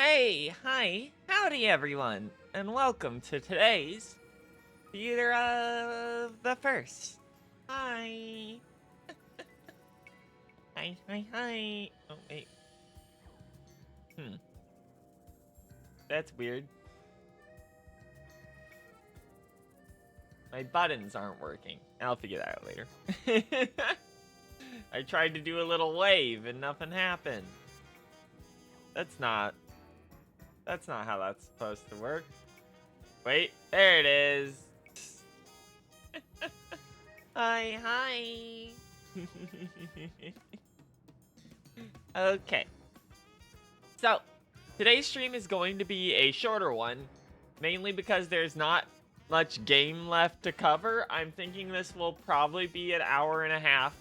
Hey, hi, howdy everyone, and welcome to today's Theater of the First. Hi. Hi. Oh, wait. Hmm. That's weird. My buttons aren't working. I'll figure that out later. I tried to do a little wave and nothing happened. That's not how that's supposed to work. Wait, there it is. Hi. Okay. So, today's stream is going to be a shorter one, mainly because there's not much game left to cover. I'm thinking this will probably be an hour and a half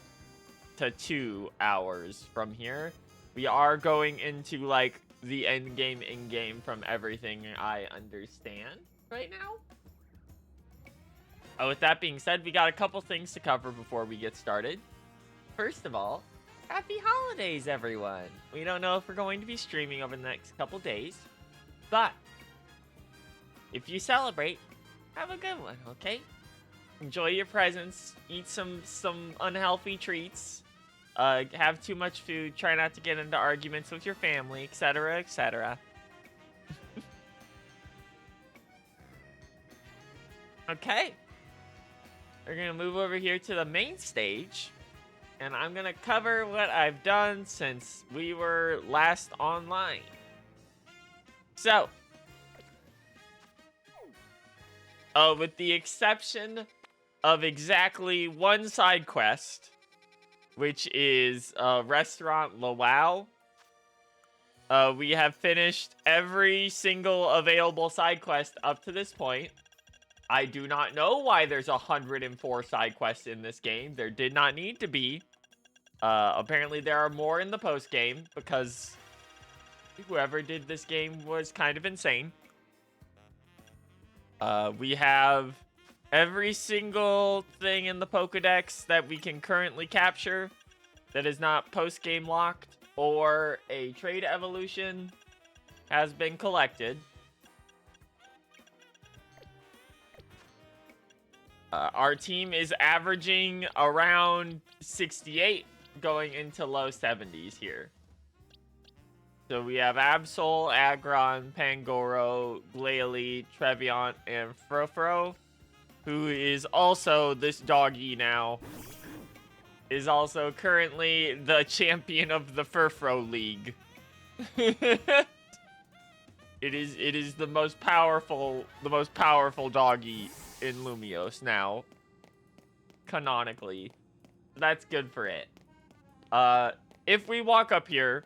to 2 hours from here. We are going into, like, the end game in-game from everything I understand right now. With that being said, we got a couple things to cover before we get started. First of all, happy holidays, everyone! We don't know if we're going to be streaming over the next couple days, but if you celebrate, have a good one, okay? Enjoy your presents, eat some unhealthy treats, have too much food, try not to get into arguments with your family, etc., etc. Okay. We're gonna move over here to the main stage, and I'm gonna cover what I've done since we were last online. So, with the exception of exactly one side quest, which is Restaurant Luau, we have finished every single available side quest up to this point. I do not know why there's 104 side quests in this game. There did not need to be. Apparently there are more in the post game because whoever did this game was kind of insane. We have every single thing in the Pokedex that we can currently capture that is not post game locked or a trade evolution has been collected. Our team is averaging around 68 going into low 70s here. So we have Absol, Aggron, Pangoro, Glalie, Trevenant, and Frofro, who is also this doggy now, is also currently the champion of the Furfro League. It is the most powerful doggy in Lumios now, canonically. That's good for it. If we walk up here,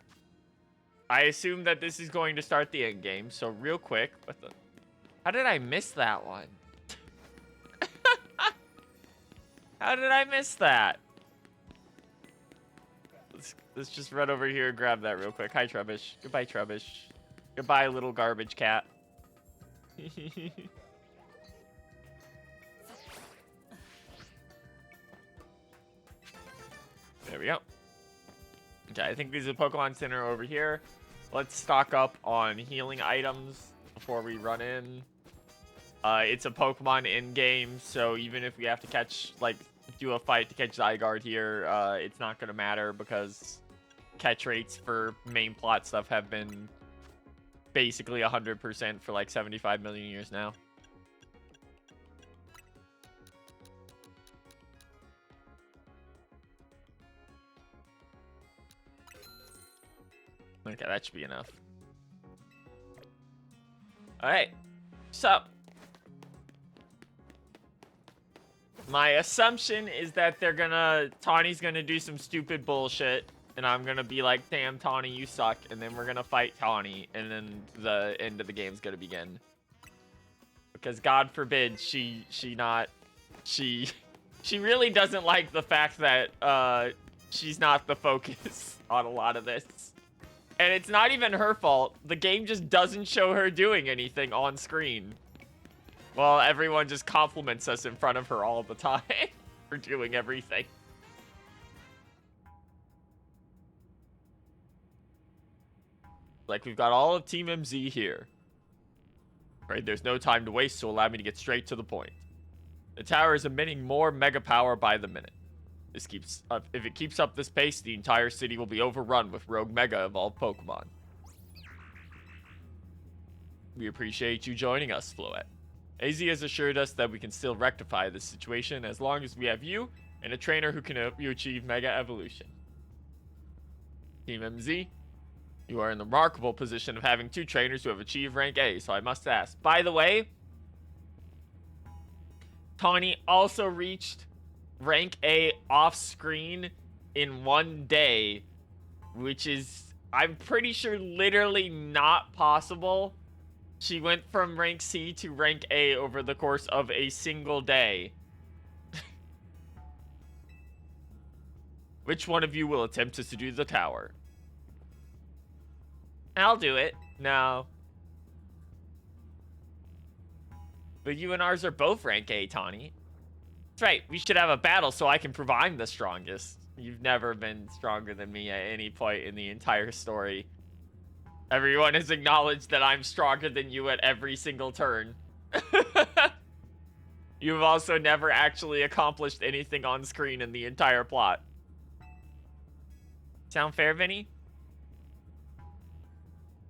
I assume that this is going to start the end game. So real quick, how did I miss that one? How did I miss that? Let's just run over here and grab that real quick. Hi, Trubbish. Goodbye, Trubbish. Goodbye, little garbage cat. There we go. Okay, I think there's a Pokemon Center over here. Let's stock up on healing items before we run in. It's a Pokemon in-game, so even if we have to catch, like, do a fight to catch Zygarde here, it's not gonna matter because catch rates for main plot stuff have been basically 100% for like 75 million years now. Okay, that should be enough. Alright, so my assumption is that Tawny's gonna do some stupid bullshit, and I'm gonna be like, damn, Tawny, you suck, and then we're gonna fight Tawny, and then the end of the game's gonna begin. Because God forbid she really doesn't like the fact that she's not the focus on a lot of this. And it's not even her fault. The game just doesn't show her doing anything on screen. Well, everyone just compliments us in front of her all the time for doing everything. Like, we've got all of Team MZ here. Right, there's no time to waste, so allow me to get straight to the point. The tower is emitting more mega power by the minute. This keeps up. If it keeps up this pace, the entire city will be overrun with rogue mega evolved Pokemon. We appreciate you joining us, Floette. AZ has assured us that we can still rectify this situation as long as we have you and a trainer who can help you achieve mega evolution. Team MZ, you are in the remarkable position of having 2 trainers who have achieved rank A, so I must ask. By the way, Tawny also reached rank A off screen in 1 day, which is, I'm pretty sure, literally not possible. She went from rank C to rank A over the course of a single day. Which one of you will attempt to subdue the tower? I'll do it. No. But you and ours are both rank A, Tawny. That's right. We should have a battle so I can prove I'm the strongest. You've never been stronger than me at any point in the entire story. Everyone has acknowledged that I'm stronger than you at every single turn. You've also never actually accomplished anything on screen in the entire plot. Sound fair, Vinny?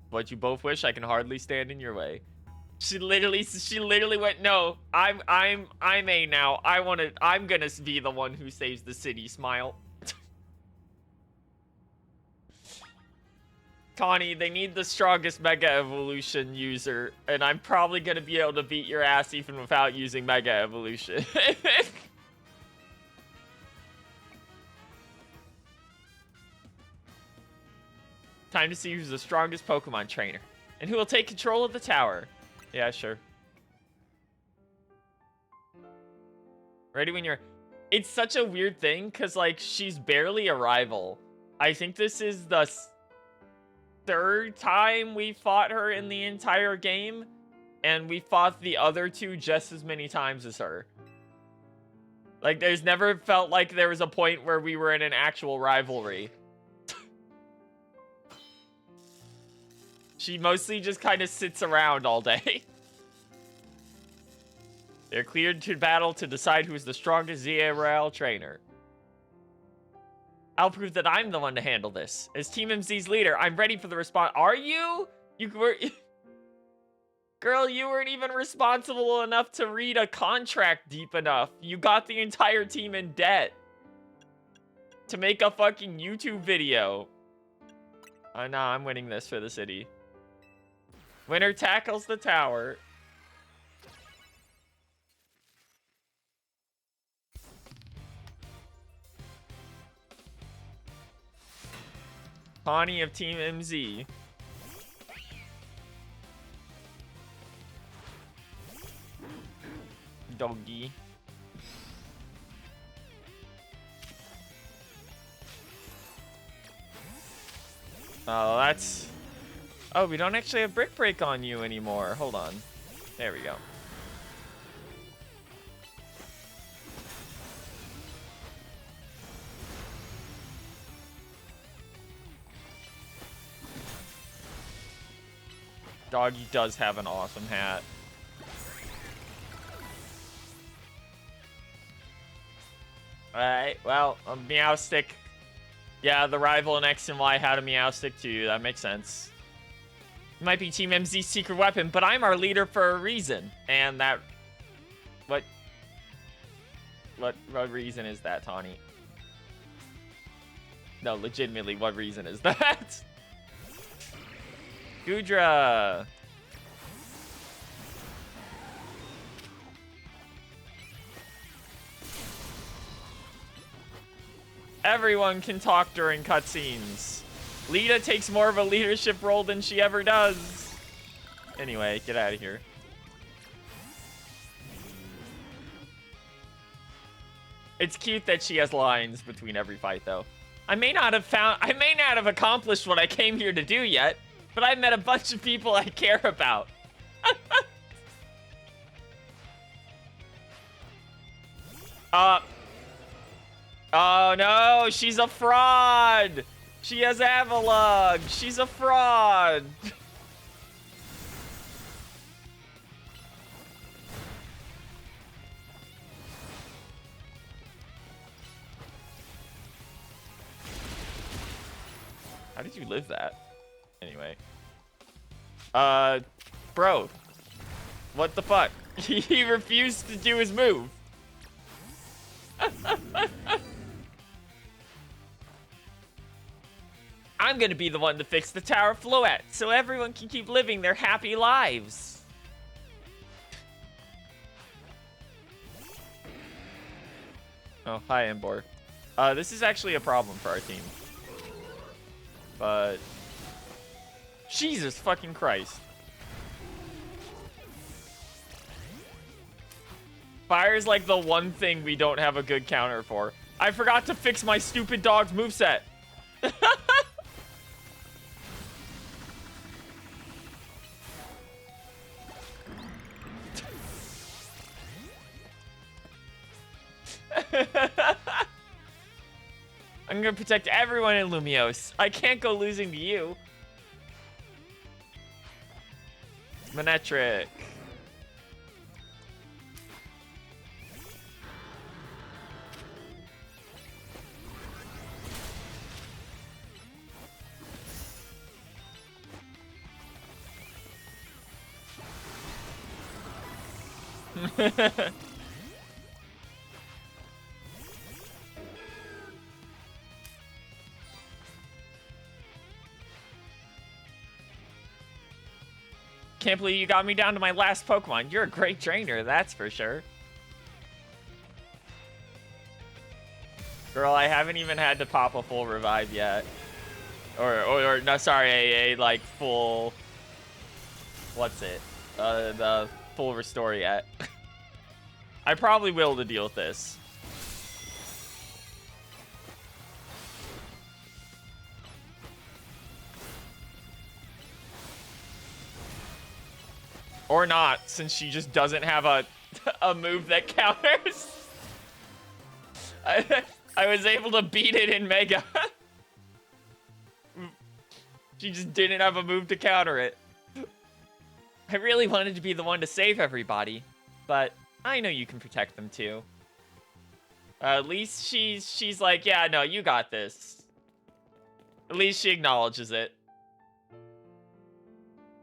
What you both wish, I can hardly stand in your way. She literally went, no, I'm A now. I'm gonna be the one who saves the city, smile. Connie, they need the strongest Mega Evolution user, and I'm probably gonna be able to beat your ass even without using Mega Evolution. Time to see who's the strongest Pokemon trainer. And who will take control of the tower. Yeah, sure. Ready when you're... It's such a weird thing, because, like, she's barely a rival. I think this is the 3rd time we fought her in the entire game. And we fought the other 2 just as many times as her. Like, there's never felt like there was a point where we were in an actual rivalry. She mostly just kind of sits around all day. They're cleared to battle to decide who's the strongest ZRL trainer. I'll prove that I'm the one to handle this. As Team MZ's leader, I'm ready for the response. Are you? You were... Girl, you weren't even responsible enough to read a contract deep enough. You got the entire team in debt. To make a fucking YouTube video. Oh, no, I'm winning this for the city. Winner tackles the tower. Connie of Team MZ. Doggy. Oh, that's... Oh, we don't actually have Brick Break on you anymore. Hold on. There we go. Doggy does have an awesome hat. Alright, well, a Meowstic. Yeah, the rival in X and Y had a Meowstic too. That makes sense. It might be Team MZ's secret weapon, but I'm our leader for a reason. And that... What reason is that, Tawny? No, legitimately, what reason is that? Goodra! Everyone can talk during cutscenes. Lita takes more of a leadership role than she ever does. Anyway, get out of here. It's cute that she has lines between every fight, though. I may not have accomplished what I came here to do yet, but I've met a bunch of people I care about. Oh no, she's a fraud! She has Avalug. She's a fraud. How did you live that? Anyway. Bro. What the fuck? He refused to do his move. I'm gonna be the one to fix the Tower of Floette, so everyone can keep living their happy lives. Oh, hi, Embor. This is actually a problem for our team. But... Jesus fucking Christ. Fire is like the one thing we don't have a good counter for. I forgot to fix my stupid dog's moveset. I'm gonna protect everyone in Lumiose. I can't go losing to you. Manetric. Can't believe you got me down to my last Pokemon. You're a great trainer, that's for sure. Girl, I haven't even had to pop a full revive yet. Or no, sorry, a like full... What's it? The full restore yet. I probably will to deal with this. Or not, since she just doesn't have a move that counters. I was able to beat it in Mega. She just didn't have a move to counter it. I really wanted to be the one to save everybody, but I know you can protect them too. At least she's like, yeah, no, you got this. At least she acknowledges it.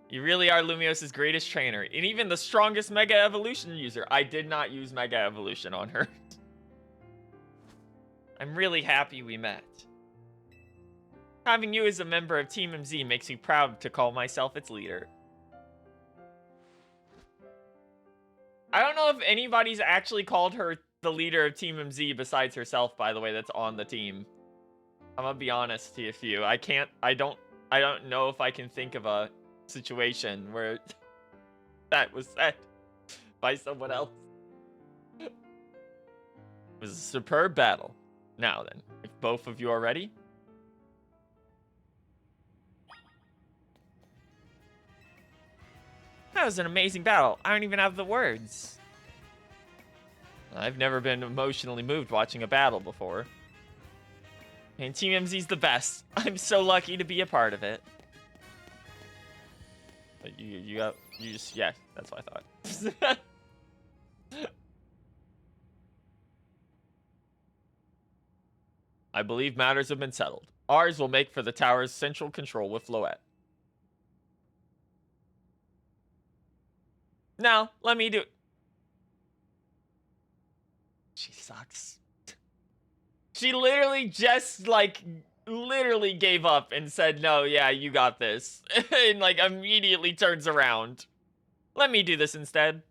You really are Lumiose's greatest trainer, and even the strongest Mega Evolution user. I did not use Mega Evolution on her. I'm really happy we met. Having you as a member of Team MZ makes me proud to call myself its leader. I don't know if anybody's actually called her the leader of Team MZ besides herself, by the way, that's on the team. I'm gonna be honest to you. I don't know if I can think of a situation where that was said by someone else. It was a superb battle. Now then, if both of you are ready. That was an amazing battle. I don't even have the words. I've never been emotionally moved watching a battle before. And Team MZ's the best. I'm so lucky to be a part of it. But yeah, that's what I thought. I believe matters have been settled. Ours will make for the tower's central control with Floette. Now, let me do it. She sucks. She literally just, like, literally gave up and said, no, yeah, you got this. And, like, immediately turns around. Let me do this instead.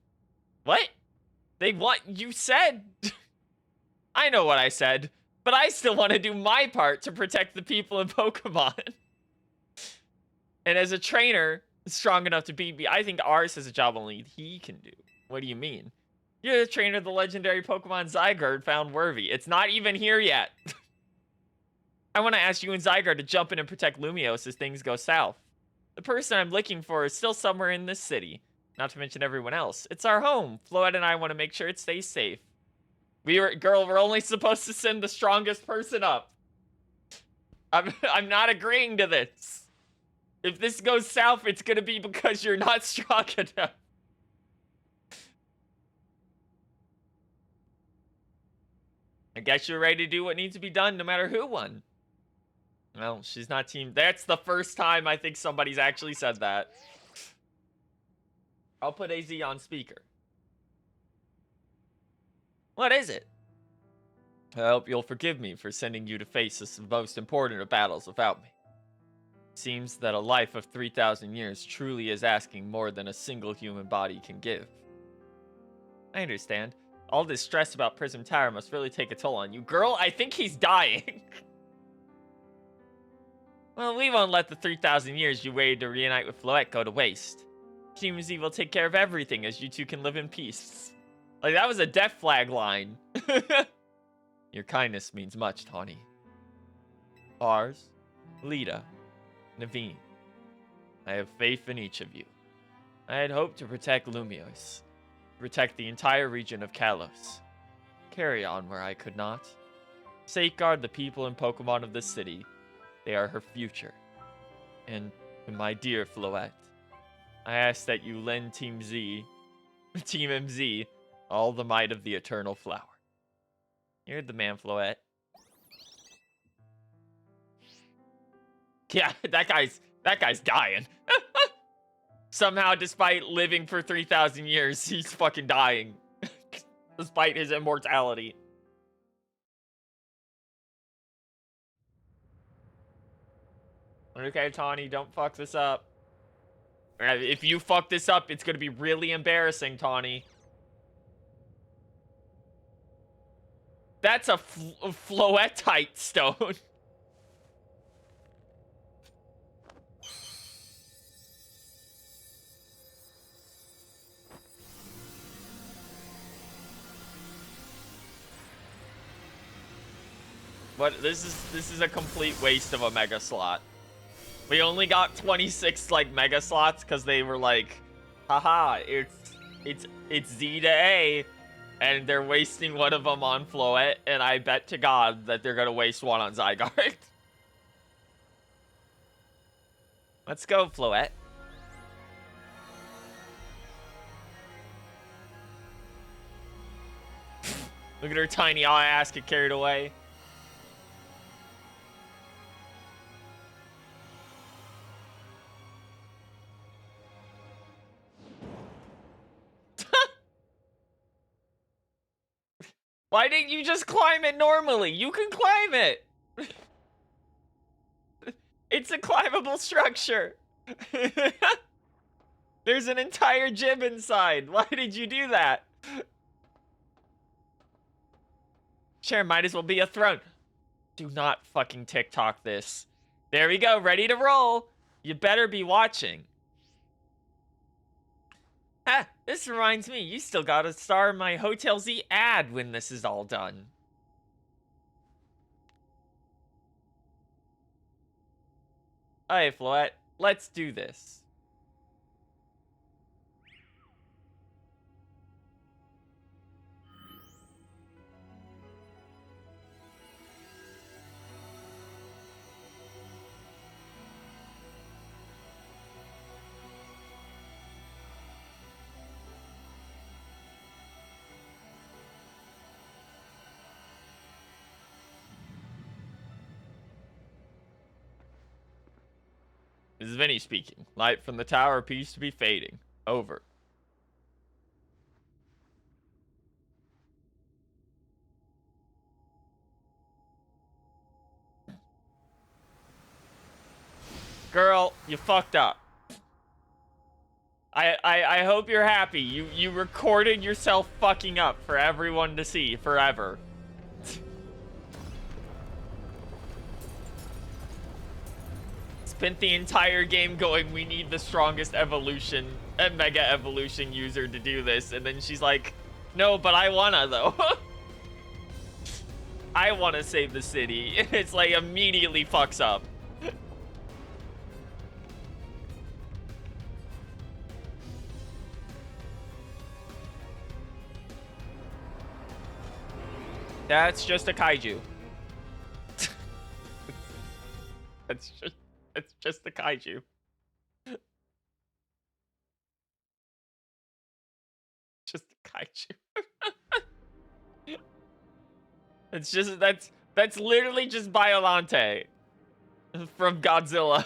What? What? You said? I know what I said, but I still want to do my part to protect the people in Pokemon. And as a trainer strong enough to beat me, I think ours has a job only he can do. What do you mean? You're the trainer of the legendary Pokemon Zygarde found worthy. It's not even here yet. I want to ask you and Zygarde to jump in and protect Lumiose as things go south. The person I'm looking for is still somewhere in this city. Not to mention everyone else. It's our home. Floette and I want to make sure it stays safe. We're only supposed to send the strongest person up. I'm not agreeing to this. If this goes south, it's gonna be because you're not strong enough. I guess you're ready to do what needs to be done no matter who won. Well, she's not team. That's the first time I think somebody's actually said that. I'll put AZ on speaker. What is it? I hope you'll forgive me for sending you to face the most important of battles without me. It seems that a life of 3,000 years truly is asking more than a single human body can give. I understand. All this stress about Prism Tower must really take a toll on you. Girl, I think he's dying. Well, we won't let the 3,000 years you waited to reunite with Floette go to waste. Team Z will take care of everything as you two can live in peace. Like, that was a death flag line. Your kindness means much, Tawny. Ours, Lita, Naveen. I have faith in each of you. I had hoped to protect Lumios, protect the entire region of Kalos. Carry on where I could not. Safeguard the people and Pokemon of this city. They are her future. And to my dear Floette, I ask that you lend Team MZ, all the might of the Eternal Flower. You're the man, Floette. Yeah, that guy's dying. Somehow, despite living for 3,000 years, he's fucking dying. Despite his immortality. Okay, Tawny, don't fuck this up. If you fuck this up, it's gonna be really embarrassing, Tawny. That's a Floetite stone. But this is a complete waste of a mega slot. We only got 26 like mega slots because they were like, haha, it's Z to A, and they're wasting one of them on Floette, and I bet to God that they're gonna waste one on Zygarde. Let's go, Floette. Look at her tiny ass get carried away. Why didn't you just climb it normally? You can climb it. It's a climbable structure. There's an entire gym inside. Why did you do that? Sure, might as well be a throne. Do not fucking TikTok this. There we go, ready to roll. You better be watching. Ah, this reminds me, you still gotta star in my Hotel Z ad when this is all done. Alright, Floette, let's do this. This is Vinny speaking. Light from the tower appears to be fading. Over. Girl, you fucked up. I hope you're happy. You recorded yourself fucking up for everyone to see forever. Spent the entire game going, we need the strongest evolution, mega evolution user to do this, and then she's like, no, but I wanna though. I wanna save the city. It's like immediately fucks up. That's just a kaiju. kaiju. Just a kaiju. It's just that's literally just Biolante from Godzilla.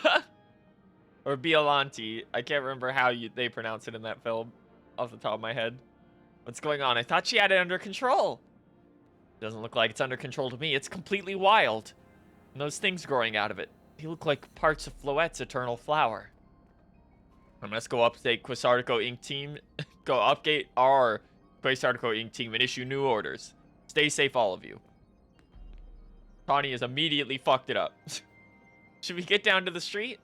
Or Biolanti. I can't remember how they pronounce it in that film off the top of my head. What's going on? I thought she had it under control. Doesn't look like it's under control to me. It's completely wild. And those things growing out of it. They look like parts of Floette's eternal flower. I must go update Quasartico Inc. team. Go update our Quasartico Inc. team and issue new orders. Stay safe, all of you. Tawny has immediately fucked it up. Should we get down to the street?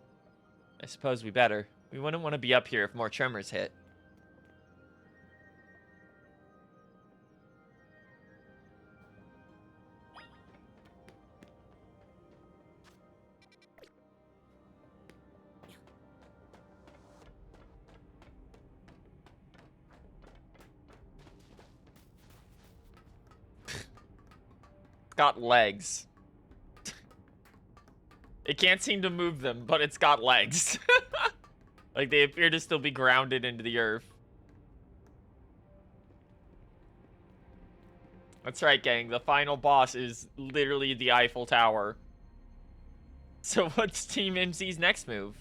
I suppose we better. We wouldn't want to be up here if more tremors hit. Got legs. It can't seem to move them, but it's got legs. Like, they appear to still be grounded into the earth. That's right, gang. The final boss is literally the Eiffel Tower. So what's Team MC's next move?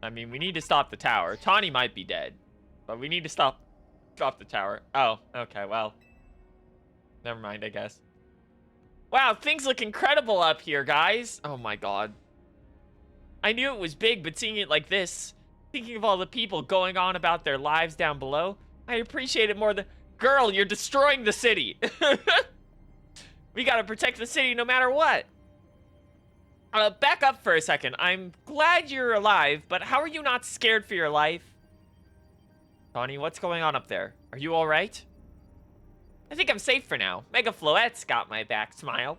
I mean, we need to stop the tower. Tawny might be dead, but we need to stop the tower. Oh, okay, well. Never mind, I guess. Wow, things look incredible up here, guys. Oh my god. I knew it was big, but seeing it like this, thinking of all the people going on about their lives down below, I appreciate it more than... Girl, you're destroying the city. We gotta protect the city no matter what. Back up for a second. I'm glad you're alive, but how are you not scared for your life? Tawny, what's going on up there? Are you alright? I think I'm safe for now. Mega Floette's got my back, smile.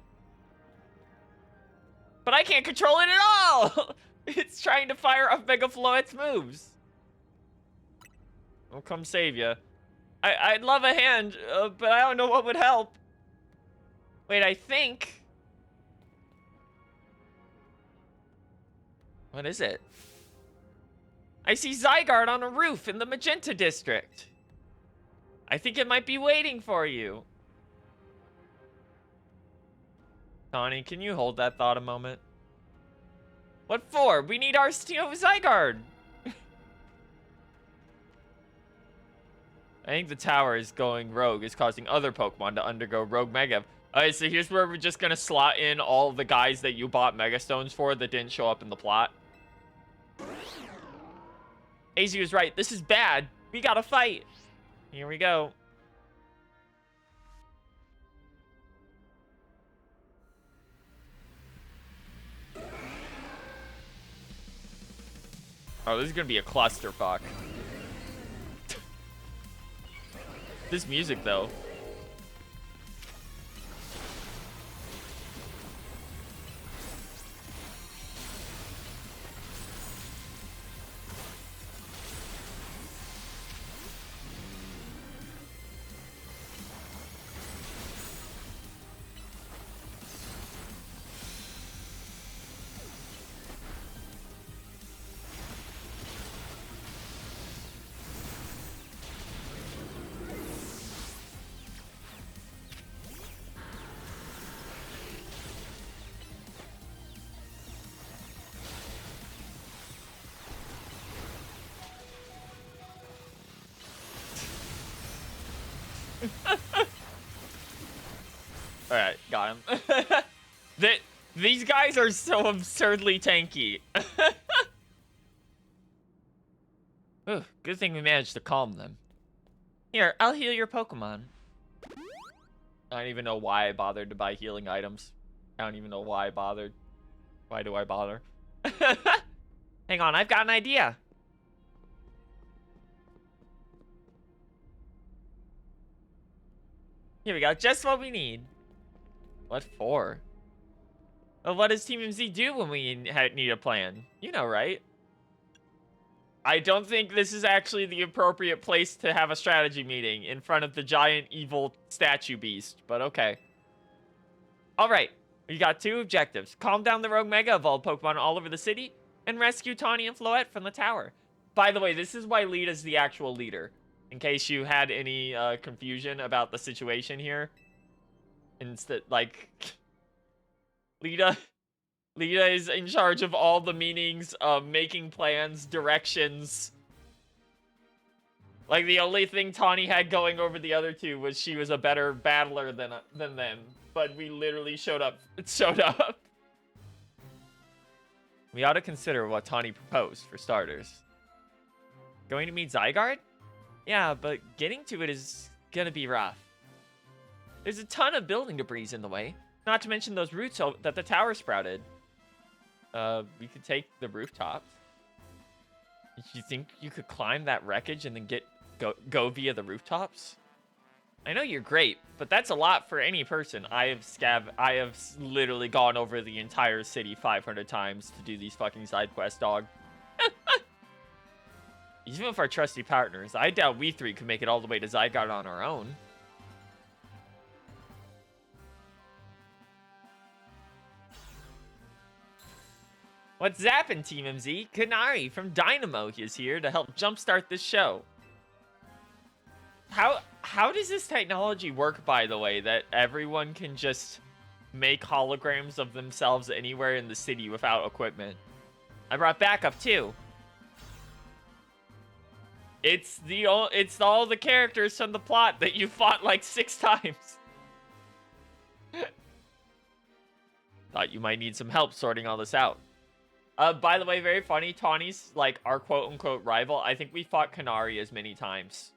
But I can't control it at all! It's trying to fire off Mega Floette's moves. I'll come save you. I'd love a hand, but I don't know what would help. Wait, I think... What is it? I see Zygarde on a roof in the Magenta District. I think it might be waiting for you. Tawny, can you hold that thought a moment? What for? We need our Zygarde. I think the tower is going rogue, is causing other Pokemon to undergo rogue Mega. Alright, so here's where we're just gonna slot in all the guys that you bought Mega Stones for that didn't show up in the plot. AZ was right. This is bad. We gotta fight. Here we go. Oh, this is gonna be a clusterfuck. This music, though. Alright, got him. These guys are so absurdly tanky. Ooh, good thing we managed to calm them. Here, I'll heal your Pokemon. I don't even know why I bothered to buy healing items. I don't even know why I bothered. Why do I bother? Hang on, I've got an idea. Here we go, just what we need. What for? Well, what does Team MZ do when we need a plan? You know, right? I don't think this is actually the appropriate place to have a strategy meeting in front of the giant evil statue beast, but okay. Alright, we got two objectives. Calm down the rogue Mega Evolved Pokemon all over the city, and rescue Tawny and Floette from the tower. By the way, this is why Lita's the actual leader. In case you had any confusion about the situation here. Instead, like, Lita is in charge of all the meanings, making plans, directions. Like, the only thing Tawny had going over the other two was she was a better battler than them. But we literally showed up. We ought to consider what Tawny proposed, for starters. Going to meet Zygarde? Yeah, but getting to it is gonna be rough. There's a ton of building debris in the way. Not to mention those roots that the tower sprouted. We could take the rooftops. You think you could climb that wreckage and then go via the rooftops? I know you're great, but that's a lot for any person. I have literally gone over the entire city 500 times to do these fucking side quests, dog. Even with our trusty partners, I doubt we three could make it all the way to Zygarde on our own. What's zappin', Team MZ? Kanari from Dynamo is here to help jumpstart this show. How does this technology work, by the way, that everyone can just make holograms of themselves anywhere in the city without equipment? I brought backup too. It's all the characters from the plot that you fought like 6 times. Thought you might need some help sorting all this out. By the way, very funny. Tawny's like our quote-unquote rival. I think we fought Kanari as many times.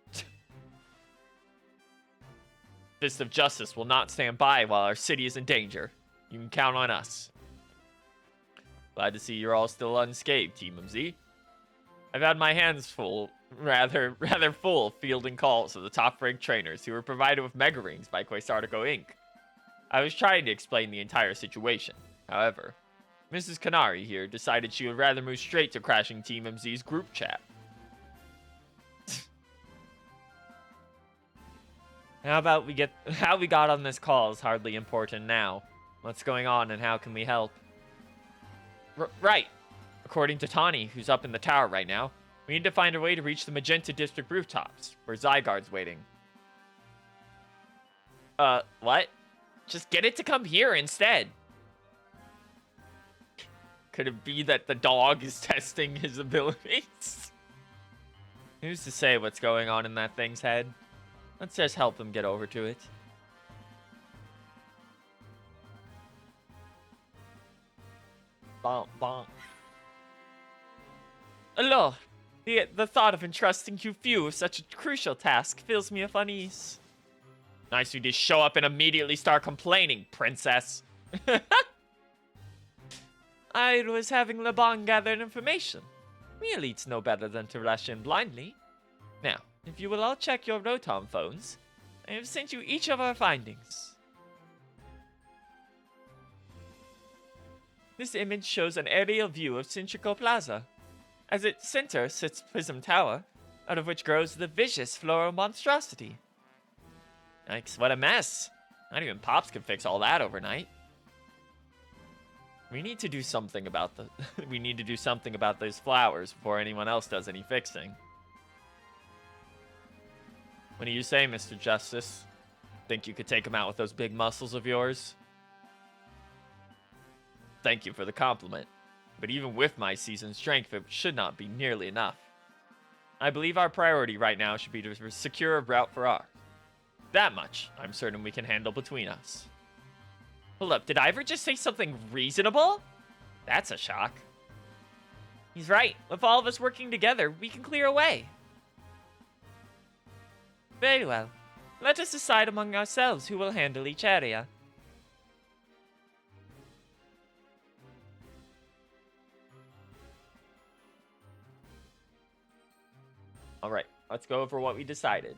Fist of Justice will not stand by while our city is in danger. You can count on us. Glad to see you're all still unscathed, Team MZ. I've had my hands full, rather full, fielding calls of the top-ranked trainers who were provided with Mega Rings by Quasartico Inc. I was trying to explain the entire situation. However, Mrs. Kanari here decided she would rather move straight to crashing Team MZ's group chat. How we got on this call is hardly important now. What's going on and how can we help? Right. According to Tawny, who's up in the tower right now, we need to find a way to reach the Magenta District rooftops, where Zygarde's waiting. What? Just get it to come here instead. Could it be that the dog is testing his abilities? Who's to say what's going on in that thing's head? Let's just help him get over to it. Bonk, bonk. Hello. The thought of entrusting you with such a crucial task fills me with unease. Nice you just show up and immediately start complaining, princess. I was having Laban gather information. We elites know better than to rush in blindly. Now, if you will all check your Rotom phones, I have sent you each of our findings. This image shows an aerial view of Centrico Plaza. As its center sits Prism Tower, out of which grows the vicious floral monstrosity. Yikes, what a mess. Not even Pops can fix all that overnight. We need to do something about those flowers before anyone else does any fixing. What do you say, Mr. Justice? Think you could take him out with those big muscles of yours? Thank you for the compliment. But even with my seasoned strength, it should not be nearly enough. I believe our priority right now should be to secure a route for ours. That much, I'm certain we can handle between us. Hold up, did Ivor just say something reasonable? That's a shock. He's right. With all of us working together, we can clear a way. Very well. Let us decide among ourselves who will handle each area. Alright, let's go over what we decided.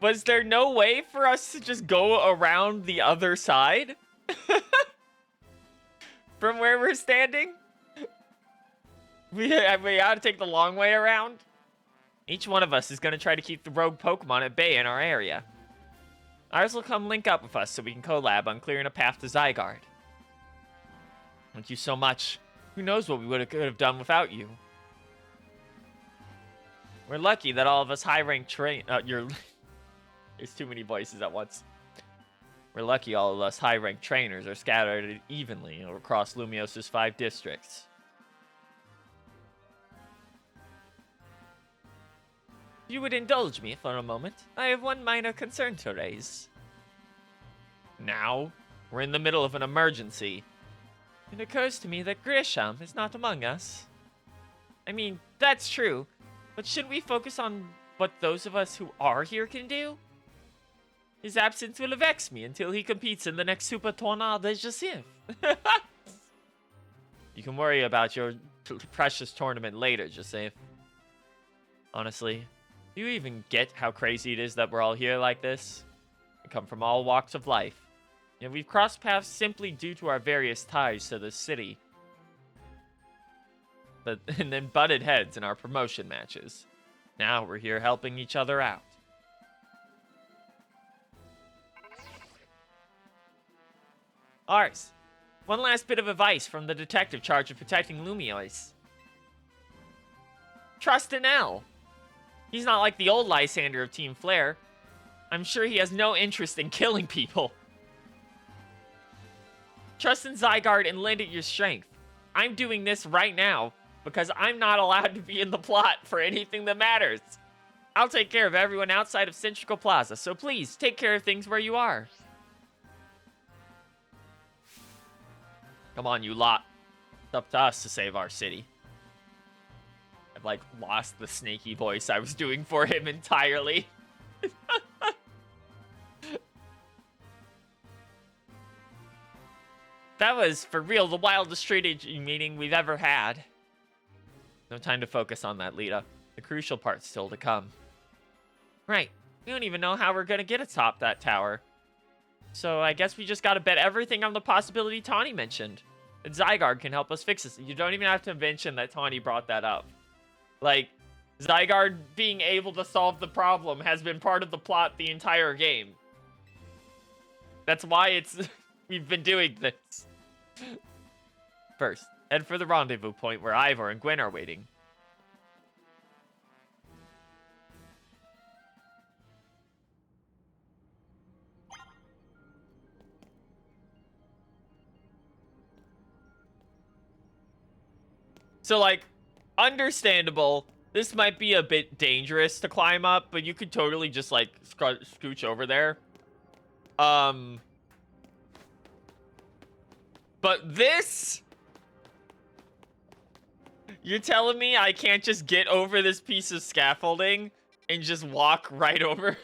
Was there no way for us to just go around the other side? From where we're standing? We ought to take the long way around? Each one of us is going to try to keep the rogue Pokemon at bay in our area. Ours will come link up with us so we can collab on clearing a path to Zygarde. Thank you so much. Who knows what we could have done without you. We're lucky that all of us high-ranked There's too many voices at once. We're lucky all of us high-ranked trainers are scattered evenly across Lumios's 5 districts. If you would indulge me for a moment, I have one minor concern to raise. Now, we're in the middle of an emergency. It occurs to me that Grisham is not among us. I mean, that's true, but should we focus on what those of us who are here can do? His absence will vex me until he competes in the next Super Tournoi de Joseph. You can worry about your precious tournament later, Joseph. Honestly, do you even get how crazy it is that we're all here like this? We come from all walks of life. And we've crossed paths simply due to our various ties to this city. And then butted heads in our promotion matches. Now we're here helping each other out. Ars, one last bit of advice from the detective charged of protecting Lumiose. Trust in L. He's not like the old Lysander of Team Flare. I'm sure he has no interest in killing people. Trust in Zygarde and lend it your strength. I'm doing this right now because I'm not allowed to be in the plot for anything that matters. I'll take care of everyone outside of Centrical Plaza, so please take care of things where you are. Come on, you lot. It's up to us to save our city. I've, like, lost the snaky voice I was doing for him entirely. That was, for real, the wildest strategy meeting we've ever had. No time to focus on that, Lita. The crucial part's still to come. Right. We don't even know how we're gonna get atop that tower. So I guess we just gotta bet everything on the possibility Tawny mentioned. That Zygarde can help us fix this. You don't even have to mention that Tawny brought that up. Like, Zygarde being able to solve the problem has been part of the plot the entire game. That's why we've been doing this. First, head for the rendezvous point where Ivor and Gwen are waiting. So, like, understandable. This might be a bit dangerous to climb up, but you could totally just, like, scooch over there. But this... You're telling me I can't just get over this piece of scaffolding and just walk right over?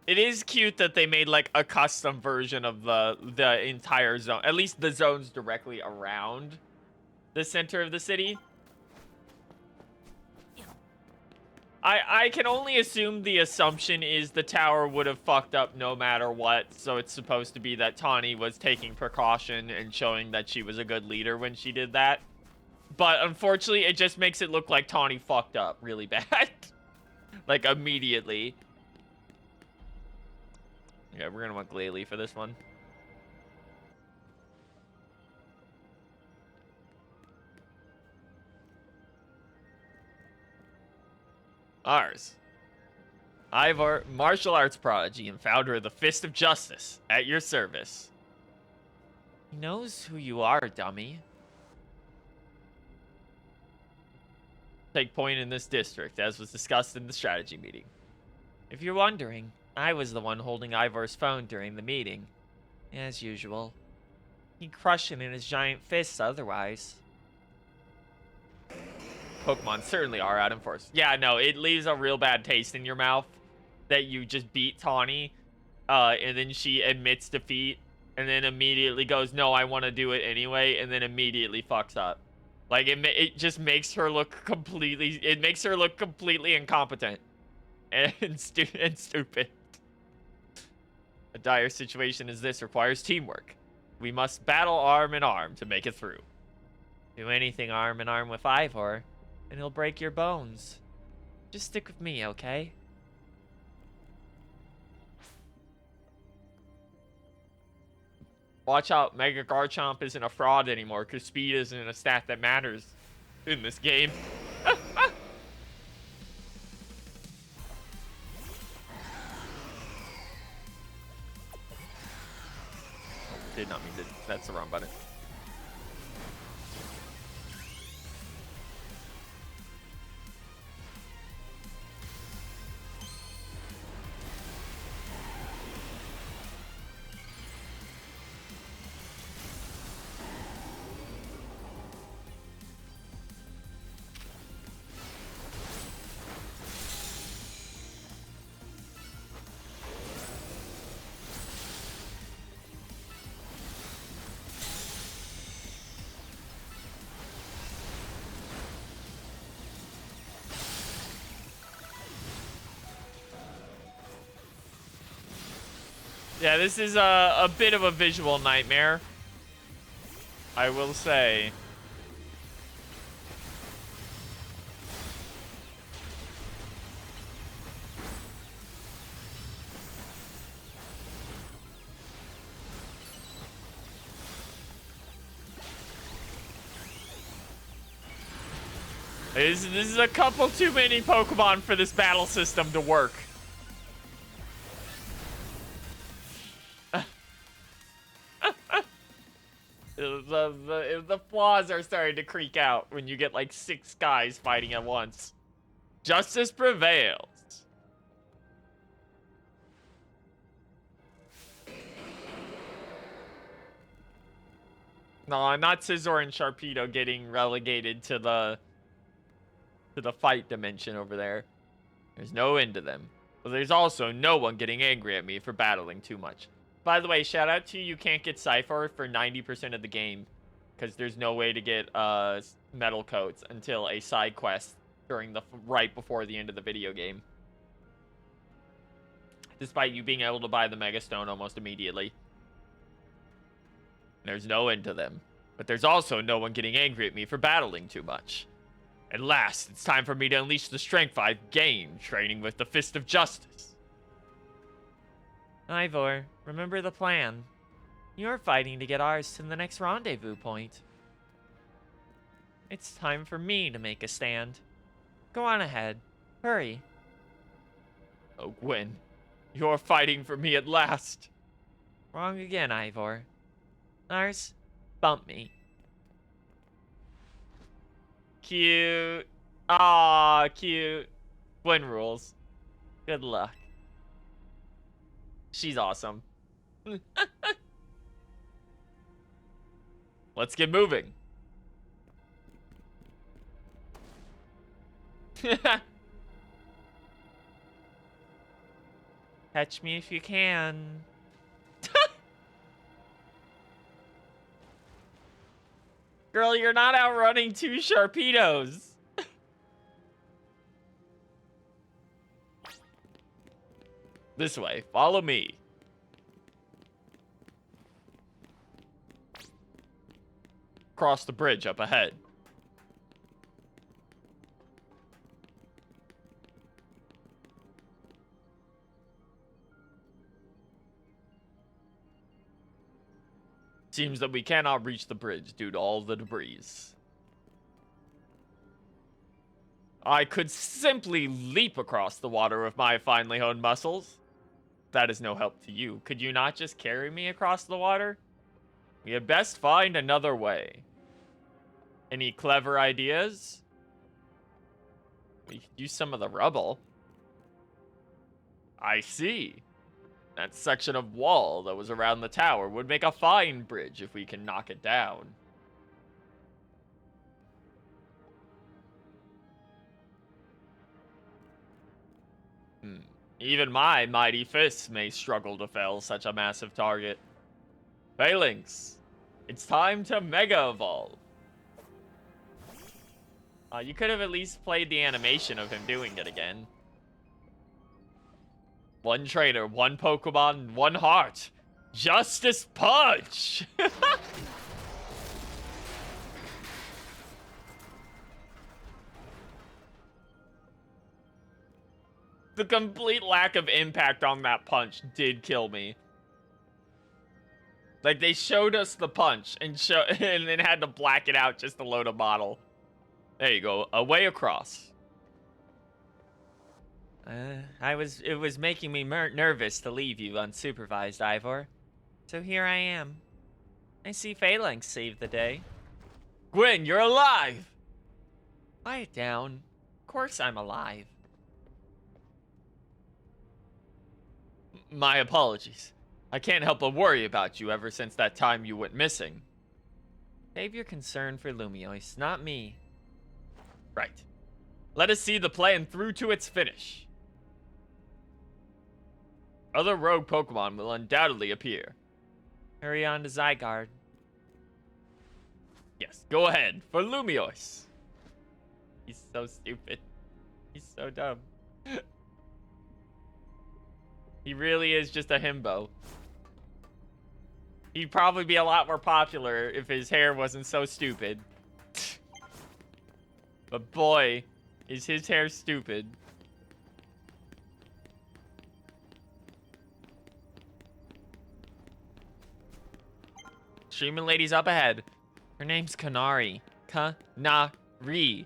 It is cute that they made, like, a custom version of the entire zone. At least the zones directly around the center of the city. I can only assume the assumption is the tower would have fucked up no matter what. So it's supposed to be that Tawny was taking precaution and showing that she was a good leader when she did that. But unfortunately, it just makes it look like Tawny fucked up really bad. Like, immediately. Yeah, we're gonna want Glalie for this one. Ours. Ivor, martial arts prodigy and founder of the Fist of Justice, at your service. He knows who you are, dummy. Take point in this district, as was discussed in the strategy meeting. If you're wondering, I was the one holding Ivor's phone during the meeting. As usual. He'd crush it in his giant fists otherwise. Pokemon certainly are out in force. Yeah, no, it leaves a real bad taste in your mouth that you just beat Tawny, and then she admits defeat, and then immediately goes, no, I want to do it anyway, and then immediately fucks up. Like, it just makes her look completely, it makes her look completely incompetent and stupid. A dire situation as this requires teamwork. We must battle arm in arm to make it through. Do anything arm in arm with Ivor, and he'll break your bones. Just stick with me, okay? Watch out, Mega Garchomp isn't a fraud anymore, because speed isn't a stat that matters in this game. Did not mean to. That's the wrong button. Yeah, this is a bit of a visual nightmare, I will say. This is a couple too many Pokemon for this battle system to work. The flaws are starting to creak out when you get like 6 guys fighting at once. Justice prevails. No, not Scizor and Sharpedo getting relegated to the fight dimension over there. There's no end to them. But there's also no one getting angry at me for battling too much. By the way, shout out to you can't get Cypher for 90% of the game, because there's no way to get metal coats until a side quest during right before the end of the video game. Despite you being able to buy the Mega Stone almost immediately. There's no end to them. But there's also no one getting angry at me for battling too much. At last, it's time for me to unleash the strength I've gained training with the Fist of Justice. Ivor, remember the plan. You're fighting to get ours to the next rendezvous point. It's time for me to make a stand. Go on ahead. Hurry. Oh, Gwen. You're fighting for me at last. Wrong again, Ivor. Ours, bump me. Cute. Aw, cute. Gwen rules. Good luck. She's awesome. Let's get moving. Catch me if you can. Girl, you're not outrunning 2 Sharpedos. This way. Follow me. Cross the bridge up ahead. Seems that we cannot reach the bridge due to all the debris. I could simply leap across the water with my finely honed muscles. That is no help to you. Could you not just carry me across the water? We had best find another way. Any clever ideas? We could use some of the rubble. I see. That section of wall that was around the tower would make a fine bridge if we can knock it down. Even my mighty fists may struggle to fell such a massive target. Phalanx, it's time to Mega Evolve. You could have at least played the animation of him doing it again. 1 trainer, 1 Pokemon, 1 heart. Justice Punch! The complete lack of impact on that punch did kill me. Like, they showed us the punch and then had to black it out just to load a model. There you go, a way across. It was making me nervous to leave you unsupervised, Ivor. So here I am. I see Phalanx saved the day. Gwen, you're alive! Quiet down. Of course I'm alive. My apologies. I can't help but worry about you ever since that time you went missing. Save your concern for Lumiose, not me. Right. Let us see the plan through to its finish. Other rogue Pokemon will undoubtedly appear. Hurry on to Zygarde. Yes, go ahead, for Lumiose. He's so stupid. He's so dumb. He really is just a himbo. He'd probably be a lot more popular if his hair wasn't so stupid. But boy, is his hair stupid. Streaming lady's up ahead. Her name's Kanari. Kanari.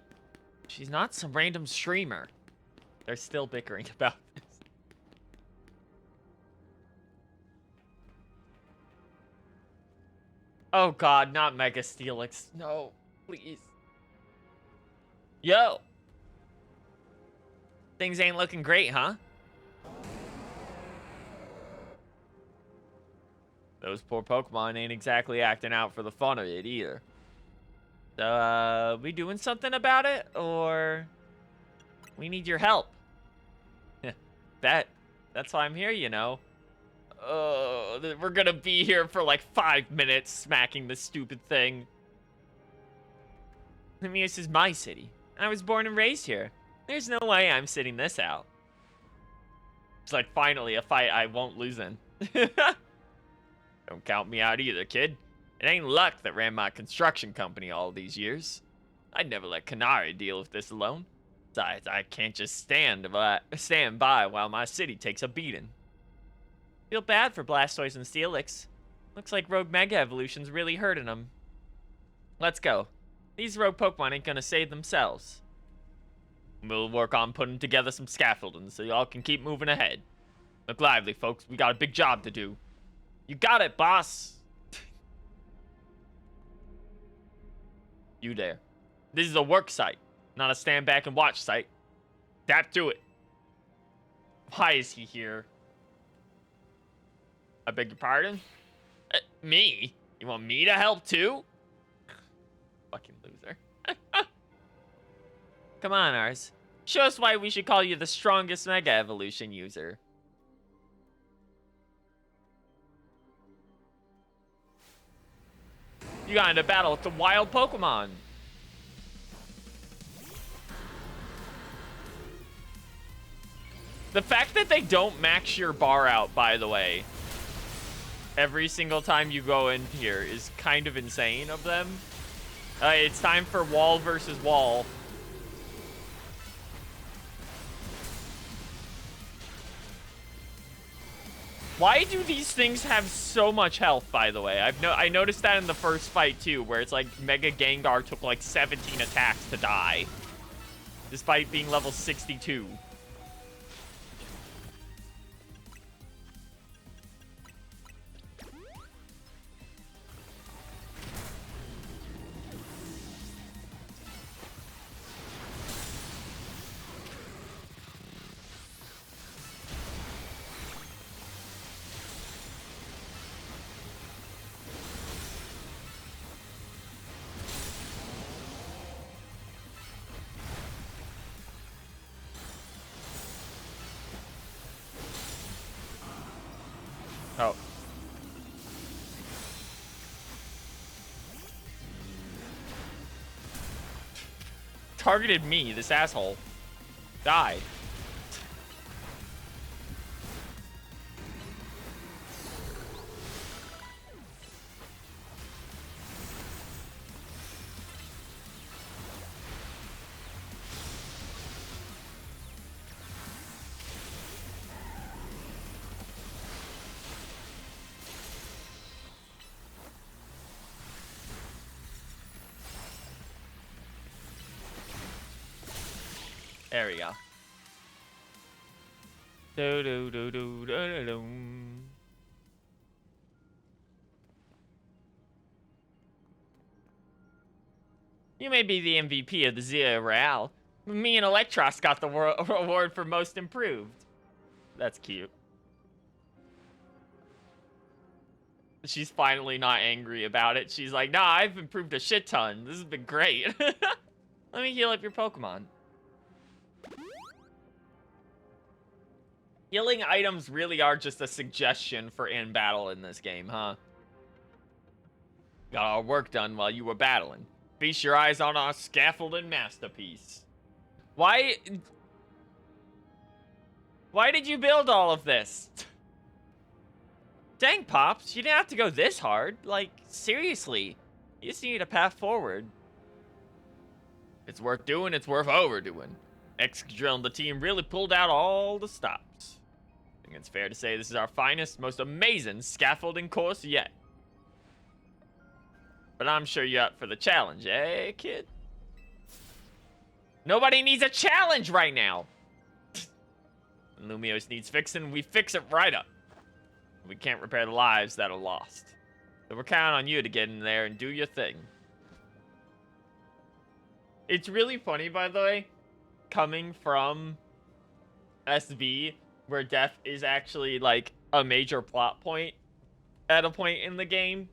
She's not some random streamer. They're still bickering about this. Oh god, not Mega Steelix. No, please. Yo. Things ain't looking great, huh? Those poor Pokemon ain't exactly acting out for the fun of it either. So, we doing something about it? Or we need your help? That's why I'm here, you know. We're gonna be here for like 5 minutes smacking this stupid thing. I mean, this is my city. I was born and raised here. There's no way I'm sitting this out. It's like finally a fight I won't lose in. Don't count me out either, kid. It ain't luck that ran my construction company all these years. I'd never let Kanari deal with this alone. Besides, I can't just stand by while my city takes a beating. Feel bad for Blastoise and Steelix. Looks like Rogue Mega Evolution's really hurting them. Let's go. These rogue Pokemon ain't gonna save themselves. We'll work on putting together some scaffolding so y'all can keep moving ahead. Look lively, folks. We got a big job to do. You got it, boss. You there. This is a work site, not a stand back and watch site. Adapt to it. Why is he here? I beg your pardon? Me? You want me to help too? Fucking loser. Come on, Ars. Show us why we should call you the strongest Mega Evolution user. You got into battle with the wild Pokemon. The fact that they don't max your bar out, by the way, every single time you go in here is kind of insane of them. It's time for wall versus wall. Why do these things have so much health, by the way? I noticed that in the first fight, too, where it's like Mega Gengar took like 17 attacks to die, despite being level 62. Oh. Targeted me, this asshole. Die. There we go. Do do do do do do. You may be the MVP of the Zia Real. Me and Electros got the award for most improved. That's cute. She's finally not angry about it. She's like, nah, I've improved a shit ton. This has been great. Let me heal up your Pokemon. Healing items really are just a suggestion for in battle in this game, huh? Got our work done while you were battling. Feast your eyes on our scaffolding masterpiece. Why did you build all of this? Dang, Pops, you didn't have to go this hard. Like, seriously. You just need a path forward. It's worth doing, it's worth overdoing. Excadrill and the team really pulled out all the stops. I think it's fair to say this is our finest, most amazing scaffolding course yet. But I'm sure you're up for the challenge, eh, kid? Nobody needs a challenge right now. Lumiose needs fixing, we fix it right up. We can't repair the lives that are lost. So we're counting on you to get in there and do your thing. It's really funny, by the way, coming from SV, where death is actually, like, a major plot point at a point in the game,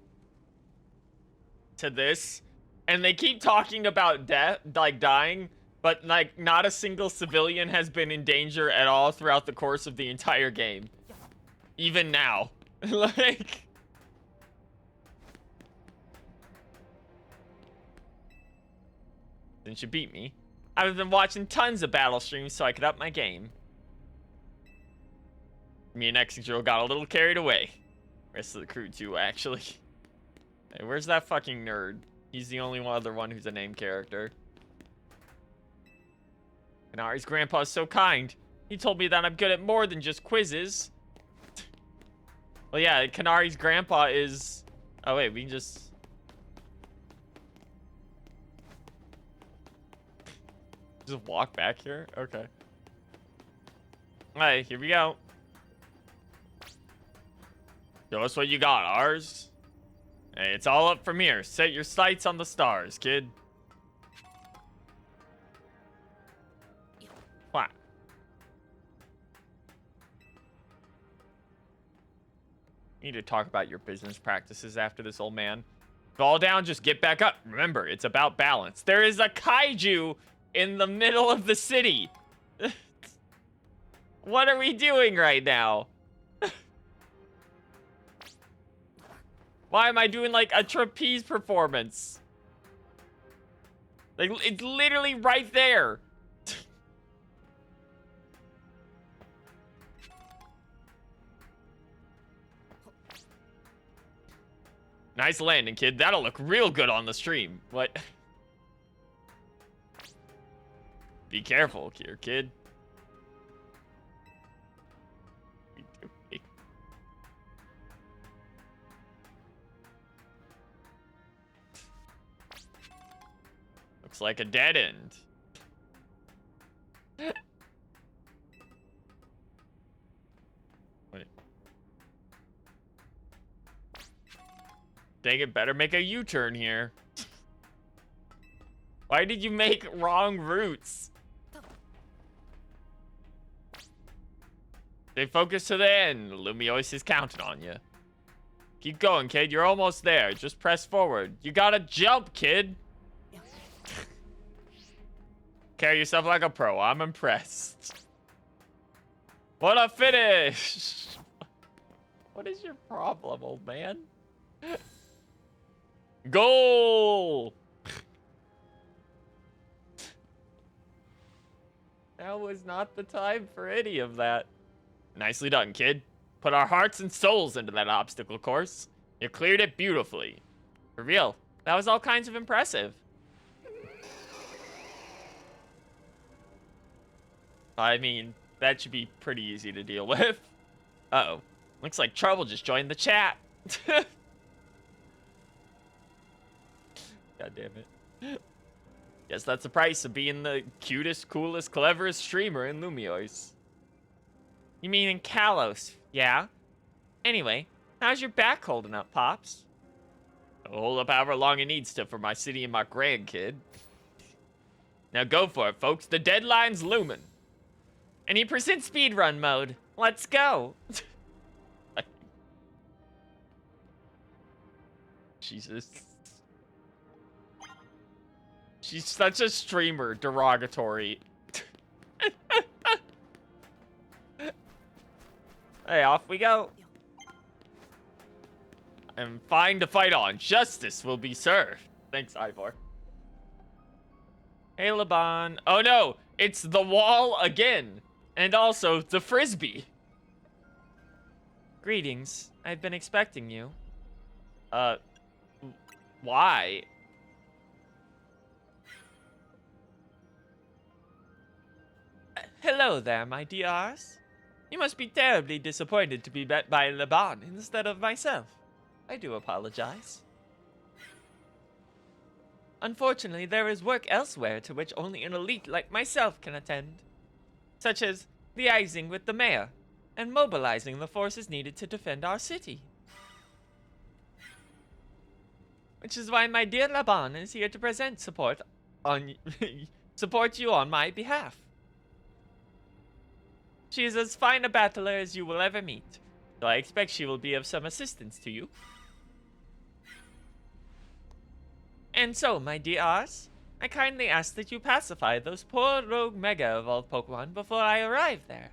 to this. And they keep talking about death, like, dying, but, like, not a single civilian has been in danger at all throughout the course of the entire game. Even now. Like... Since you beat me, I've been watching tons of battle streams so I could up my game. Me and Excadrill got a little carried away. Rest of the crew too, actually. Hey, where's that fucking nerd? He's the only other one who's a named character. Kanari's grandpa's so kind. He told me that I'm good at more than just quizzes. Well, yeah, Kanari's grandpa is... Oh, wait, we can just... Just walk back here? Okay. Alright, here we go. Show us what you got, ours. Hey, it's all up from here. Set your sights on the stars, kid. What? You need to talk about your business practices after this, old man. Fall down, just get back up. Remember, it's about balance. There is a kaiju in the middle of the city. What are we doing right now? Why am I doing like a trapeze performance? Like, it's literally right there. Nice landing, kid. That'll look real good on the stream. What? Be careful here, kid. Looks like a dead end. Wait. Dang it, better make a U-turn here. Why did you make wrong routes? Stay focused to the end. Lumiose is counting on you. Keep going, kid. You're almost there. Just press forward. You gotta jump, kid. Carry yourself like a pro. I'm impressed. What a finish! What is your problem, old man? Goal! Now was not the time for any of that. Nicely done, kid. Put our hearts and souls into that obstacle course. You cleared it beautifully. For real, that was all kinds of impressive. I mean, that should be pretty easy to deal with. Uh-oh. Looks like Trouble just joined the chat. God damn it. Guess that's the price of being the cutest, coolest, cleverest streamer in Lumio's. You mean in Kalos? Yeah? Anyway, how's your back holding up, Pops? It'll hold up however long it needs to for my city and my grandkid. Now go for it, folks. The deadline's looming. Any percent speedrun mode. Let's go. Jesus. She's such a streamer, derogatory. Hey, off we go. I'm fine to fight on. Justice will be served. Thanks, Ivor. Hey, Laban. Oh no, it's the wall again. And also the frisbee. Greetings. I've been expecting you. Why? Hello there, my dears. You must be terribly disappointed to be met by Laban instead of myself. I do apologize. Unfortunately, there is work elsewhere to which only an elite like myself can attend, such as liaising with the mayor and mobilizing the forces needed to defend our city. Which is why my dear Laban is here to present support you on my behalf. She is as fine a battler as you will ever meet, so I expect she will be of some assistance to you. And so, my dears, I kindly ask that you pacify those poor rogue Mega Evolved Pokemon before I arrive there.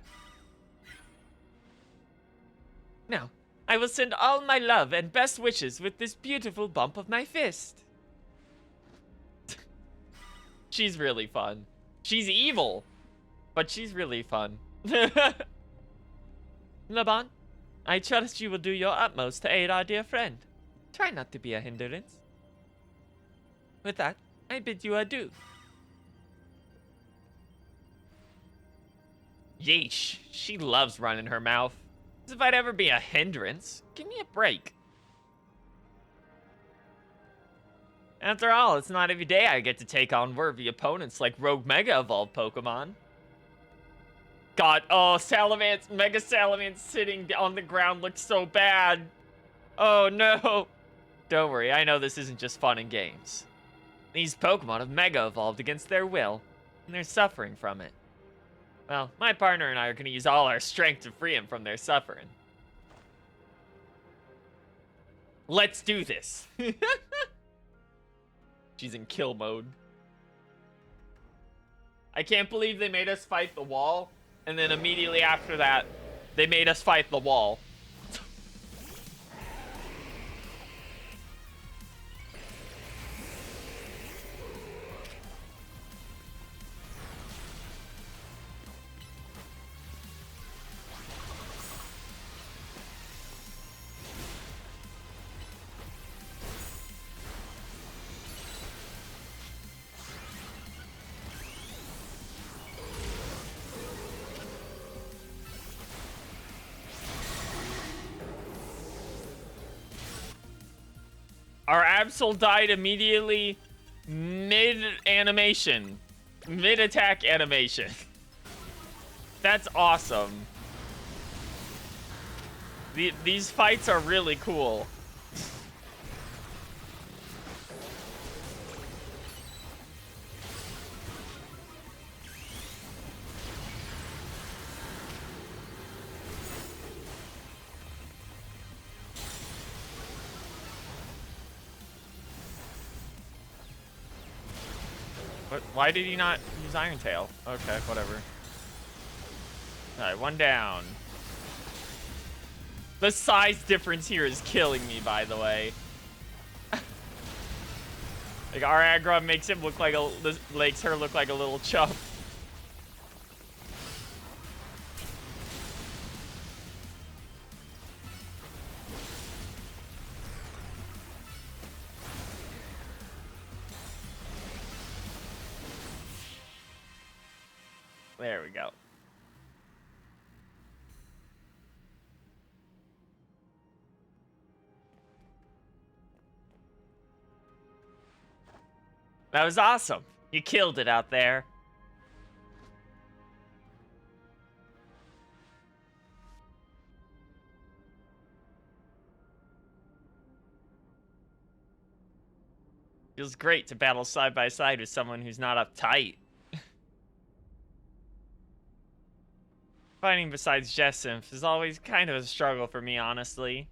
Now, I will send all my love and best wishes with this beautiful bump of my fist. She's really fun. She's evil, but she's really fun. Laban, I trust you will do your utmost to aid our dear friend. Try not to be a hindrance. With that, I bid you adieu. Yeesh, she loves running her mouth. As if I'd ever be a hindrance. Give me a break. After all, it's not every day I get to take on worthy opponents like Rogue Mega Evolved Pokemon. God, oh, Salamence, Mega Salamence sitting on the ground looks so bad. Oh no. Don't worry, I know this isn't just fun and games. These Pokemon have Mega Evolved against their will, and they're suffering from it. Well, my partner and I are going to use all our strength to free them from their suffering. Let's do this. She's in kill mode. I can't believe they made us fight the wall, and then immediately after that, they made us fight the wall. Our Absol died immediately mid-animation. Mid-attack animation. That's awesome. These fights are really cool. Why did he not use Iron Tail? Okay, whatever. Alright, one down. The size difference here is killing me, by the way. Like, our aggro makes him look like makes her look like a little chump. There we go. That was awesome. You killed it out there. Feels great to battle side by side with someone who's not uptight. Fighting besides Jessup is always kind of a struggle for me, honestly.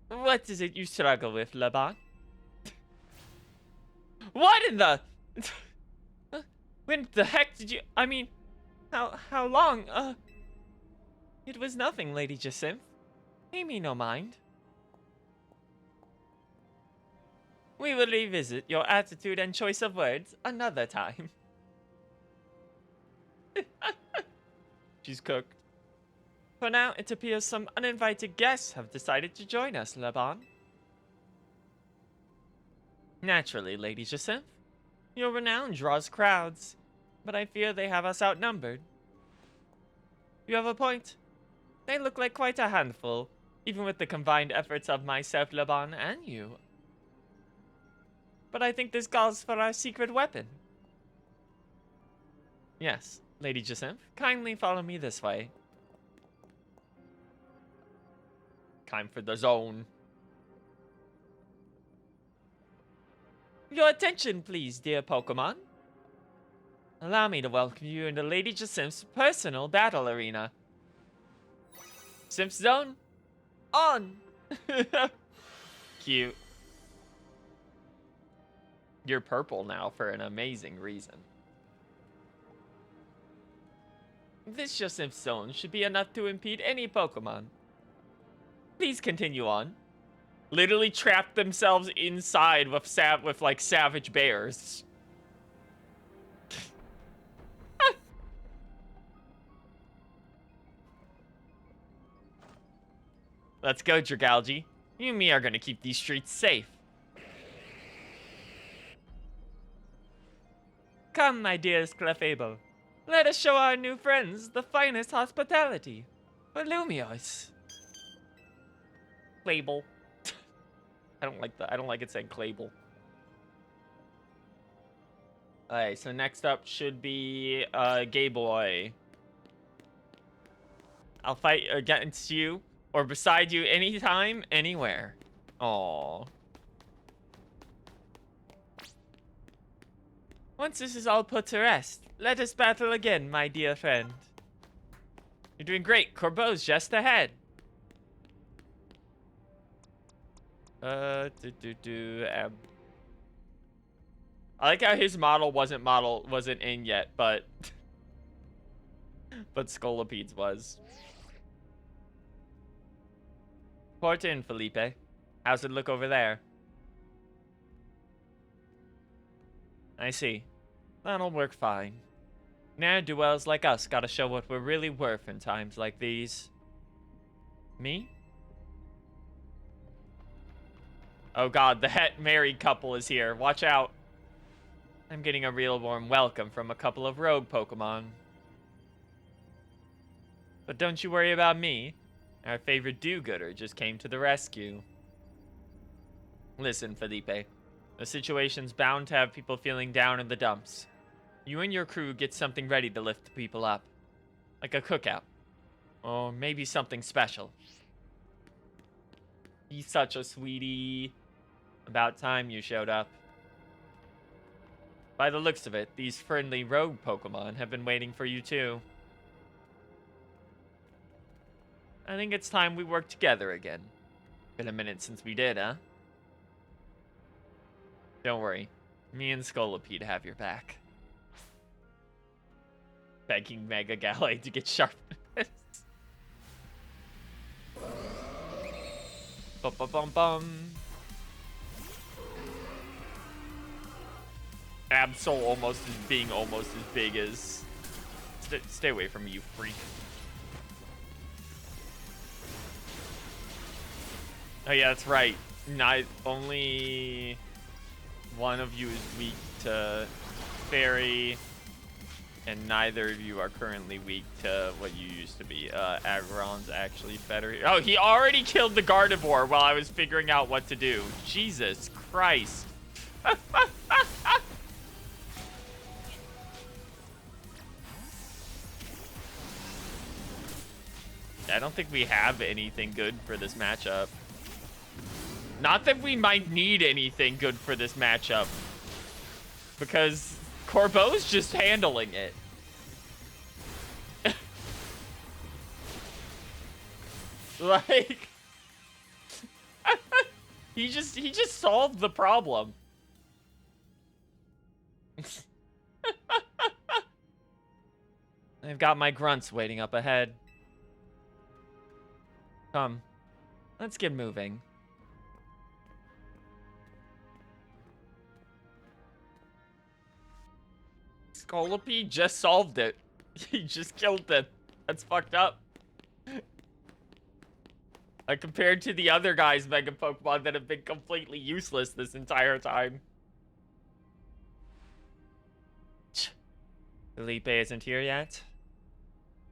What is it you struggle with, Laban? What in the... When the heck did you... I mean, how long? It was nothing, Lady Jacinth. Pay me no mind. We will revisit your attitude and choice of words another time. She's cooked. For now, it appears some uninvited guests have decided to join us, Laban. Naturally, Lady Jacinth. Your renown draws crowds, but I fear they have us outnumbered. You have a point. They look like quite a handful, even with the combined efforts of myself, Laban, and you. But I think this calls for our secret weapon. Yes, Lady Jacinth, kindly follow me this way. Time for the zone. Your attention, please, dear Pokemon. Allow me to welcome you into Lady Jacinth's personal battle arena. Simp Zone, on! Cute. You're purple now for an amazing reason. This Jacinth Zone should be enough to impede any Pokemon. Please continue on. Literally trapped themselves inside with like savage bears. Let's go, Dragalge. You and me are gonna keep these streets safe. Come, my dearest Clefable. Let us show our new friends the finest hospitality. Volumios. Clable. I don't like that. I don't like it saying Clable. Alright, so next up should be Gay Boy. I'll fight against you or beside you anytime, anywhere. Aww. Once this is all put to rest, let us battle again, my dear friend. You're doing great. Corbeau's just ahead. I like how his model wasn't in yet, but Scolopede's was. Port in, Felipe. How's it look over there? I see. That'll work fine. Ne'er-do-wells like us gotta show what we're really worth in times like these. Me? Oh god, the het married couple is here. Watch out. I'm getting a real warm welcome from a couple of rogue Pokemon. But don't you worry about me. Our favorite do-gooder just came to the rescue. Listen, Felipe. The situation's bound to have people feeling down in the dumps. You and your crew get something ready to lift the people up. Like a cookout. Or maybe something special. He's such a sweetie. About time you showed up. By the looks of it, these friendly rogue Pokemon have been waiting for you too. I think it's time we work together again. Been a minute since we did, huh? Don't worry. Me and Scolipede have your back. Begging Mega Gallade to get sharpness. Bum. Absol almost as big as... Stay away from me, you freak. Oh yeah, that's right. Only one of you is weak to Fairy, And neither of you are currently weak to what you used to be. Agron's actually better. Oh, he already killed the Gardevoir while I was figuring out what to do. Jesus Christ. I don't think we have anything good for this matchup. Not that we might need anything good for this matchup. Because Corbeau's just handling it. Like he just solved the problem. I've got my grunts waiting up ahead. Come, let's get moving. Scolopy just solved it. He just killed it. That's fucked up. Compared to the other guy's Mega Pokemon that have been completely useless this entire time. Felipe isn't here yet?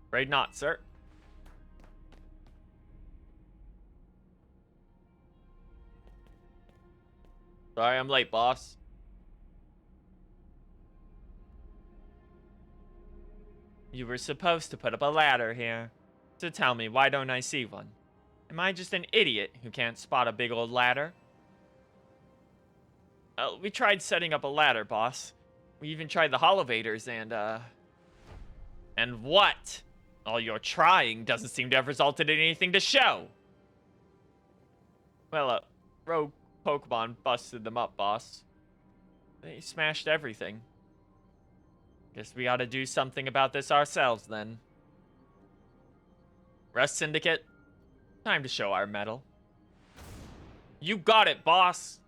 Afraid not, sir. Sorry, I'm late, boss. You were supposed to put up a ladder here. So tell me, why don't I see one? Am I just an idiot who can't spot a big old ladder? We tried setting up a ladder, boss. We even tried the Holovators and what? All your trying doesn't seem to have resulted in anything to show. Well, rogue Pokemon busted them up, boss. They smashed everything. Guess we ought to do something about this ourselves, then. Rust Syndicate, time to show our mettle. You got it, boss!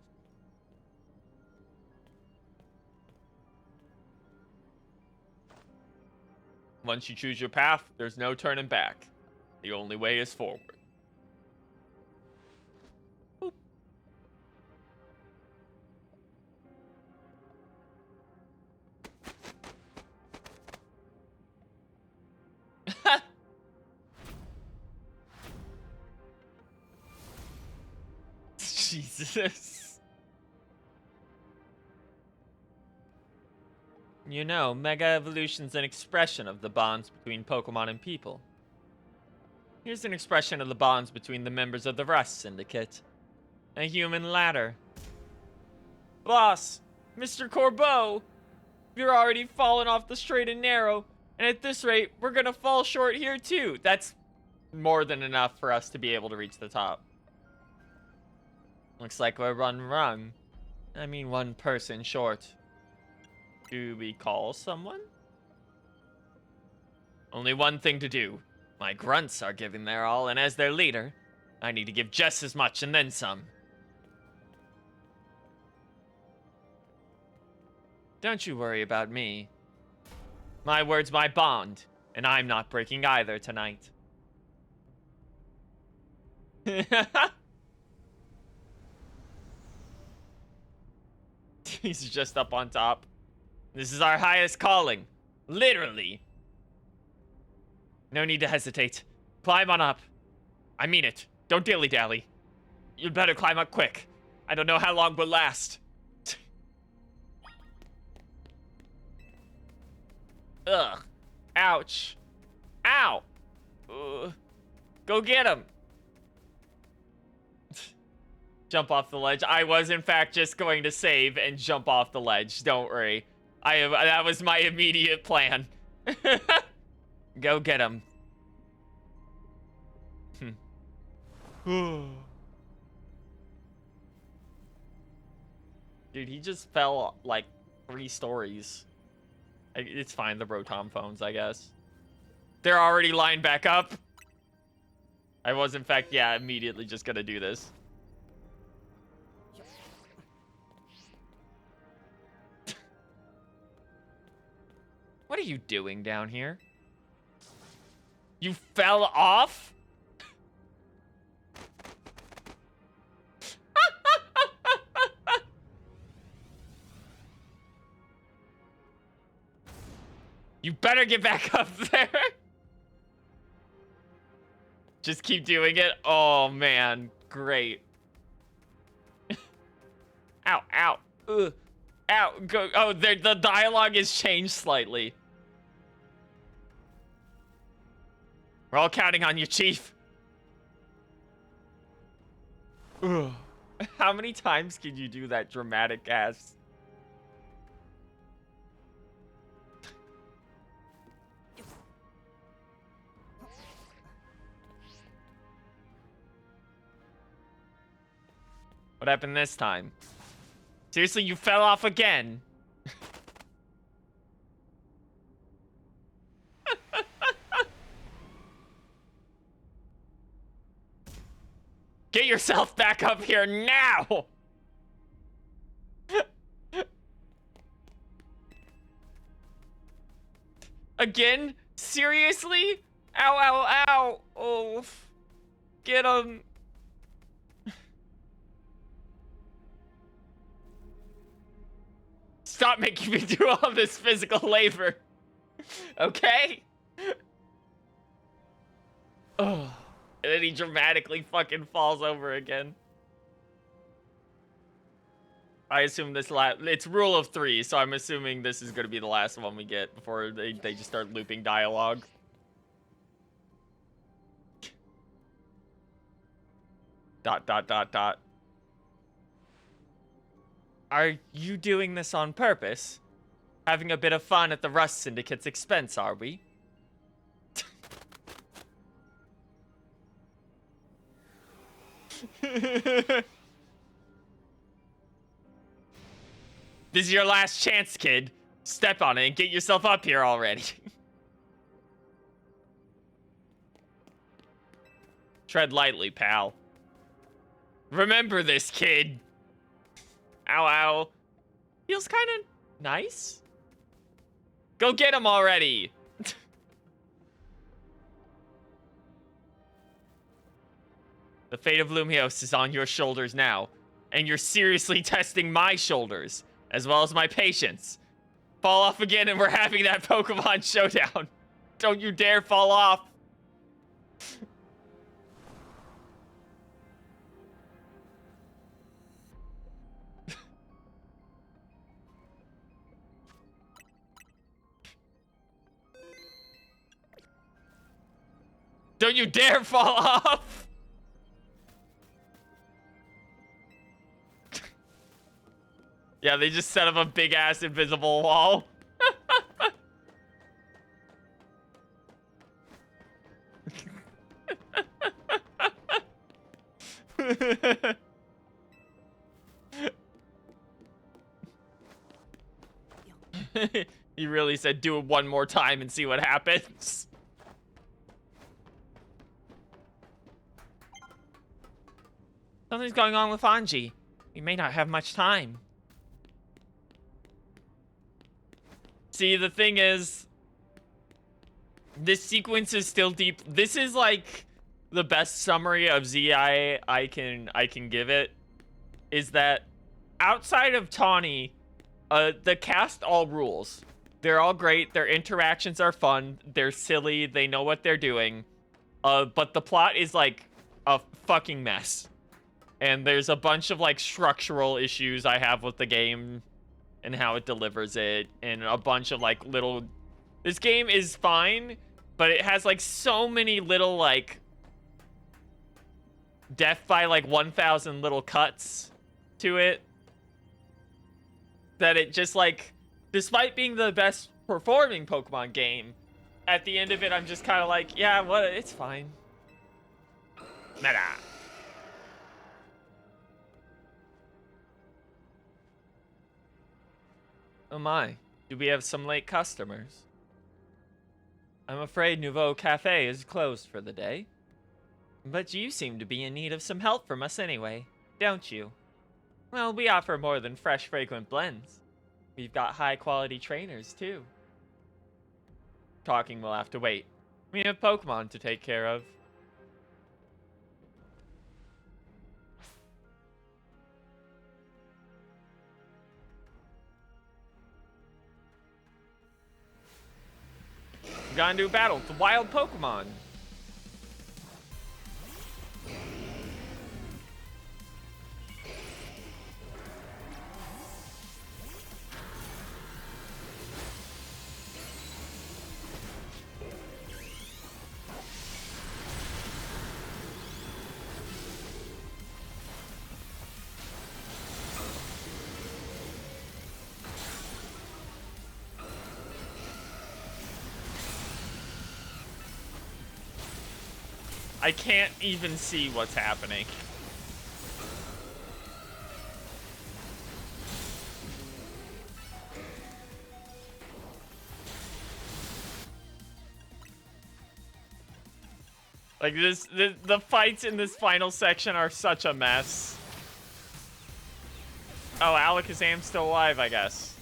Once you choose your path, there's no turning back. The only way is forward. Boop. Jesus. You know, Mega Evolution's an expression of the bonds between Pokemon and people. Here's an expression of the bonds between the members of the Rust Syndicate. A human ladder. Boss, Mr. Corbeau, you're already falling off the straight and narrow, and at this rate, we're gonna fall short here too. That's more than enough for us to be able to reach the top. Looks like we're one person short. Do we call someone? Only one thing to do. My grunts are giving their all, and as their leader, I need to give just as much and then some. Don't you worry about me. My word's my bond, and I'm not breaking either tonight. He's just up on top. This is our highest calling. Literally. No need to hesitate. Climb on up. I mean it. Don't dilly-dally. You'd better climb up quick. I don't know how long we'll last. Ugh. Ouch. Ow. Go get him. Jump off the ledge. I was, in fact, just going to save and jump off the ledge. Don't worry. That was my immediate plan. Go get him. Dude, he just fell, like, 3 stories. It's fine, the Rotom phones, I guess. They're already lined back up. I was, in fact, yeah, immediately just gonna do this. What are you doing down here? You fell off? You better get back up there. Just keep doing it. Oh, man. Great. Ow, ow. Ugh. Ow. Go. Oh, the dialogue has changed slightly. We're all counting on you, Chief. Ugh. How many times can you do that dramatic ass? What happened this time? Seriously, you fell off again. Get yourself back up here now! Again? Seriously? Ow, ow, ow! Oh, get him. Stop making me do all this physical labor. Okay? Oh. And then he dramatically fucking falls over again. I assume this it's rule of 3, so I'm assuming this is gonna be the last one we get before they just start looping dialogue. Dot, dot, dot, dot. Are you doing this on purpose? Having a bit of fun at the Rust Syndicate's expense, are we? This is your last chance, kid. Step on it and get yourself up here already. Tread lightly, pal. Remember this, kid. Ow, ow. Feels kind of nice. Go get him already. The fate of Lumios is on your shoulders now, and you're seriously testing my shoulders, as well as my patience. Fall off again and we're having that Pokemon showdown. Don't you dare fall off. Don't you dare fall off. Yeah, they just set up a big ass invisible wall. He really said do it one more time and see what happens. Something's going on with Ange. We may not have much time. See, the thing is, this sequence is still deep. This is like the best summary of ZI I can give it. Is that outside of Tawny, the cast all rules. They're all great. Their interactions are fun. They're silly. They know what they're doing. But the plot is like a fucking mess. And there's a bunch of like structural issues I have with the game and how it delivers it, and a bunch of like little. This game is fine, but it has like so many little like death by like 1,000 little cuts to it that it just like, despite being the best performing Pokemon game, at the end of it I'm just kind of like, yeah, what? It's fine. Meta. Oh my, do we have some late customers? I'm afraid Nouveau Cafe is closed for the day. But you seem to be in need of some help from us anyway, don't you? Well, we offer more than fresh, fragrant blends. We've got high-quality trainers, too. Talking will have to wait. We have Pokemon to take care of. Gotta do battle. It's a wild Pokemon. I can't even see what's happening. Like the fights in this final section are such a mess. Oh, Alakazam's still alive, I guess.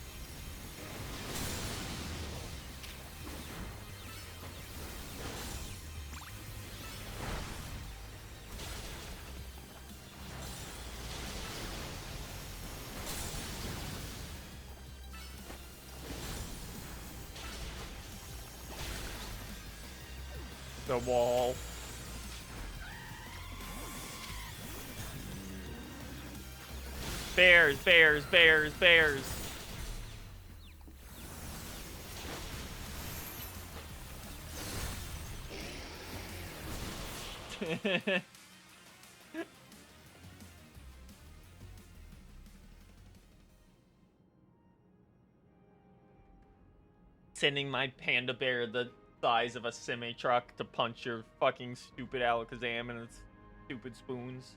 The wall. Bears, bears, bears, bears. Sending my panda bear the size of a semi-truck to punch your fucking stupid Alakazam and its stupid spoons.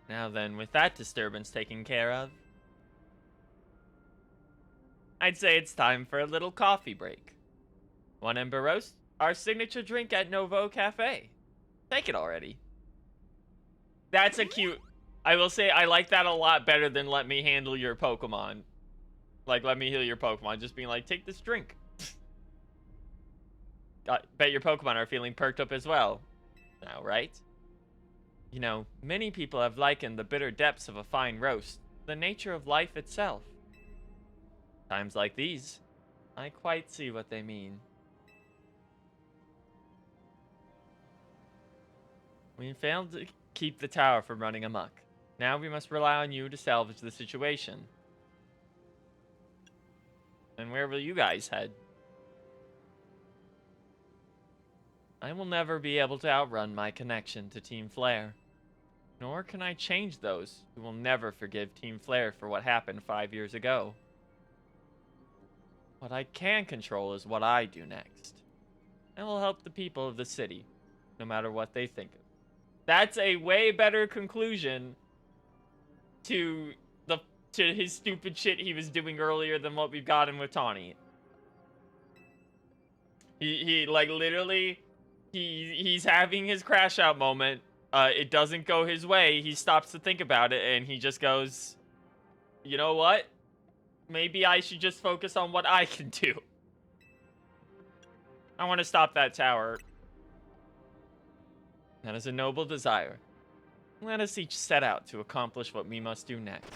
Now then, with that disturbance taken care of, I'd say it's time for a little coffee break. One Ember Roast, our signature drink at Novo Cafe. Take it already. That's a cute... I will say I like that a lot better than let me handle your Pokemon. Like, let me heal your Pokemon. Just being like, take this drink. I bet your Pokemon are feeling perked up as well. Now, right? You know, many people have likened the bitter depths of a fine roast to the nature of life itself. Times like these, I quite see what they mean. We failed to keep the tower from running amok. Now we must rely on you to salvage the situation. And where will you guys head? I will never be able to outrun my connection to Team Flare. Nor can I change those who will never forgive Team Flare for what happened 5 years ago. What I can control is what I do next. I will help the people of the city, no matter what they think of it. That's a way better conclusion to his stupid shit he was doing earlier than what we've gotten with Tawny. He like literally he's having his crash out moment. It doesn't go his way. He stops to think about it and he just goes, "You know what? Maybe I should just focus on what I can do. I want to stop that tower." That is a noble desire. Let us each set out to accomplish what we must do next.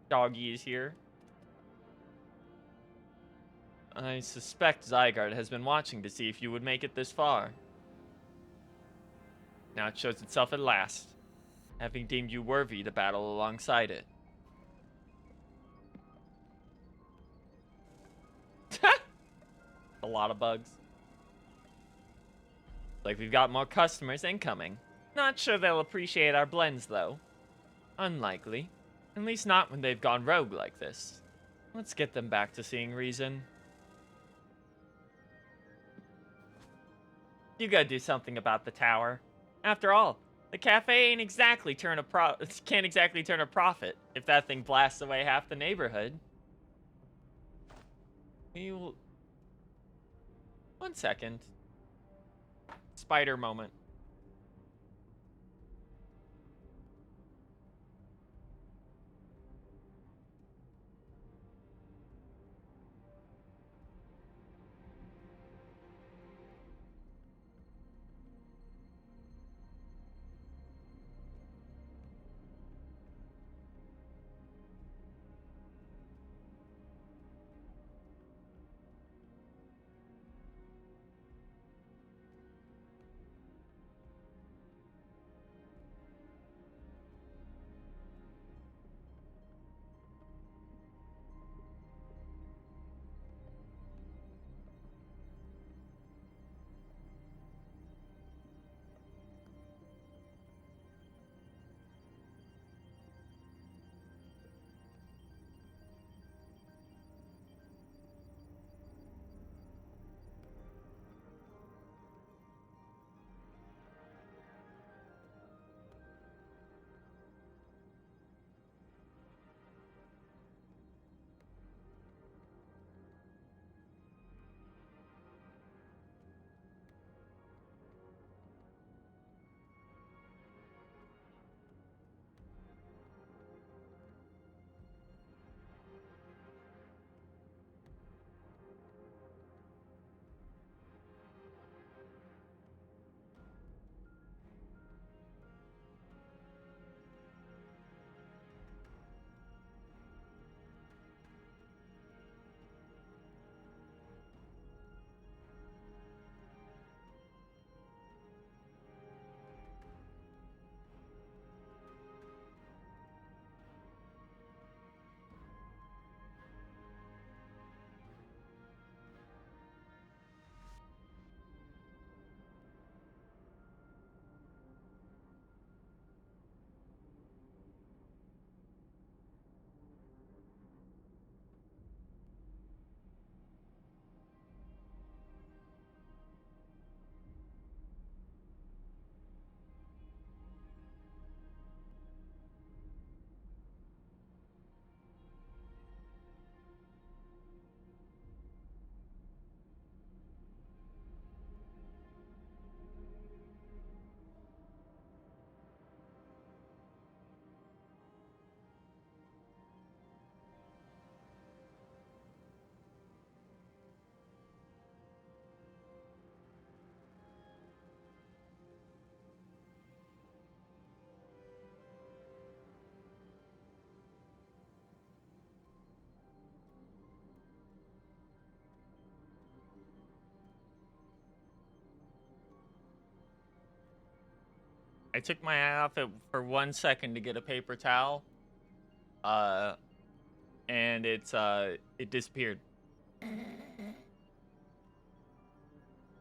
Doggy is here. I suspect Zygarde has been watching to see if you would make it this far. Now it shows itself at last, having deemed you worthy to battle alongside it. A lot of bugs. Like we've got more customers incoming. Not sure they'll appreciate our blends, though. Unlikely. At least not when they've gone rogue like this. Let's get them back to seeing reason. You gotta do something about the tower. After all, the cafe can't exactly turn a profit if that thing blasts away half the neighborhood. One second. Spider moment. I took my eye off it for 1 second to get a paper towel. And it disappeared.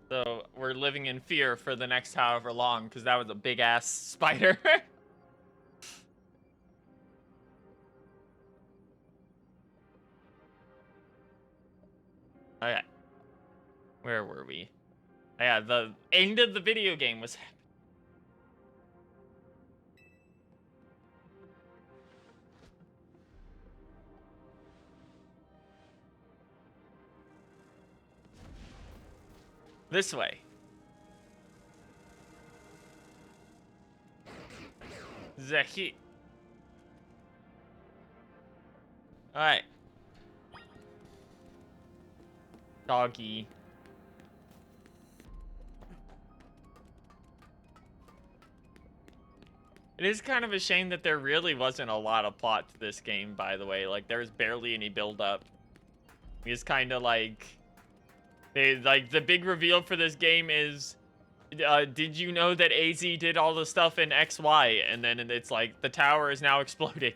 So we're living in fear for the next however long, because that was a big ass spider. Okay. Where were we? Yeah, the end of the video game was happening. This way. Zahi. Alright. Doggy. It is kind of a shame that there really wasn't a lot of plot to this game, by the way. Like, there was barely any build-up. It's kind of like... the big reveal for this game is... did you know that AZ did all the stuff in XY? And then it's like, the tower is now exploding.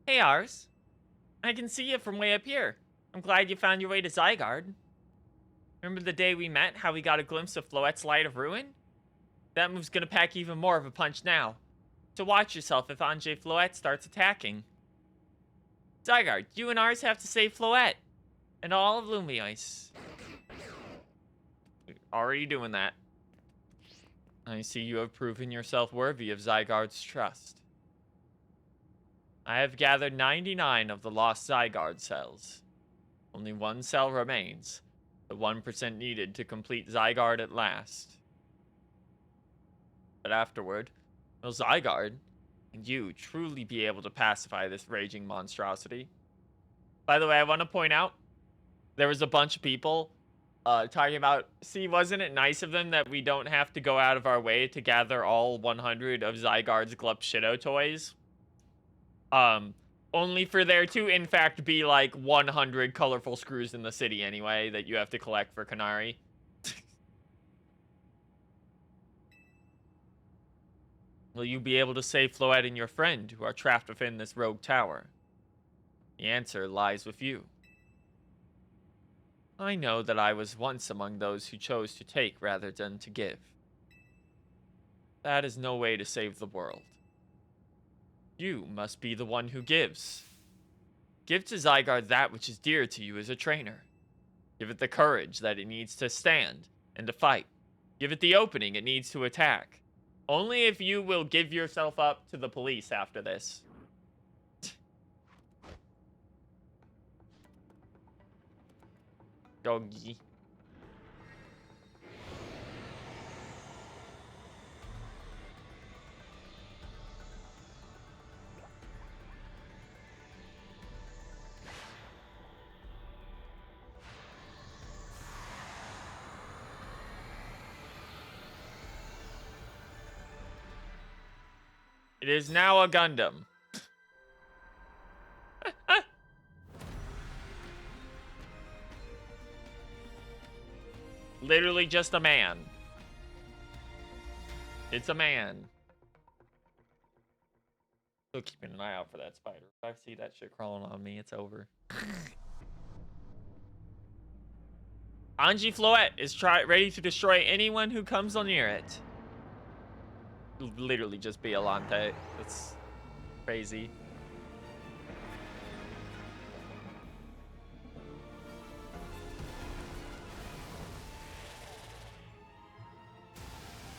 Hey, Ars. I can see you from way up here. I'm glad you found your way to Zygarde. Remember the day we met, how we got a glimpse of Floette's Light of Ruin? That move's gonna pack even more of a punch now. So watch yourself if Ange Floette starts attacking. Zygarde, you and Ars have to save Floette. And all of Lumiose. Already doing that. I see you have proven yourself worthy of Zygarde's trust. I have gathered 99 of the lost Zygarde cells. Only one cell remains, the 1% needed to complete Zygarde at last. But afterward, will Zygarde and you truly be able to pacify this raging monstrosity? By the way, I want to point out, there was a bunch of people talking about, see, wasn't it nice of them that we don't have to go out of our way to gather all 100 of Zygarde's Glupshido toys? Only for there to, in fact, be like 100 colorful screws in the city anyway that you have to collect for Canary. Will you be able to save Floette and your friend who are trapped within this rogue tower? The answer lies with you. I know that I was once among those who chose to take rather than to give. That is no way to save the world. You must be the one who gives. Give to Zygarde that which is dear to you as a trainer. Give it the courage that it needs to stand and to fight. Give it the opening it needs to attack. Only if you will give yourself up to the police after this. Doggy. It is now a Gundam. Literally just a man. It's a man. Still keeping an eye out for that spider. If I see that shit crawling on me, it's over. Ange Floette is ready to destroy anyone who comes near it. Literally just Biolante. That's crazy.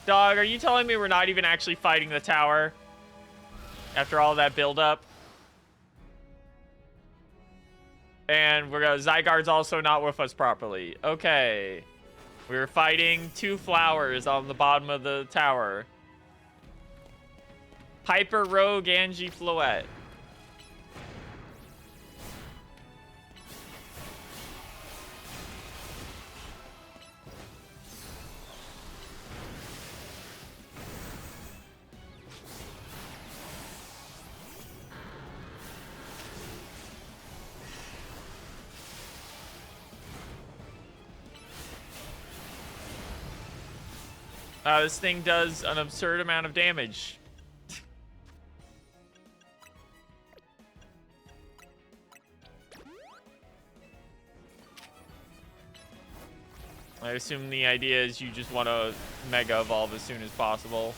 Dog, are you telling me we're not even actually fighting the tower? After all that build-up? And Zygarde's also not with us properly. Okay. We're fighting two flowers on the bottom of the tower. Hyper Rogue Angie Floette. This thing does an absurd amount of damage. I assume the idea is you just want to Mega Evolve as soon as possible.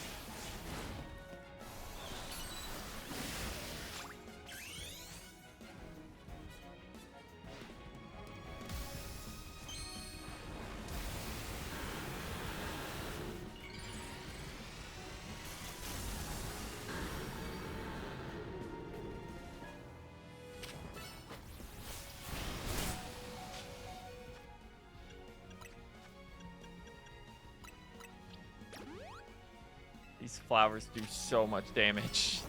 These flowers do so much damage.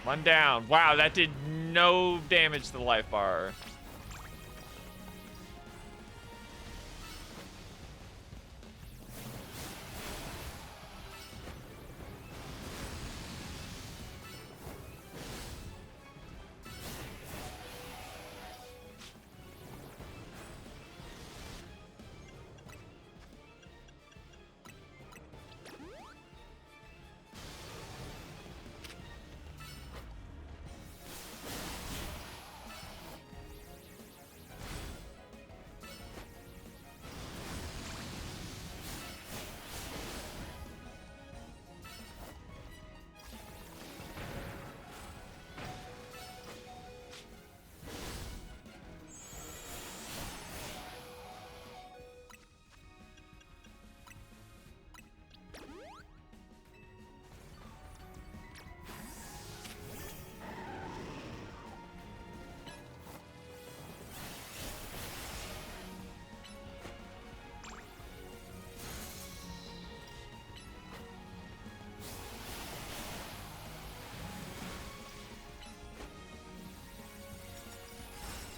One down. Wow, that did no damage to the life bar.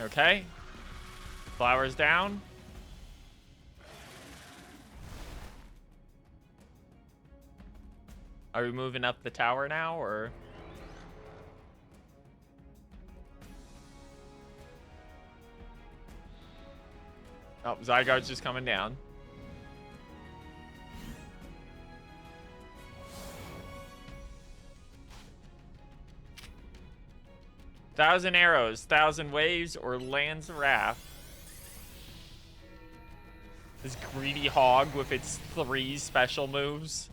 Okay. Flowers down. Are we moving up the tower now, or? Oh, Zygarde's just coming down. Thousand arrows, 1,000 waves, or lands wrath. This greedy hog with its 3 special moves.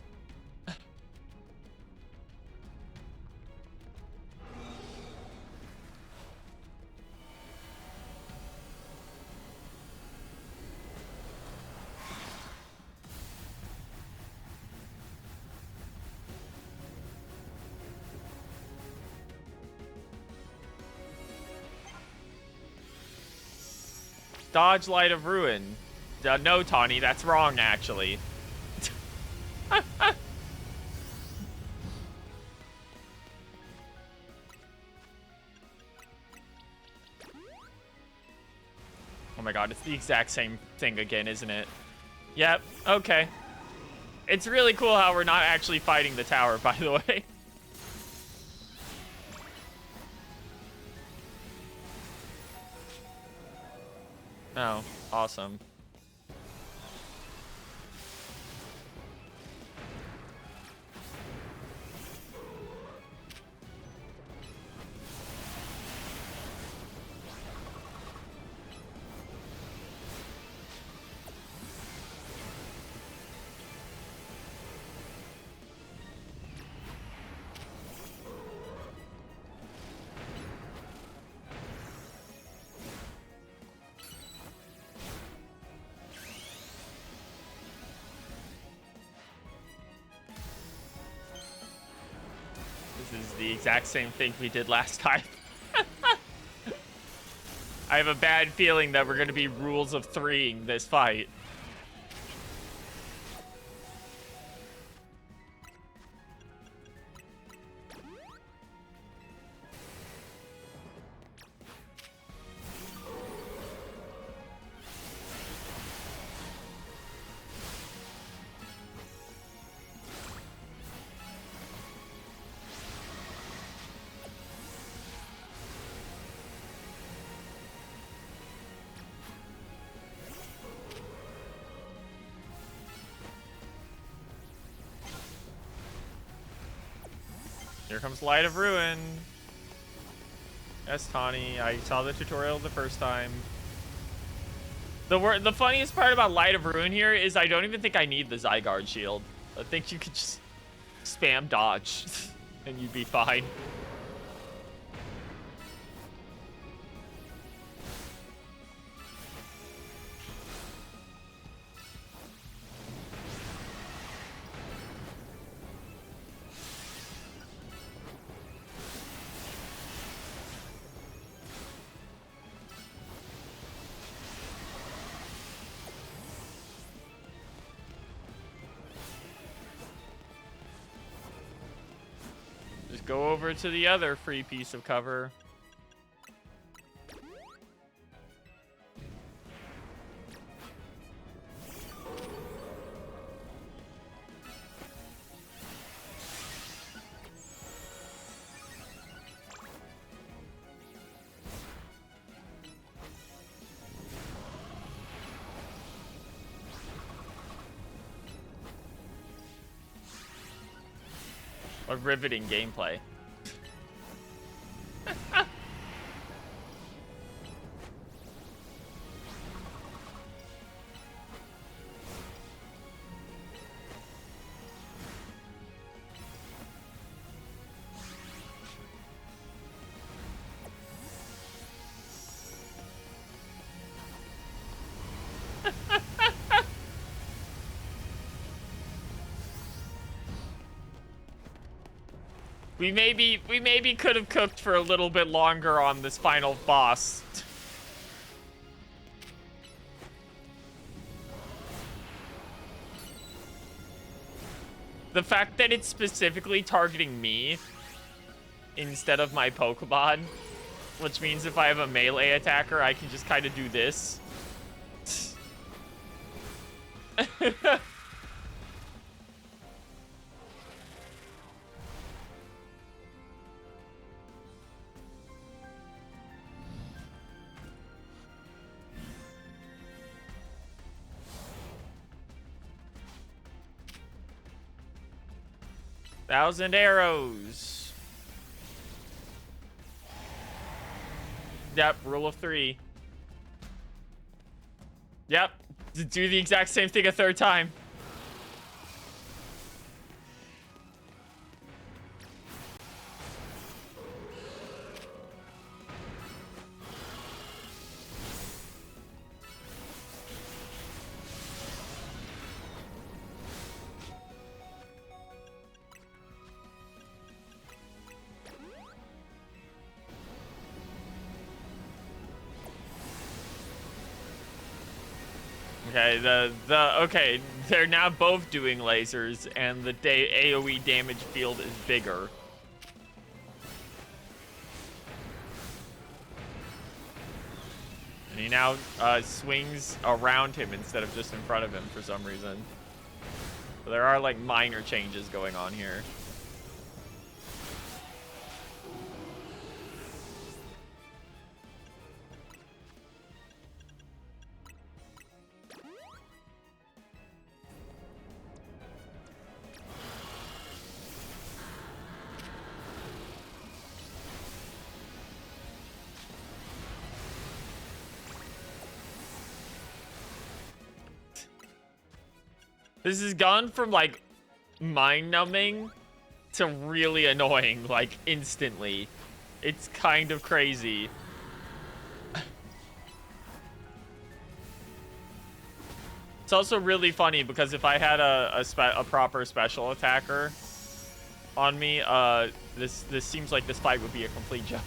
Dodge Light of Ruin. No, Tawny, that's wrong, actually. Oh my god, it's the exact same thing again, isn't it? Yep, okay. It's really cool how we're not actually fighting the tower, by the way. Oh, awesome. This is the exact same thing we did last time. I have a bad feeling that we're going to be rules of 3ing this fight. Here comes Light of Ruin. Yes, Tawny. I saw the tutorial the first time. The funniest part about Light of Ruin here is I don't even think I need the Zygarde shield. I think you could just spam dodge and you'd be fine. Just go over to the other free piece of cover. A riveting gameplay. We maybe could have cooked for a little bit longer on this final boss. The fact that it's specifically targeting me instead of my Pokemon, which means if I have a melee attacker, I can just kind of do this. 1,000 arrows. Yep, rule of 3. Yep, do the exact same thing a third time. Okay, okay, they're now both doing lasers, and the AoE damage field is bigger. And he now swings around him instead of just in front of him for some reason. So there are like minor changes going on here. This has gone from, like, mind-numbing to really annoying, like, instantly. It's kind of crazy. It's also really funny because if I had a proper special attacker on me, this seems like this fight would be a complete joke.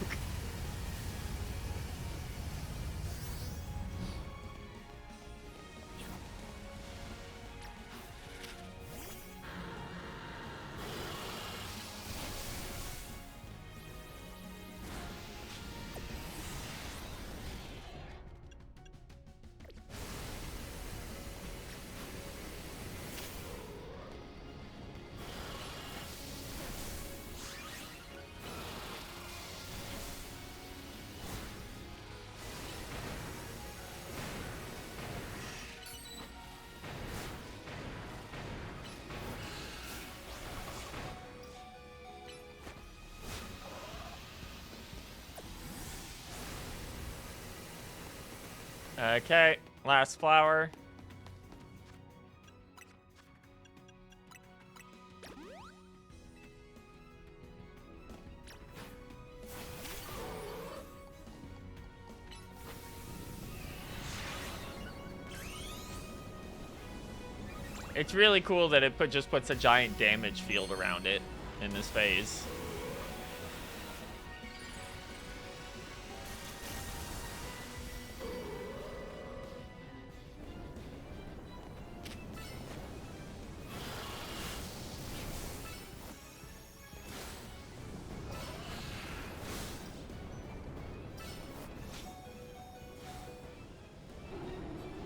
Okay, last flower. It's really cool that it just puts a giant damage field around it in this phase.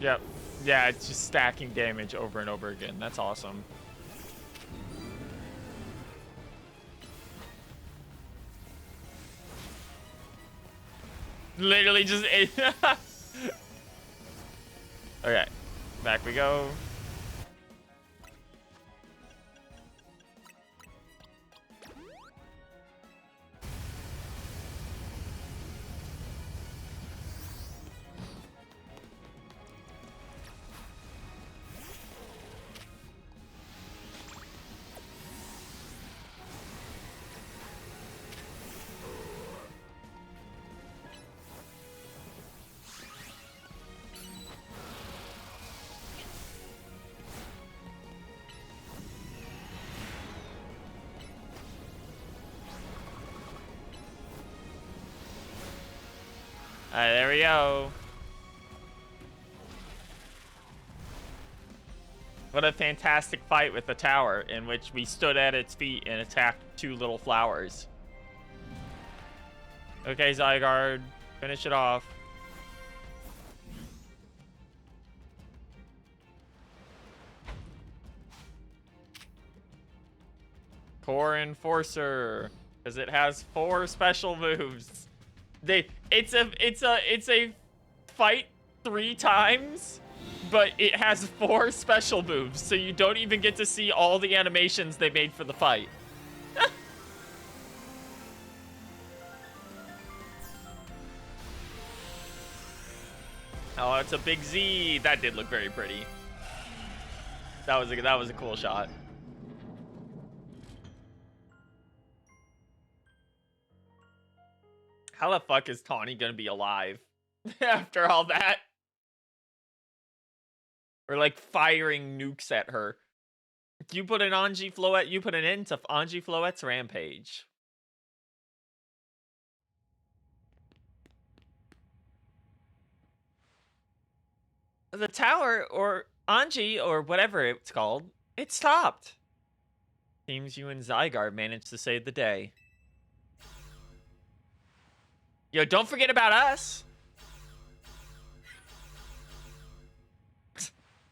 Yep. Yeah, it's just stacking damage over and over again. That's awesome. Literally just... Okay. Back we go. Alright, there we go. What a fantastic fight with the tower, in which we stood at its feet and attacked two little flowers. Okay, Zygarde, finish it off. Core Enforcer, because it has 4 special moves. It's a fight 3 times, but it has 4 special moves, so you don't even get to see all the animations they made for the fight. Oh, it's a big Z. That did look very pretty. That was a cool shot. How the fuck is Tawny gonna be alive after all that? Or like firing nukes at her. You put an Ange Floette, you put an end to Ange Floette's rampage. The tower, or Ange, or whatever it's called, it stopped. Seems you and Zygarde managed to save the day. Yo, don't forget about us.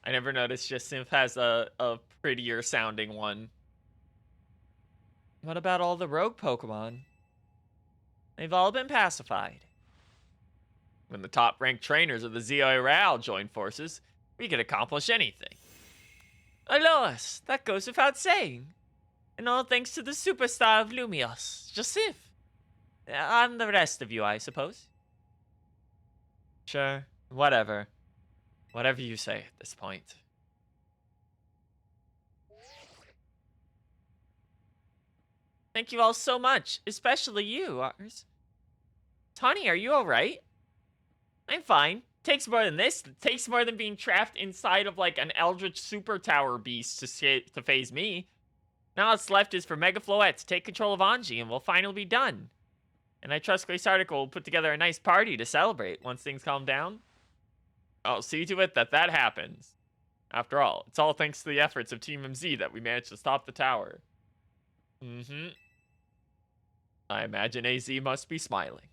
I never noticed Jacinth has a prettier sounding one. What about all the rogue Pokemon? They've all been pacified. When the top-ranked trainers of the ZOA Real join forces, we can accomplish anything. Alas, that goes without saying. And all thanks to the superstar of Lumios, Jacinth. And the rest of you, I suppose. Sure, whatever. Whatever you say at this point. Thank you all so much, especially you, Ars. Tawny, are you alright? I'm fine. Takes more than this. Takes more than being trapped inside of like an Eldritch Super Tower beast to phase me. Now all that's left is for Mega Floette to take control of Ange and we'll finally be done. And I trust Grace Article will put together a nice party to celebrate once things calm down. I'll see to it that that happens. After all, it's all thanks to the efforts of Team MZ that we managed to stop the tower. I imagine AZ must be smiling.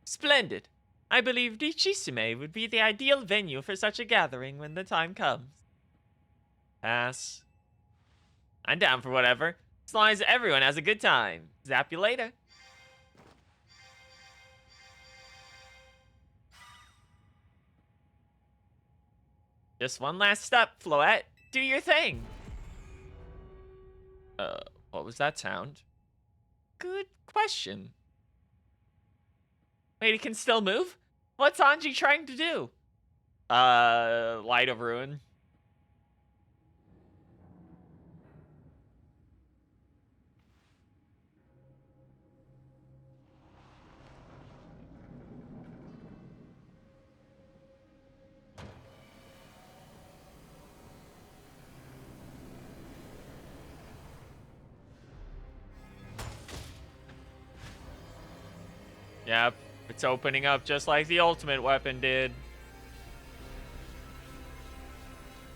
Splendid. I believe Richisime would be the ideal venue for such a gathering when the time comes. Pass. I'm down for whatever, as long as everyone has a good time. Zap you later. Just one last step, Floette. Do your thing. What was that sound? Good question. Wait, it can still move? What's Ange trying to do? Light of Ruin. Yep, it's opening up just like the ultimate weapon did.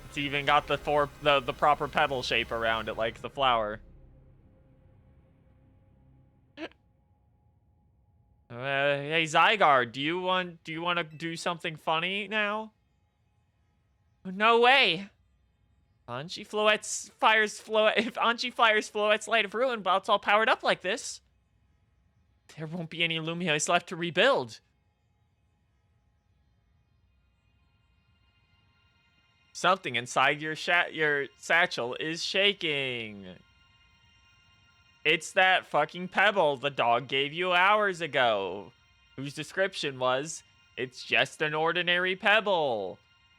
It's even got the proper petal shape around it, like the flower. Hey Zygarde, do you want to do something funny now? No way. Ange fires Floette. If Ange fires Floette's Light of Ruin, but it's all powered up like this, there won't be any Lumios left to rebuild. Something inside your satchel is shaking. It's that fucking pebble the dog gave you hours ago, whose description was, it's just an ordinary pebble.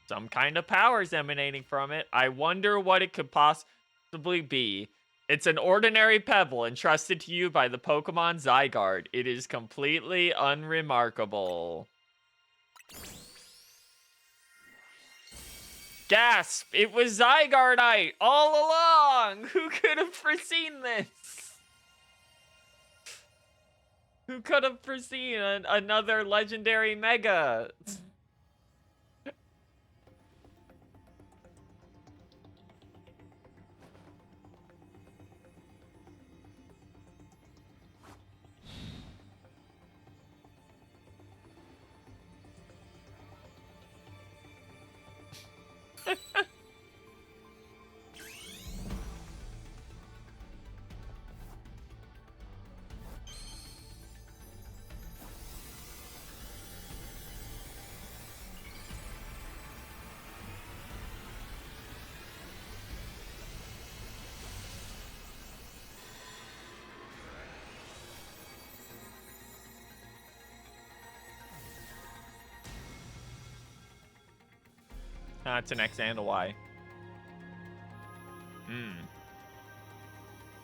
Some kind of power's emanating from it. I wonder what it could possibly be. It's an ordinary pebble entrusted to you by the Pokemon Zygarde. It is completely unremarkable. Gasp! It was Zygardeite all along! Who could have foreseen this? Who could have foreseen another legendary Mega? It's an X and a Y.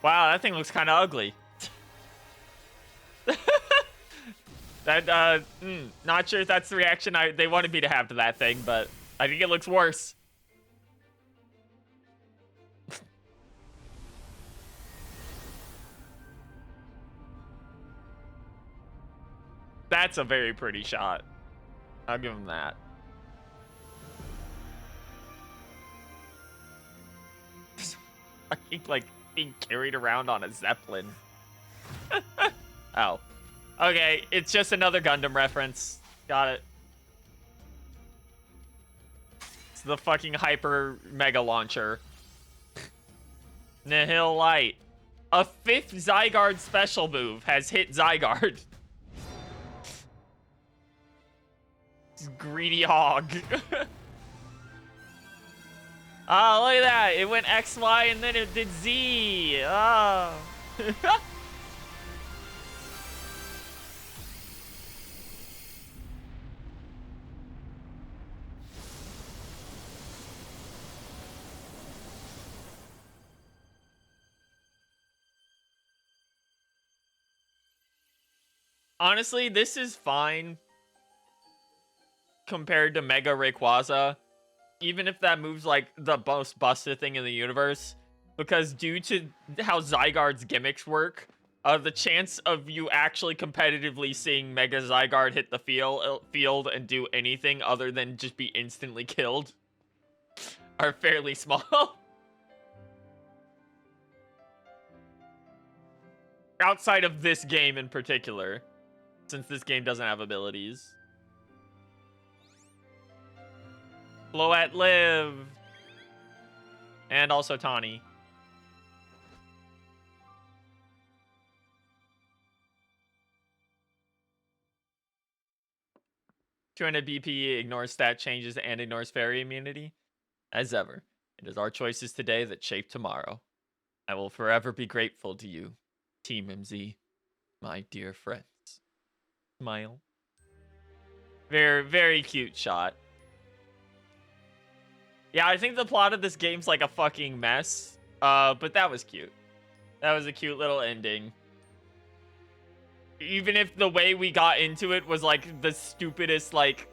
Wow, that thing looks kind of ugly. Not sure if that's the reaction they wanted me to have to that thing, but I think it looks worse. That's a very pretty shot. I'll give him that. Fucking, like, being carried around on a Zeppelin. Oh. Okay, it's just another Gundam reference. Got it. It's the fucking Hyper Mega Launcher. Nihil Light. A 5th Zygarde special move has hit Zygarde. Greedy hog. Oh, look at that. It went X, Y, and then it did Z. Oh. Honestly, this is fine compared to Mega Rayquaza. Even if that move's like the most busted thing in the universe, because due to how Zygarde's gimmicks work, the chance of you actually competitively seeing Mega Zygarde hit the field and do anything other than just be instantly killed are fairly small. Outside of this game in particular, since this game doesn't have abilities. Floette live! And also Tawny. (200 BP ignores stat changes and ignores fairy immunity. As ever, it is our choices today that shape tomorrow. I will forever be grateful to you, Team MZ, my dear friends. Smile. Very, very cute shot. Yeah, I think the plot of this game's like a fucking mess. But that was cute. That was a cute little ending. Even if the way we got into it was like the stupidest, like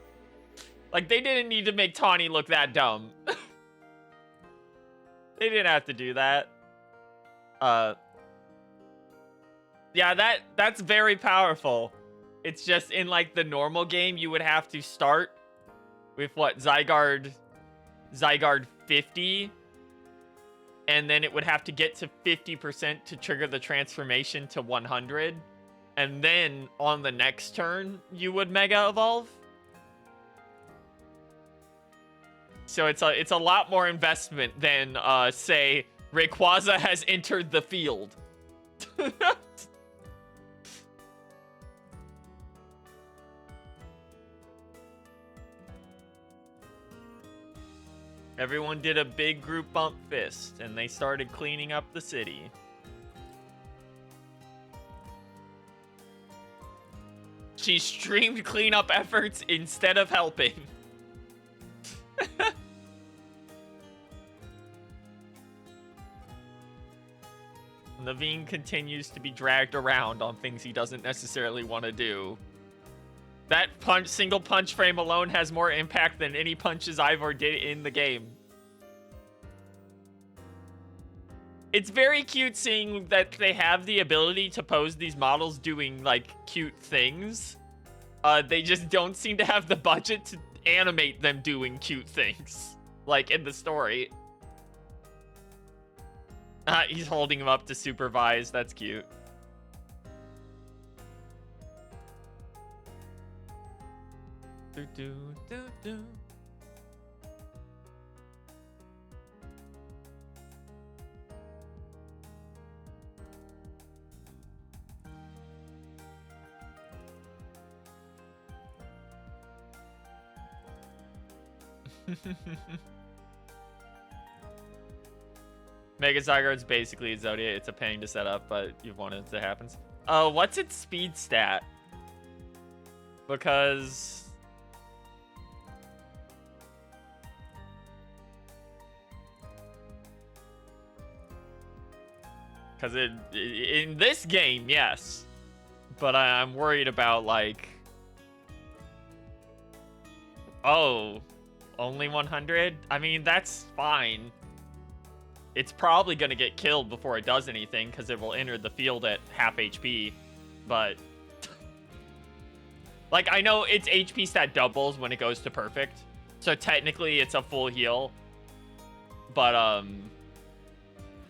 they didn't need to make Tawny look that dumb. They didn't have to do that. Yeah, that's very powerful. It's just in like the normal game, you would have to start with what, Zygarde 50, and then it would have to get to 50% to trigger the transformation to 100, and then on the next turn you would Mega Evolve. So it's a lot more investment than say Rayquaza has entered the field. Everyone did a big group bump fist, and they started cleaning up the city. She streamed cleanup efforts instead of helping. Naveen continues to be dragged around on things he doesn't necessarily want to do. That single punch frame alone has more impact than any punches Ivor did in the game. It's very cute seeing that they have the ability to pose these models doing, like, cute things. They just don't seem to have the budget to animate them doing cute things, like in the story. He's holding him up to supervise. That's cute. Mega Zygarde's basically a Zodiac. It's a pain to set up, but you want it to happen. What's its speed stat? Because in this game, yes, but I'm worried about, like, oh, only 100? I mean, that's fine. It's probably gonna get killed before it does anything because it will enter the field at half HP, but like, I know its HP stat doubles when it goes to perfect, so technically it's a full heal, but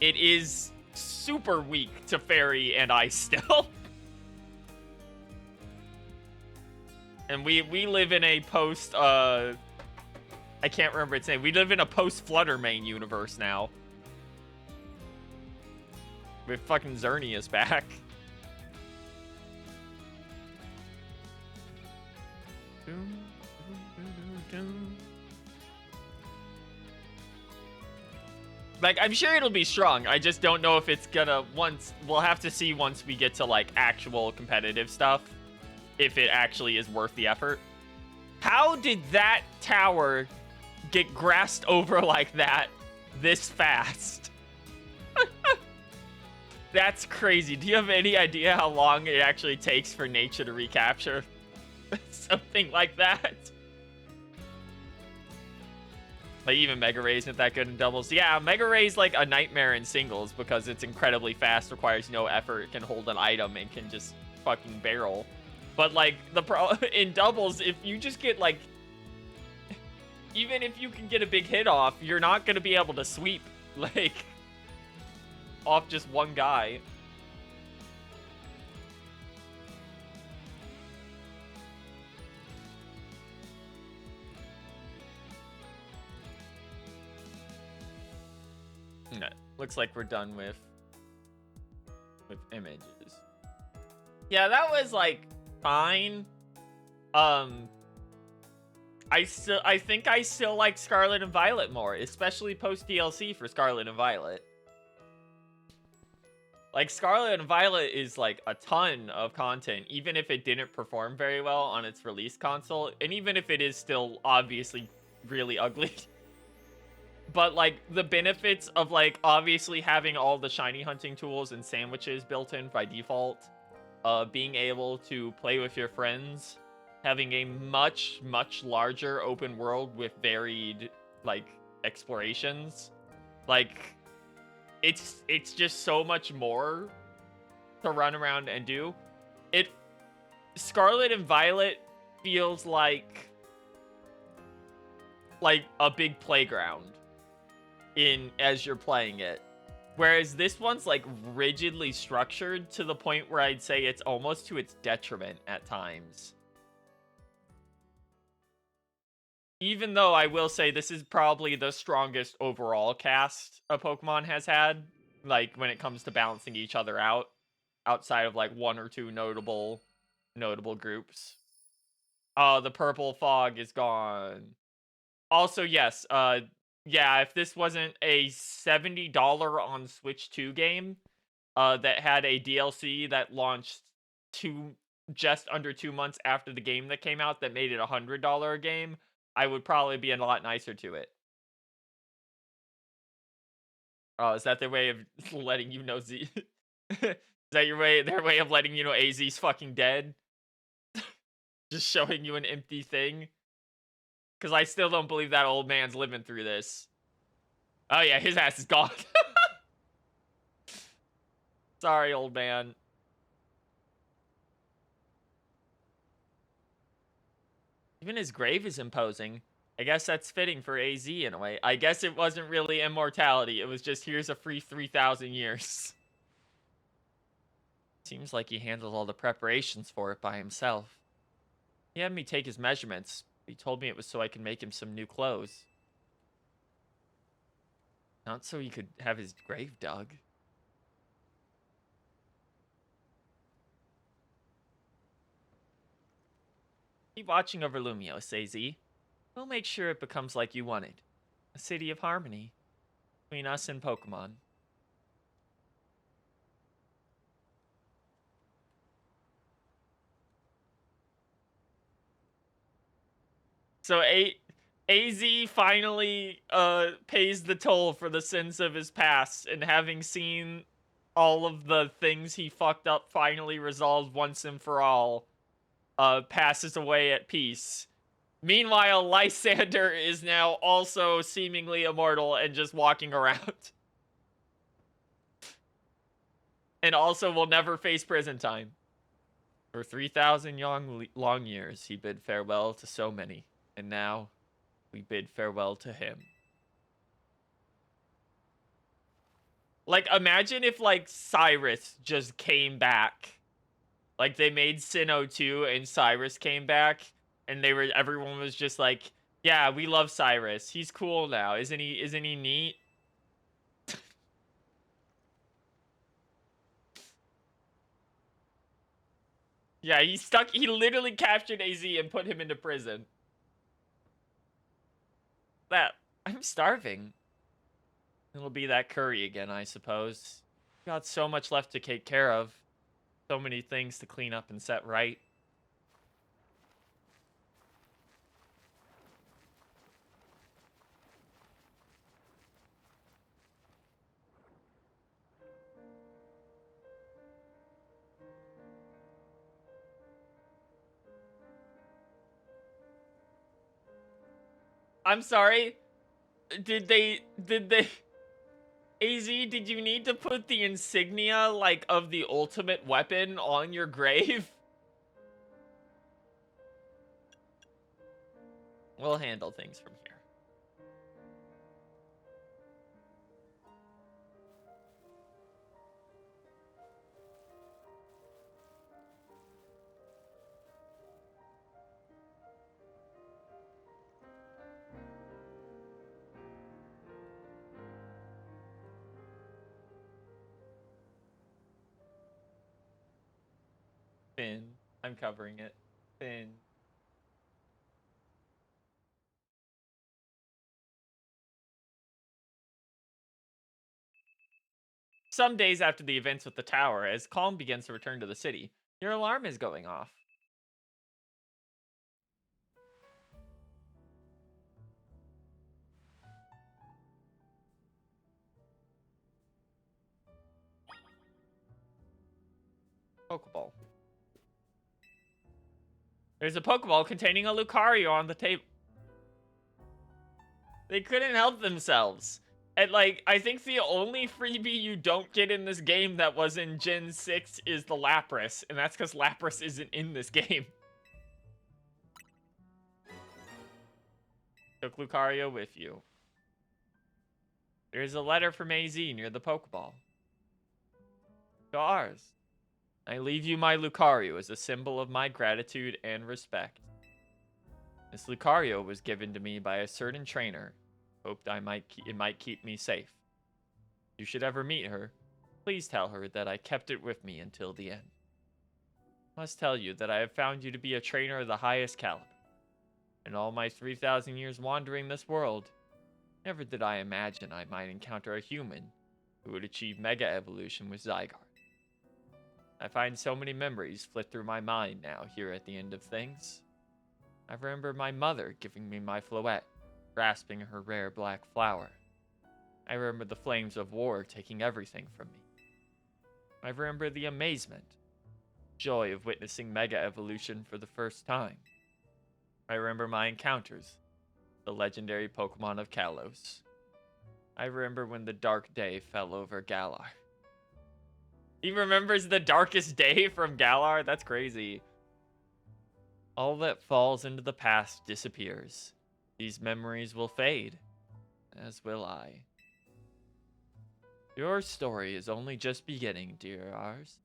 it is super weak to Fairy and Ice still. And we live in a post I can't remember its name. We live in a post Flutter Mane universe now. With fucking Xerneas back. Like, I'm sure it'll be strong. I just don't know if it's gonna we'll have to see once we get to, like, actual competitive stuff, if it actually is worth the effort. How did that tower get grassed over like that this fast? That's crazy. Do you have any idea how long it actually takes for nature to recapture something like that? Like, even Mega Ray isn't that good in doubles. Yeah, Mega Ray's like a nightmare in singles because it's incredibly fast, requires no effort, it can hold an item, and can just fucking barrel. But, like, in doubles, if you just get, like, even if you can get a big hit off, you're not going to be able to sweep, like, off just one guy. No, looks like we're done with images. Yeah, that was, like, fine. I think I still like Scarlet and Violet more, especially post DLC for Scarlet and Violet. Like, Scarlet and Violet is, like, a ton of content, even if it didn't perform very well on its release console, and even if it is still obviously really ugly. But, like, the benefits of, like, obviously having all the shiny hunting tools and sandwiches built in by default, being able to play with your friends, having a much, much larger open world with varied, like, explorations. Like, it's just so much more to run around and do. It Scarlet and Violet feels like a big playground in as you're playing it. Whereas this one's like rigidly structured to the point where I'd say it's almost to its detriment at times. Even though I will say this is probably the strongest overall cast a Pokemon has had, like when it comes to balancing each other out, outside of like one or two notable groups. Oh, the purple fog is gone. Also, yes, yeah, if this wasn't a $70 on Switch 2 game, that had a DLC that launched just under 2 months after the game that came out that made it $100 game, I would probably be a lot nicer to it. Oh, is that their way of letting you know Z? Is that their way of letting you know AZ's fucking dead? Just showing you an empty thing? Because I still don't believe that old man's living through this. Oh yeah, his ass is gone. Sorry, old man. Even his grave is imposing. I guess that's fitting for AZ in a way. I guess it wasn't really immortality. It was just, here's a free 3,000 years. Seems like he handled all the preparations for it by himself. He had me take his measurements. He told me it was so I could make him some new clothes. Not so he could have his grave dug. Keep watching over Lumios, AZ. We'll make sure it becomes like you wanted. A city of harmony between us and Pokemon. So AZ finally pays the toll for the sins of his past, and having seen all of the things he fucked up finally resolved once and for all, passes away at peace. Meanwhile, Lysander is now also seemingly immortal and just walking around. And also will never face prison time. For 3,000 long years, he bid farewell to so many, and now we bid farewell to him. Like, imagine if, like, Cyrus just came back. Like, they made Sinnoh 2 and Cyrus came back, and everyone was just like, yeah, we love Cyrus. He's cool now. Isn't he neat? Yeah, he literally captured AZ and put him into prison. I'm starving. It'll be that curry again, I suppose. Got so much left to take care of. So many things to clean up and set right. I'm sorry. Did they AZ, did you need to put the insignia, like, of the ultimate weapon on your grave? We'll handle things from here. Finn. I'm covering it. Finn. Some days after the events with the tower, as calm begins to return to the city, your alarm is going off. Pokeball. There's a Pokeball containing a Lucario on the table. They couldn't help themselves. And, like, I think the only freebie you don't get in this game that was in Gen 6 is the Lapras. And that's because Lapras isn't in this game. Took Lucario with you. There's a letter from AZ near the Pokeball. To ours. I leave you my Lucario as a symbol of my gratitude and respect. This Lucario was given to me by a certain trainer. Hoped it might keep me safe. If you should ever meet her, please tell her that I kept it with me until the end. I must tell you that I have found you to be a trainer of the highest caliber. In all my 3,000 years wandering this world, never did I imagine I might encounter a human who would achieve Mega Evolution with Zygarde. I find so many memories flit through my mind now here at the end of things. I remember my mother giving me my Floette, grasping her rare black flower. I remember the flames of war taking everything from me. I remember the amazement, joy of witnessing Mega Evolution for the first time. I remember my encounters, the legendary Pokemon of Kalos. I remember when the dark day fell over Galar. He remembers the darkest day from Galar? That's crazy. All that falls into the past disappears. These memories will fade, as will I. Your story is only just beginning, dear ours.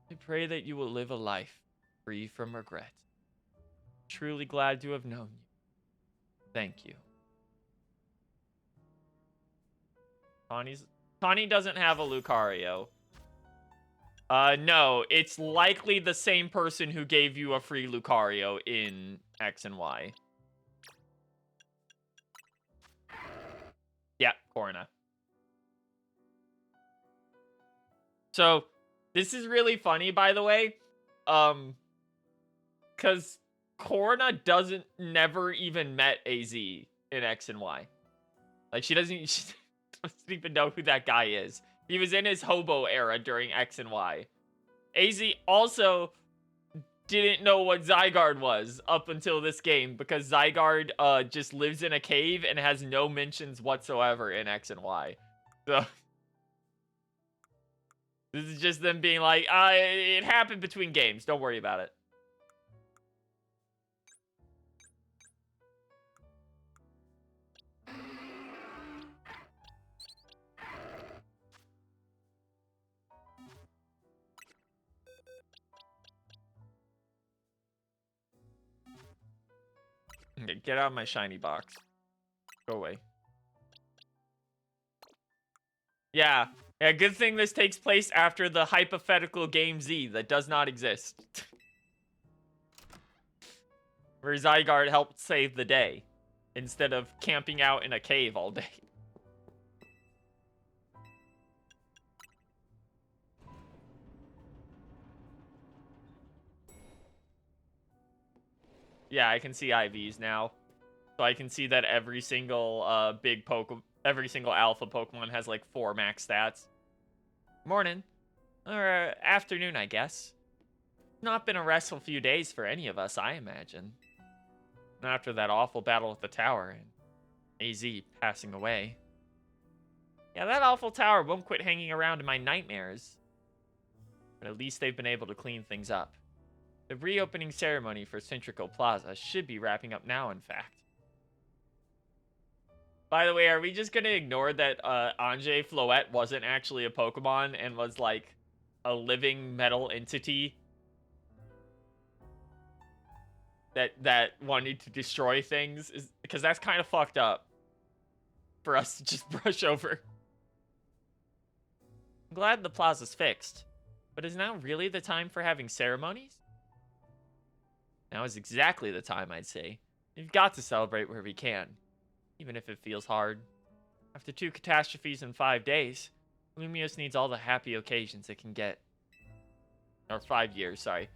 I pray that you will live a life free from regret. Truly glad to have known you. Thank you. Tawny doesn't have a Lucario. No, it's likely the same person who gave you a free Lucario in X and Y. Yeah, Corna. So, this is really funny, by the way. Because Corna never even met AZ in X and Y. Like, she doesn't even know who that guy is. He was in his hobo era during X and Y. AZ also didn't know what Zygarde was up until this game because Zygarde just lives in a cave and has no mentions whatsoever in X and Y. So this is just them being like, it happened between games. Don't worry about it. Okay, get out of my shiny box. Go away. Yeah, good thing this takes place after the hypothetical game Z that does not exist. Where Zygarde helped save the day, instead of camping out in a cave all day. Yeah, I can see IVs now. So I can see that every single every single alpha Pokemon has like 4 max stats. Morning. Or afternoon, I guess. Not been a restful few days for any of us, I imagine. After that awful battle at the tower and AZ passing away. Yeah, that awful tower won't quit hanging around in my nightmares. But at least they've been able to clean things up. The reopening ceremony for Centrico Plaza should be wrapping up now, in fact. By the way, are we just gonna ignore that Ange Floette wasn't actually a Pokemon and was like a living metal entity that wanted to destroy things? Because that's kind of fucked up for us to just brush over. I'm glad the plaza's fixed, but is now really the time for having ceremonies? Now is exactly the time, I'd say. We've got to celebrate where we can, even if it feels hard. After 2 catastrophes in 5 days, Lumios needs all the happy occasions it can get. Or 5 years, sorry.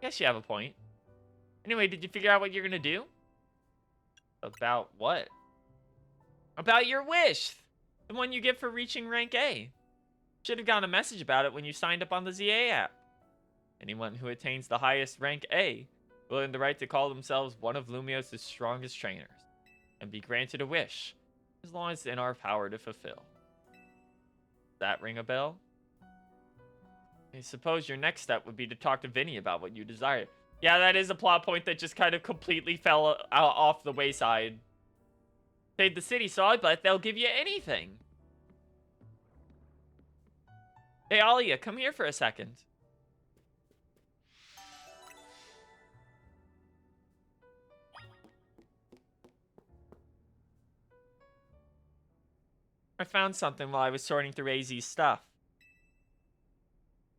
Guess you have a point. Anyway, did you figure out what you're gonna do? About what? About your wish! The one you get for reaching rank A. Should have gotten a message about it when you signed up on the ZA app. Anyone who attains the highest rank A will earn the right to call themselves one of Lumios' strongest trainers and be granted a wish, as long as it's in our power to fulfill. Does that ring a bell? I suppose your next step would be to talk to Vinny about what you desire. Yeah, that is a plot point that just kind of completely fell out off the wayside. Save the city, so I bet they'll give you anything. Hey, Alia, come here for a second. I found something while I was sorting through AZ's stuff.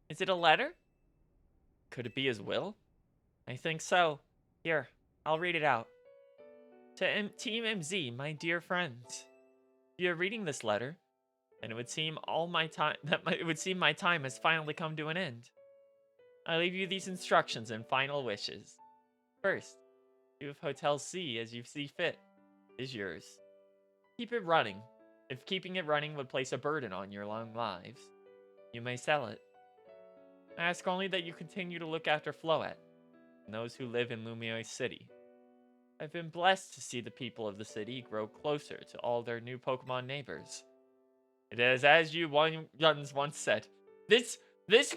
Is it a letter? Could it be his will? I think so. Here, I'll read it out. To Team MZ, my dear friends. If you're reading this letter, then it would seem my time has finally come to an end. I leave you these instructions and final wishes. First, do with Hotel C as you see fit. It is yours. Keep it running. If keeping it running would place a burden on your long lives, you may sell it. I ask only that you continue to look after Floette and those who live in Lumio's city. I've been blessed to see the people of the city grow closer to all their new Pokemon neighbors. It is as you once said. This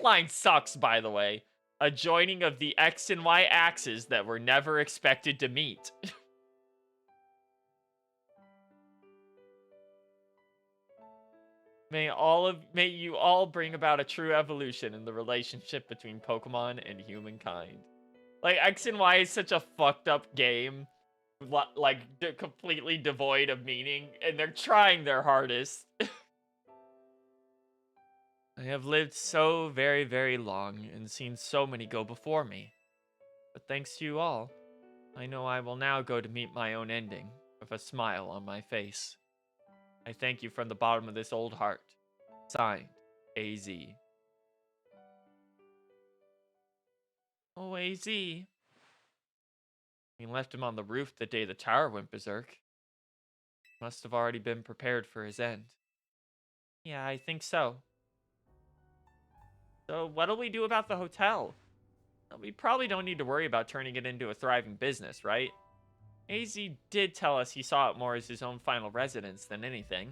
line sucks, by the way. A joining of the X and Y axes that were never expected to meet. May you all bring about a true evolution in the relationship between Pokemon and humankind. Like, X and Y is such a fucked up game. Like, completely devoid of meaning. And they're trying their hardest. I have lived so very, very long and seen so many go before me. But thanks to you all, I know I will now go to meet my own ending with a smile on my face. I thank you from the bottom of this old heart. Signed, AZ. Oh, AZ. We left him on the roof the day the tower went berserk. Must have already been prepared for his end. Yeah, I think so. So what'll we do about the hotel? We probably don't need to worry about turning it into a thriving business, right? AZ did tell us he saw it more as his own final residence than anything.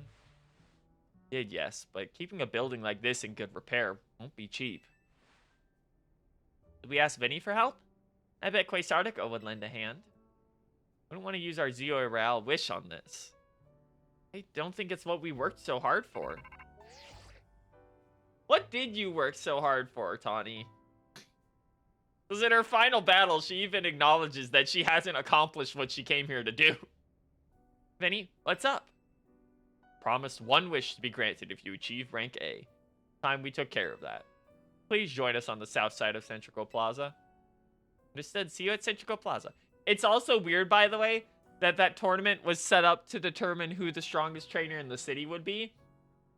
Did, yes, but keeping a building like this in good repair won't be cheap. Did we ask Vinny for help? I bet Quasartico would lend a hand. I don't want to use our Zeo Real wish on this. I don't think it's what we worked so hard for. What did you work so hard for, Tawny? Because in her final battle, she even acknowledges that she hasn't accomplished what she came here to do. Vinny, what's up? Promised one wish to be granted if you achieve rank A. Time we took care of that. Please join us on the south side of Centrico Plaza. Understood. See you at Centrico Plaza. It's also weird, by the way, that that tournament was set up to determine who the strongest trainer in the city would be.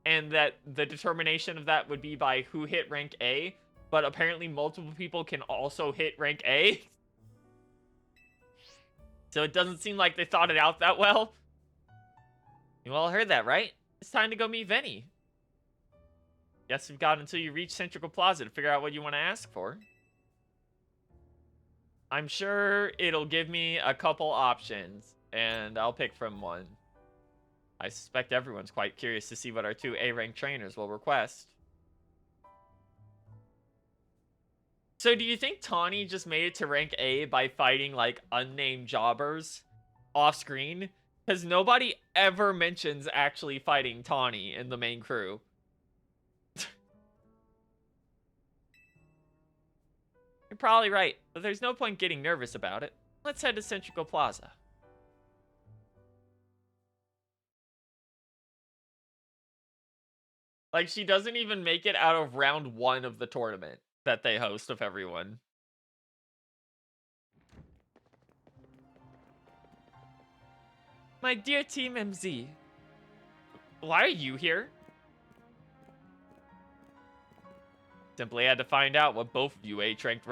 And that the determination of that would be by who hit rank A. But apparently multiple people can also hit rank A. So it doesn't seem like they thought it out that well. You all heard that, right? It's time to go meet Vinny. Guess we've got until you reach Centrical Plaza to figure out what you want to ask for. I'm sure it'll give me a couple options, and I'll pick from one. I suspect everyone's quite curious to see what our two A-rank trainers will request. So do you think Tawny just made it to rank A by fighting, like, unnamed jobbers off-screen? Because nobody ever mentions actually fighting Tawny in the main crew. You're probably right, but there's no point getting nervous about it. Let's head to Centrico Plaza. Like, she doesn't even make it out of round 1 of the tournament that they host of everyone. My dear Team MZ, why are you here? Simply had to find out what both of you A-ranked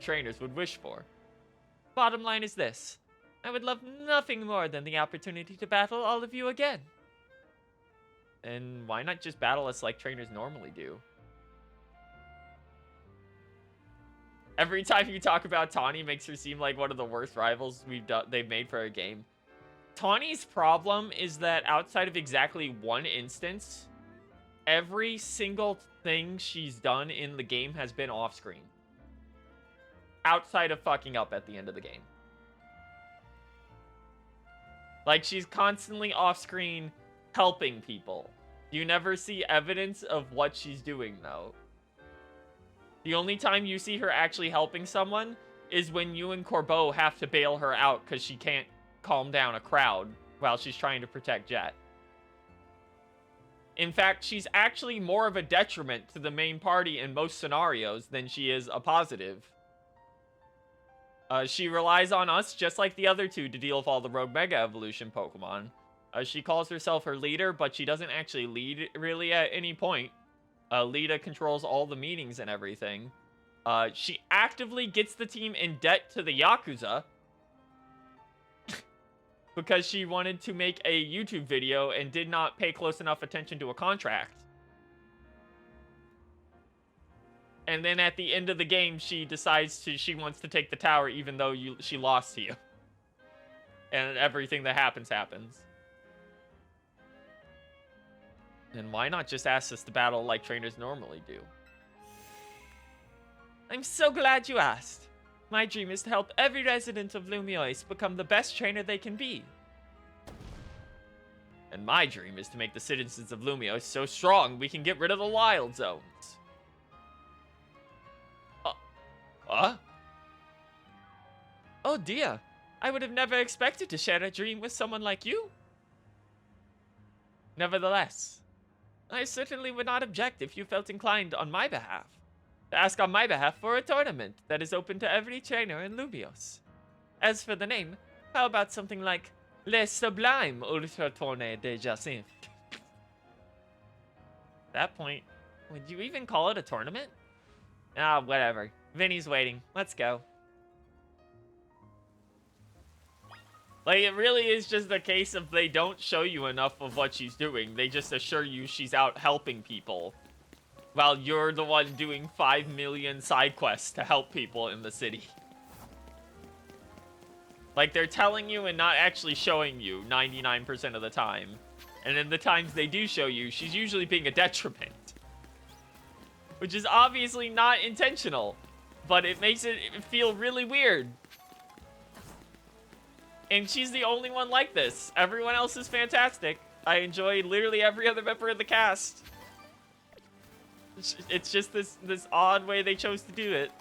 trainers would wish for. Bottom line is this. I would love nothing more than the opportunity to battle all of you again. And why not just battle us like trainers normally do? Every time you talk about Tawny makes her seem like one of the worst rivals they've made for a game. Tawny's problem is that outside of exactly one instance, every single thing she's done in the game has been off-screen. Outside of fucking up at the end of the game. Like, she's constantly off-screen helping people. You never see evidence of what she's doing, though. The only time you see her actually helping someone is when you and Corbeau have to bail her out because she can't calm down a crowd while she's trying to protect Jet. In fact, she's actually more of a detriment to the main party in most scenarios than she is a positive. She relies on us, just like the other two, to deal with all the Rogue Mega Evolution Pokemon. She calls herself her leader, but she doesn't actually lead really at any point. Lita controls all the meetings and everything. She actively gets the team in debt to the Yakuza. Because she wanted to make a YouTube video and did not pay close enough attention to a contract. And then at the end of the game, she decides she wants to take the tower even though she lost to you. And everything that happens. And why not just ask us to battle like trainers normally do? I'm so glad you asked. My dream is to help every resident of Lumiois become the best trainer they can be. And my dream is to make the citizens of Lumiois so strong we can get rid of the wild zones. Oh dear, I would have never expected to share a dream with someone like you. Nevertheless, I certainly would not object if you felt inclined on my behalf to ask on my behalf for a tournament that is open to every trainer in Lumios. As for the name, how about something like Le Sublime Ultra Tournée de Jacinthe? At that point, would you even call it a tournament? Ah, whatever. Vinny's waiting. Let's go. Like, it really is just a case of they don't show you enough of what she's doing. They just assure you she's out helping people. While you're the one doing 5 million side quests to help people in the city. Like, they're telling you and not actually showing you 99% of the time. And in the times they do show you, she's usually being a detriment. Which is obviously not intentional. But it makes it feel really weird. And she's the only one like this. Everyone else is fantastic. I enjoy literally every other member of the cast. It's just this odd way they chose to do it.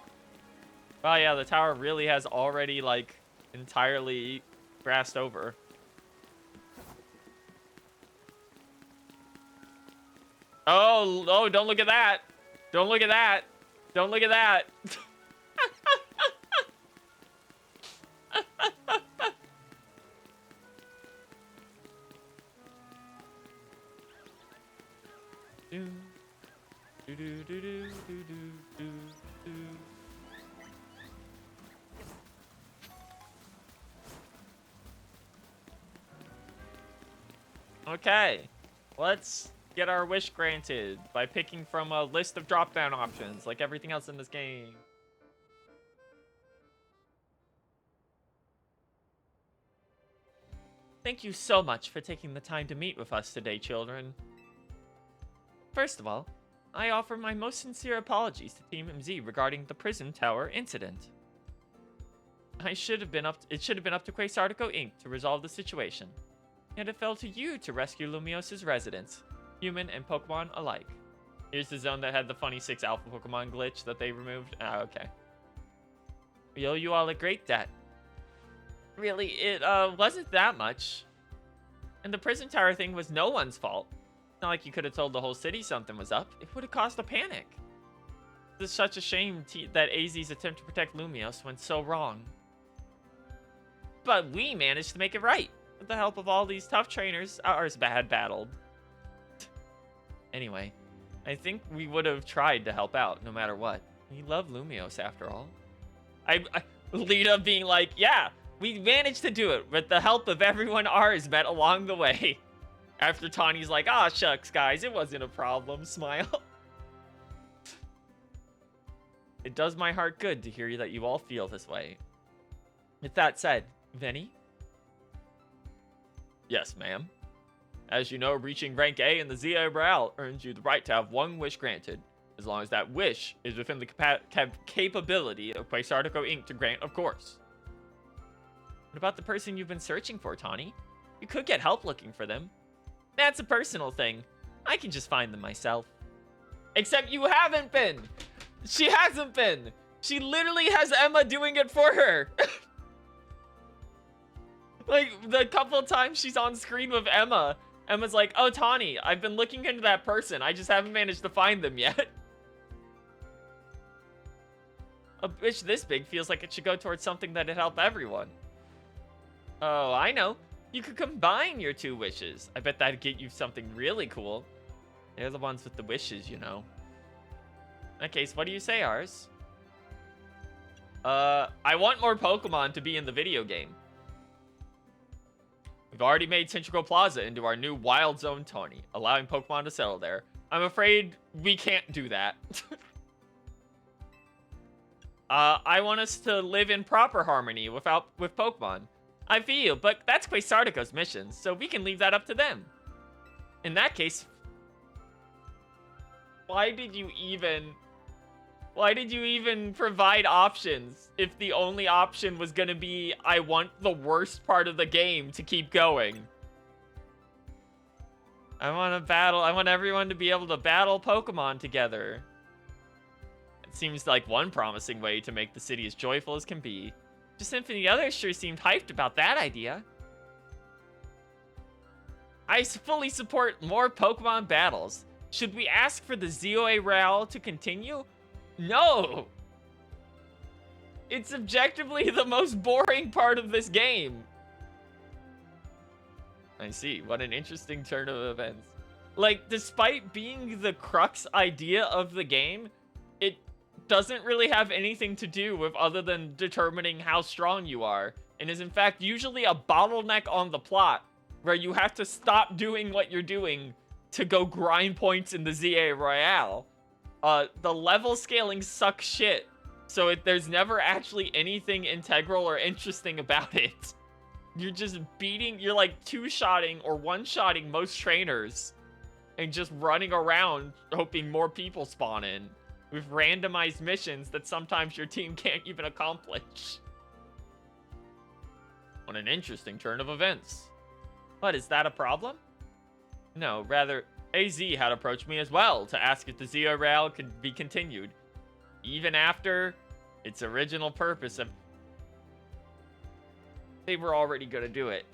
Wow, yeah, the tower really has already, like, entirely grassed over. Oh, don't look at that. Don't look at that. Don't look at that. Okay, let's get our wish granted by picking from a list of drop-down options, like everything else in this game. Thank you so much for taking the time to meet with us today, children. First of all, I offer my most sincere apologies to Team MZ regarding the prison tower incident. It should have been up to Quasartico Inc. to resolve the situation. Yet it fell to you to rescue Lumios' residents, human and Pokemon alike. Here's the zone that had the funny 6 alpha Pokemon glitch that they removed. Ah, okay. We owe you all a great debt. Really, it wasn't that much. And the prison tower thing was no one's fault. It's not like you could have told the whole city something was up. It would have caused a panic. It's such a shame that AZ's attempt to protect Lumios went so wrong. But we managed to make it right. With the help of all these tough trainers, ours had battled. Anyway, I think we would have tried to help out no matter what. We love Lumios after all. Lita being like, yeah, we managed to do it with the help of everyone ours met along the way. After Tawny's like, ah, shucks, guys, it wasn't a problem. Smile. It does my heart good to hear that you all feel this way. With that said, Vinny? Yes, ma'am. As you know, reaching rank A in the ZA Royale earns you the right to have one wish granted, as long as that wish is within the capability of Quasartico Inc. to grant, of course. What about the person you've been searching for, Tawny? You could get help looking for them. That's a personal thing. I can just find them myself. Except you haven't been! She hasn't been! She literally has Emma doing it for her! Like, the couple of times she's on screen with Emma, Emma's like, oh, Tawny, I've been looking into that person. I just haven't managed to find them yet. A wish this big feels like it should go towards something that'd help everyone. Oh, I know. You could combine your two wishes. I bet that'd get you something really cool. They're the ones with the wishes, you know. In that case, what do you say, Ars? I want more Pokemon to be in the video game. We've already made Central Plaza into our new Wild Zone, Tawny, allowing Pokemon to settle there. I'm afraid we can't do that. I want us to live in proper harmony with Pokemon. I feel, but that's Quasartico's mission, so we can leave that up to them. In that case, why did you even provide options if the only option was gonna be, I want the worst part of the game to keep going? I want everyone to be able to battle Pokemon together. It seems like one promising way to make the city as joyful as can be. Just and the others sure seemed hyped about that idea. I fully support more Pokemon battles. Should we ask for the ZOA Royale to continue? No! It's objectively the most boring part of this game. I see. What an interesting turn of events. Like, despite being the crux idea of the game, it doesn't really have anything to do with other than determining how strong you are, and is in fact usually a bottleneck on the plot, where you have to stop doing what you're doing to go grind points in the ZA Royale. The level scaling sucks shit, so there's never actually anything integral or interesting about it. You're just you're like two-shotting or one-shotting most trainers, and just running around hoping more people spawn in, with randomized missions that sometimes your team can't even accomplish. What an interesting turn of events. What, is that a problem? No, rather, AZ had approached me as well to ask if the ZO Royale could be continued, even after its original purpose of... They were already gonna do it.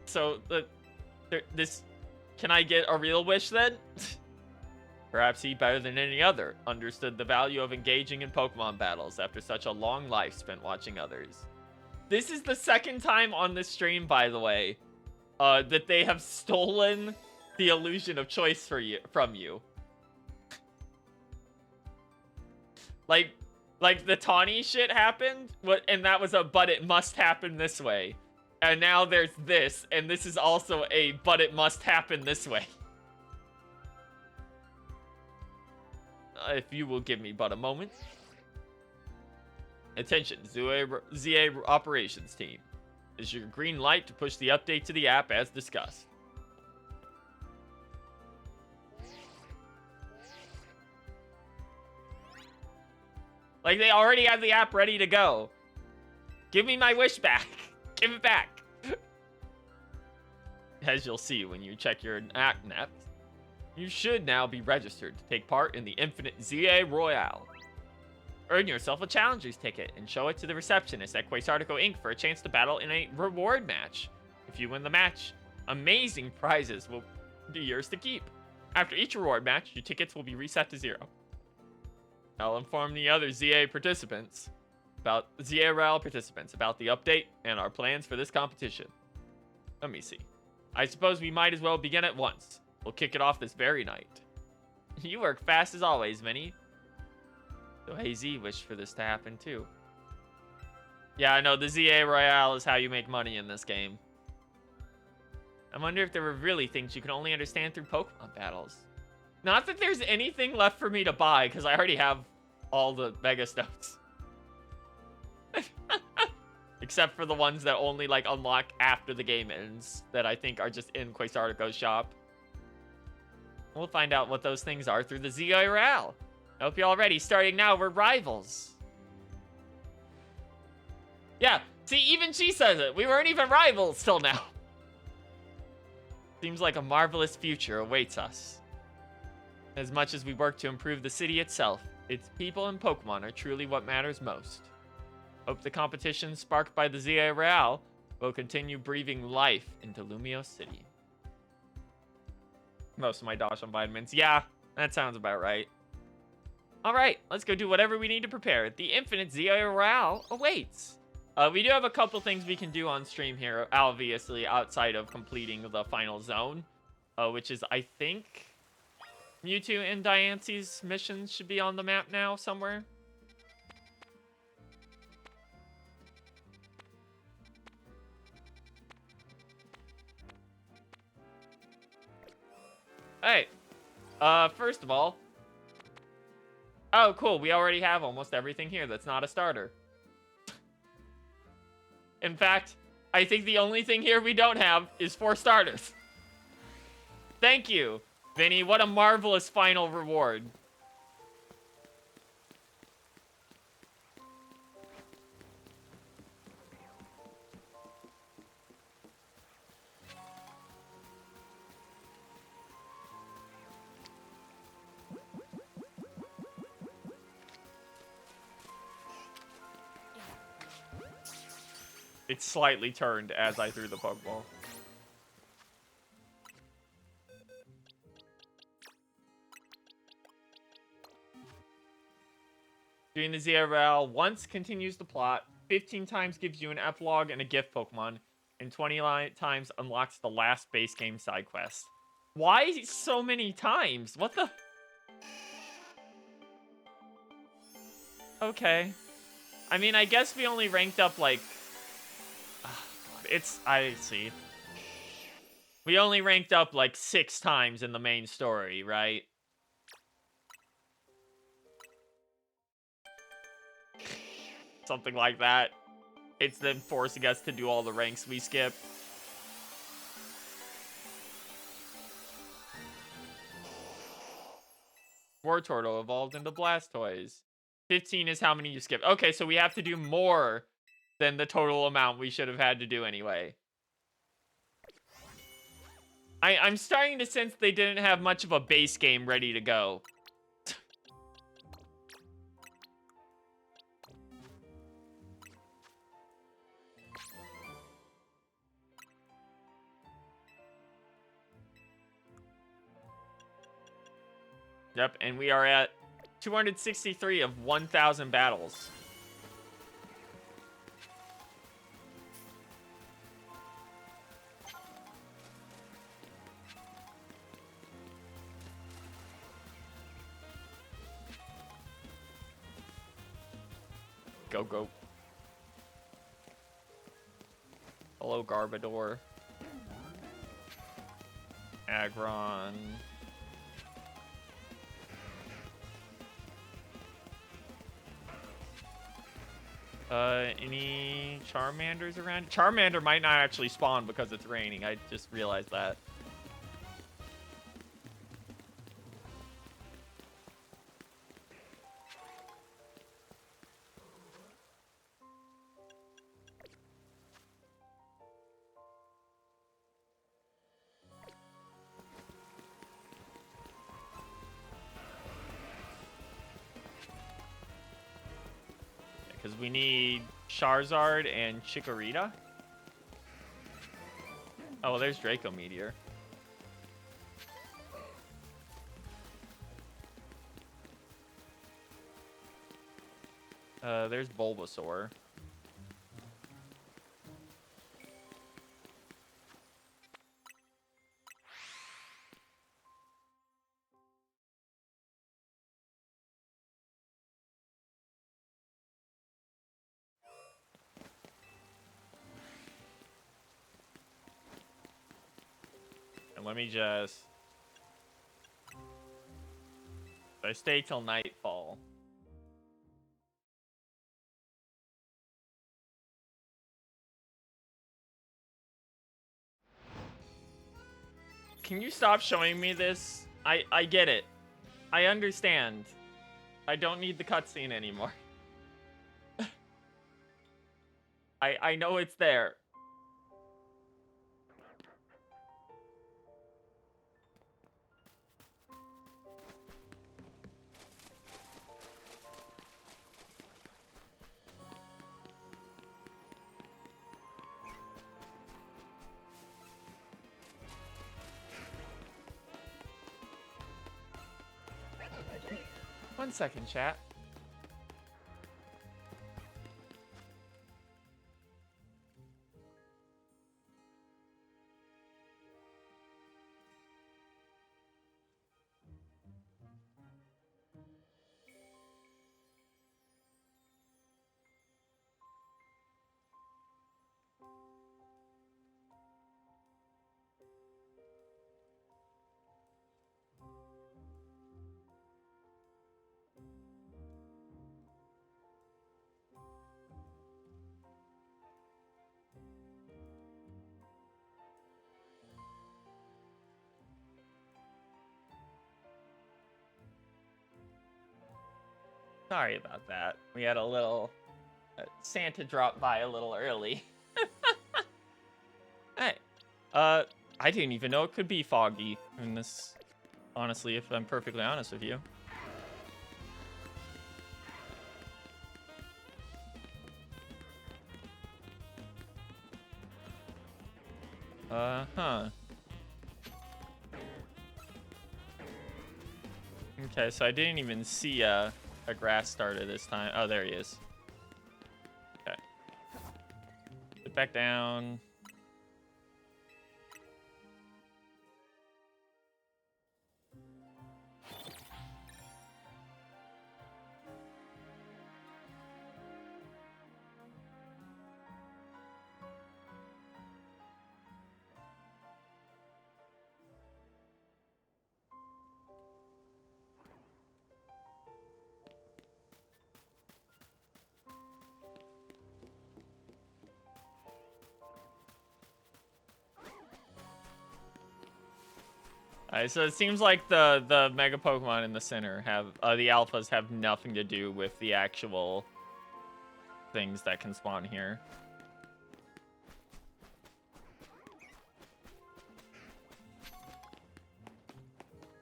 So, can I get a real wish then? Perhaps he, better than any other, understood the value of engaging in Pokemon battles after such a long life spent watching others. This is the second time on this stream, by the way, that they have stolen the illusion of choice from you. Like the Tawny shit happened, and that was a but it must happen this way. And now there's this, and this is also a but it must happen this way. If you will give me but a moment. Attention, ZA operations team. This is your green light to push the update to the app as discussed. Like, they already have the app ready to go. Give me my wish back. Give it back. As you'll see when you check your app next, you should now be registered to take part in the Infinite ZA Royale. Earn yourself a challenger's ticket and show it to the receptionist at Quasartico Inc. for a chance to battle in a reward match. If you win the match, amazing prizes will be yours to keep. After each reward match, your tickets will be reset to 0. I'll inform the other ZA Royale participants about the update and our plans for this competition. Let me see. I suppose we might as well begin at once. We'll kick it off this very night. You work fast as always, Vinny. So hey Z wished for this to happen too. Yeah, I know the ZA Royale is how you make money in this game. I wonder if there were really things you can only understand through Pokemon battles. Not that there's anything left for me to buy, because I already have all the Mega Stones. Except for the ones that only, like, unlock after the game ends, that I think are just in Quasartico's shop. We'll find out what those things are through the ZA Royale. I hope you're all ready. Starting now, we're rivals. Yeah, see, even she says it. We weren't even rivals till now. Seems like a marvelous future awaits us. As much as we work to improve the city itself, its people and Pokemon are truly what matters most. Hope the competition sparked by the ZA Royale will continue breathing life into Lumio City. Most of my Dachshund vitamins. Yeah, that sounds about right. Alright, let's go do whatever we need to prepare. The infinite ZA Royale awaits. We do have a couple things we can do on stream here, obviously, outside of completing the final zone. Which is, I think, Mewtwo and Diance's missions should be on the map now somewhere. Hey, first of all... Oh, cool, we already have almost everything here that's not a starter. In fact, I think the only thing here we don't have is 4 starters. Thank you, Vinny. What a marvelous final reward. It slightly turned as I threw the Pokeball. Doing the ZRL once continues the plot, 15 times gives you an epilogue and a gift Pokemon, and 20 times unlocks the last base game side quest. Why so many times? What the? Okay. I mean, I guess we only ranked up like... I see. We only ranked up like 6 times in the main story, right? Something like that. It's them forcing us to do all the ranks we skip. Wartortle evolved into Blastoise. 15 is how many you skip. Okay, so we have to do more than the total amount we should have had to do anyway. I'm starting to sense they didn't have much of a base game ready to go. Yep, and we are at 263 of 1,000 battles. Go, go. Hello, Garbodor. Aggron. Any Charmanders around? Charmander might not actually spawn because it's raining. I just realized that. Because we need Charizard and Chikorita. Oh, well, there's Draco Meteor. There's Bulbasaur. And let me just... I stay till nightfall. Can you stop showing me this? I get it. I understand. I don't need the cutscene anymore. I know it's there. One second, chat. Sorry about that. We had a little... Santa dropped by a little early. Hey. I didn't even know it could be foggy in this... Honestly, if I'm perfectly honest with you. Huh. Okay, so I didn't even see a grass starter this time. Oh, there he is. Okay. Get back down. Alright, so it seems like the Mega Pokemon in the center have, the Alphas have nothing to do with the actual things that can spawn here.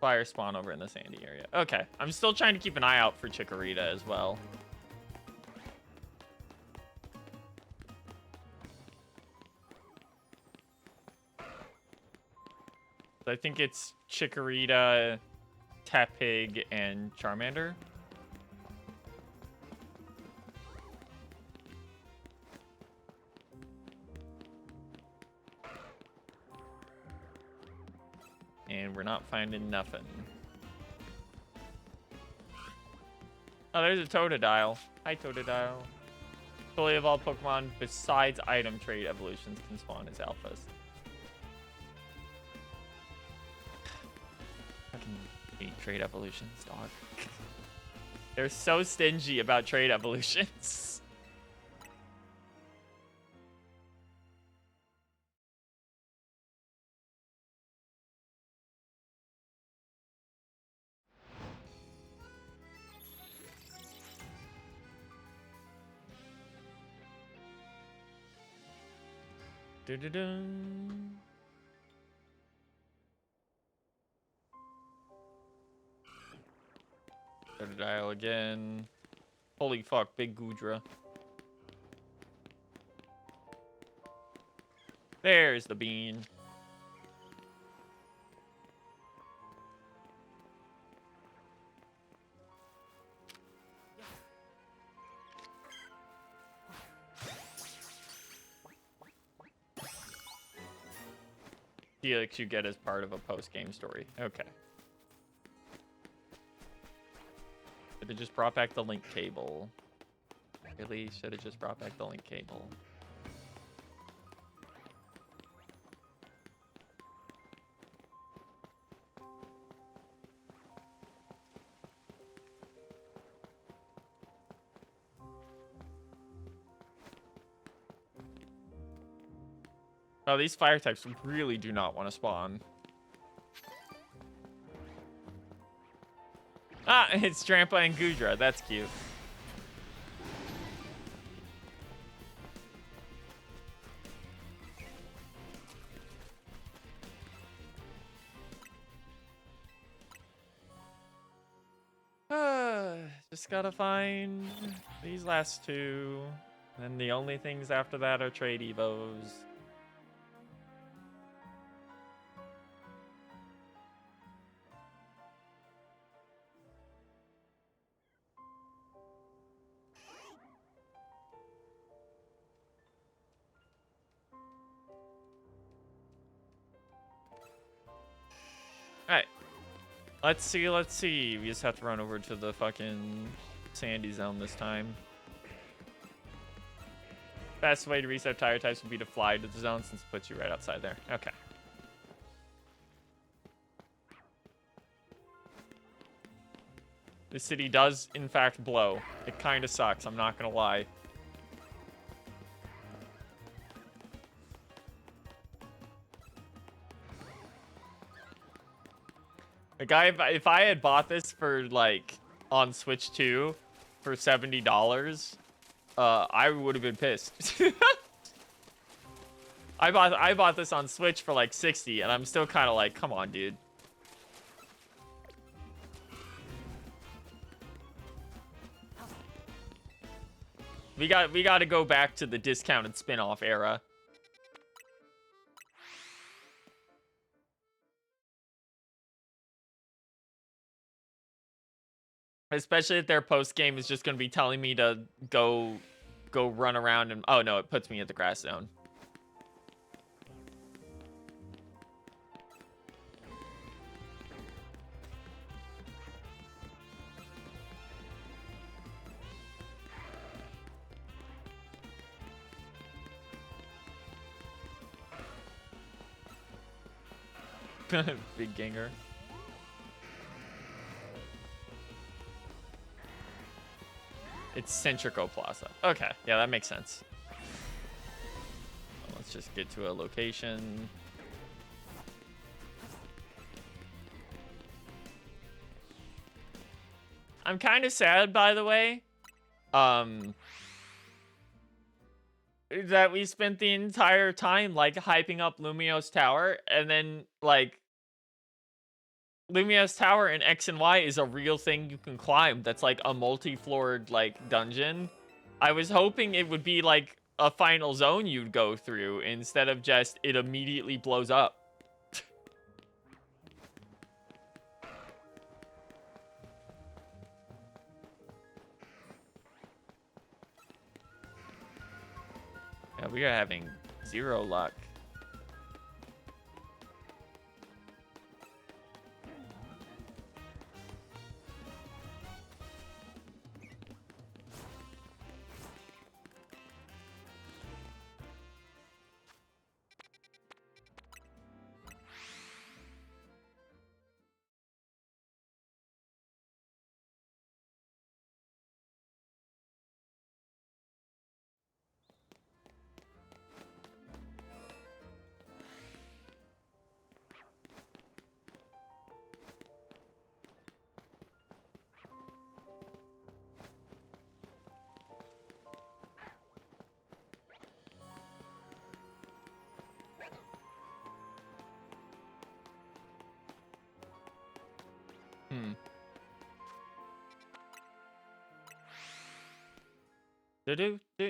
Fire spawn over in the sandy area. Okay, I'm still trying to keep an eye out for Chikorita as well. I think it's Chikorita, Tepig, and Charmander. And we're not finding nothing. Oh, there's a Totodile. Hi, Totodile. Fully evolved Pokemon besides item trait evolutions can spawn as alphas. Fucking hate trait evolutions, dog. They're so stingy about trait evolutions. Dun-dun-dun. Totodile again. Holy fuck, big Goodra. There's the bean. Helix you get as part of a post-game story. Okay. Should have just brought back the link cable. Really? Should have just brought back the link cable. Oh, these fire types really do not want to spawn. Ah, it's Drampa and Gudra. That's cute. Just gotta find these last two. And the only things after that are trade evos. Alright. Let's see. We just have to run over to the fucking sandy zone this time. Best way to reset tire types would be to fly to the zone since it puts you right outside there. Okay. This city does, in fact, blow. It kind of sucks, I'm not gonna lie. Like, if I had bought this for, like, on Switch 2 for $70, I would have been pissed. I bought this on Switch for, like, 60, and I'm still kind of like, come on, dude. We got to go back to the discounted spin-off era. Especially if their post game is just going to be telling me to go run around and... Oh, no, it puts me at the grass zone. Big ganger. It's Centrico Plaza. Okay, yeah, that makes sense. Well, let's just get to a location. I'm kind of sad, by the way, that we spent the entire time, like, hyping up Lumiose Tower, and then, like, Lumiose Tower in X and Y is a real thing you can climb. That's like a multi-floored like dungeon. I was hoping it would be like a final zone you'd go through instead of just it immediately blows up. Yeah, we are having zero luck.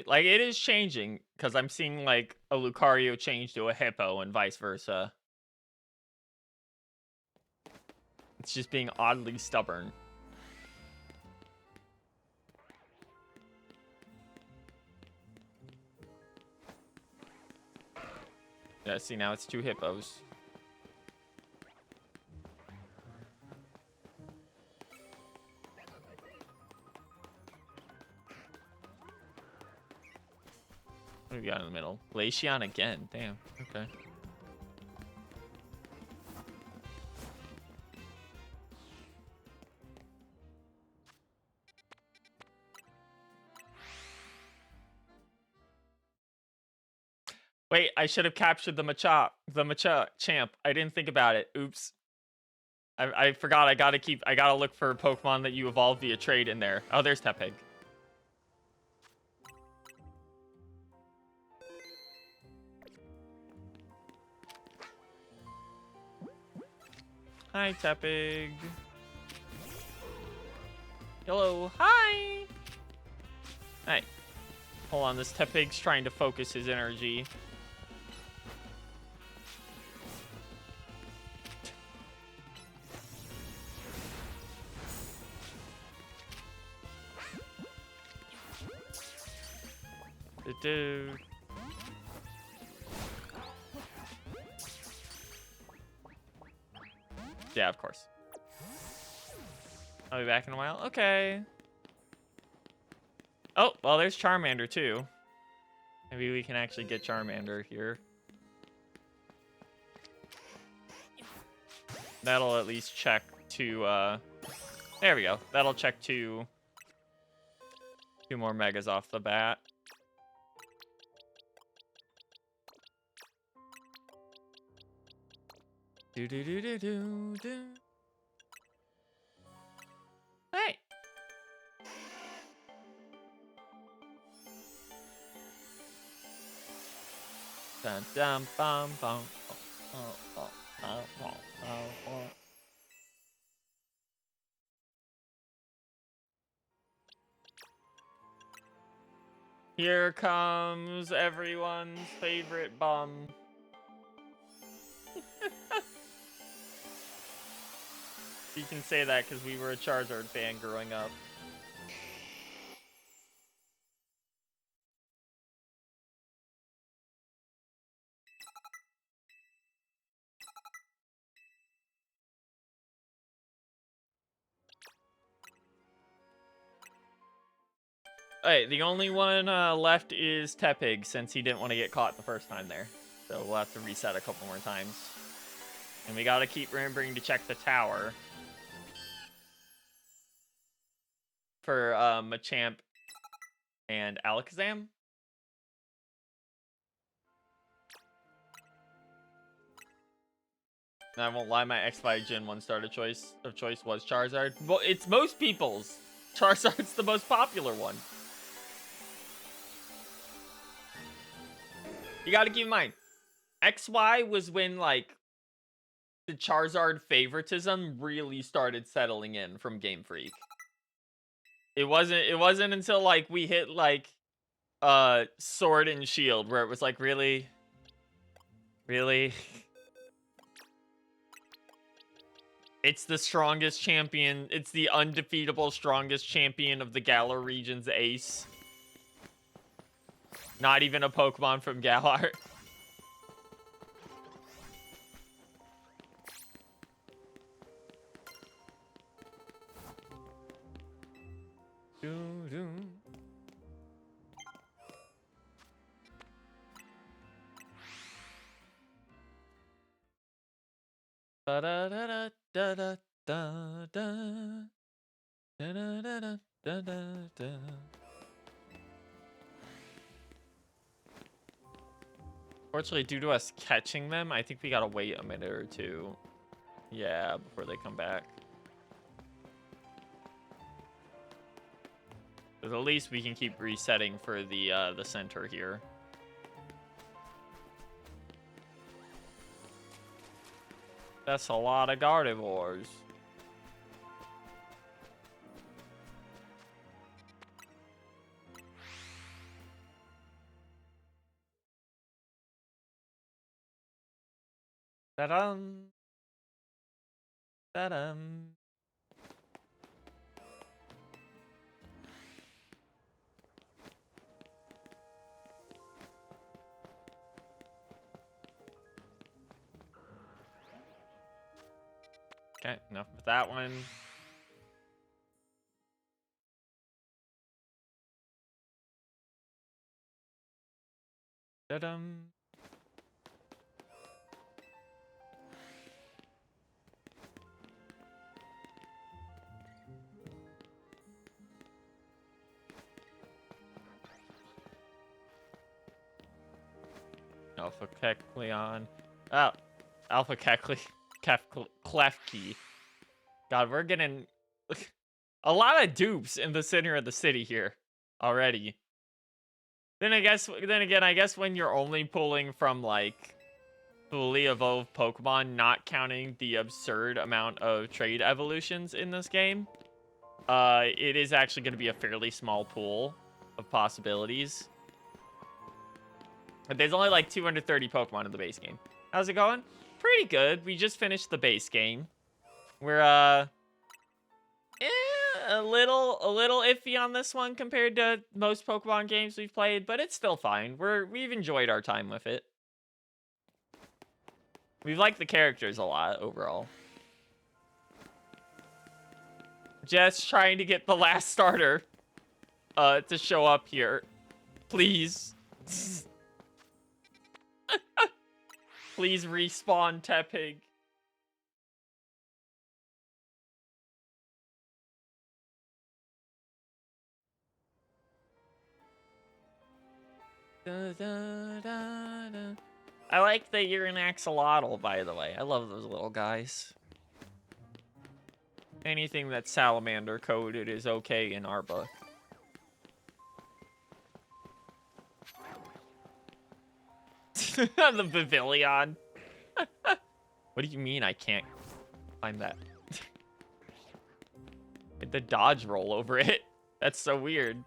Like, it is changing, because I'm seeing, like, a Lucario change to a Hippo and vice versa. It's just being oddly stubborn. Yeah, see, now it's 2 Hippos. What do we got in the middle? Glaceon again. Damn. Okay. Wait, I should have captured the Machamp. I didn't think about it. Oops. I forgot. I gotta look for Pokemon that you evolve via trade in there. Oh, there's Tepig. Hi, Tepig. Hello. Hi. Hi. Hold on, this Tepig's trying to focus his energy. Yeah, of course. I'll be back in a while. Okay. Oh, well, there's Charmander, too. Maybe we can actually get Charmander here. That'll at least check to, there we go. That'll check two more Megas off the bat. Do. Hey! Dun dun bum bum. Here comes everyone's favorite bum. You can say that because we were a Charizard fan growing up. Alright, the only one left is Tepig, since he didn't want to get caught the first time there. So we'll have to reset a couple more times. And we gotta keep remembering to check the tower. For Machamp and Alakazam. And I won't lie, my X5 Gen 1 starter choice was Charizard. Well, it's most people's. Charizard's the most popular one. You gotta keep in mind, XY was when, like, the Charizard favoritism really started settling in from Game Freak. It wasn't until, like, we hit, like, Sword and Shield where it was like, really? Really? It's the strongest champion. It's the undefeatable strongest champion of the Galar region's ace. Not even a Pokemon from Galar. Fortunately, due to us catching them, I think we gotta wait a minute or two. Yeah, before they come back. But at least we can keep resetting for the center here. That's a lot of Gardevoirs. Ta-dum. Ta-dum. Okay, enough with that one. Ta-dum. Alpha Kecleon. Oh, Alpha Klefki. God, we're getting a lot of dupes in the center of the city here already. Then again, I guess when you're only pulling from like fully evolved Pokemon, not counting the absurd amount of trade evolutions in this game, it is actually going to be a fairly small pool of possibilities. But there's only like 230 Pokemon in the base game. How's it going? Pretty good. We just finished the base game. We're a little iffy on this one compared to most Pokemon games we've played, but it's still fine. We've enjoyed our time with it. We've liked the characters a lot overall. Just trying to get the last starter to show up here. Please. Please respawn Tepig. Da, da, da, da. I like that you're an axolotl, by the way. I love those little guys. Anything that's salamander coded is okay in our book. The pavilion. What do you mean I can't climb that? The dodge roll over it. That's so weird.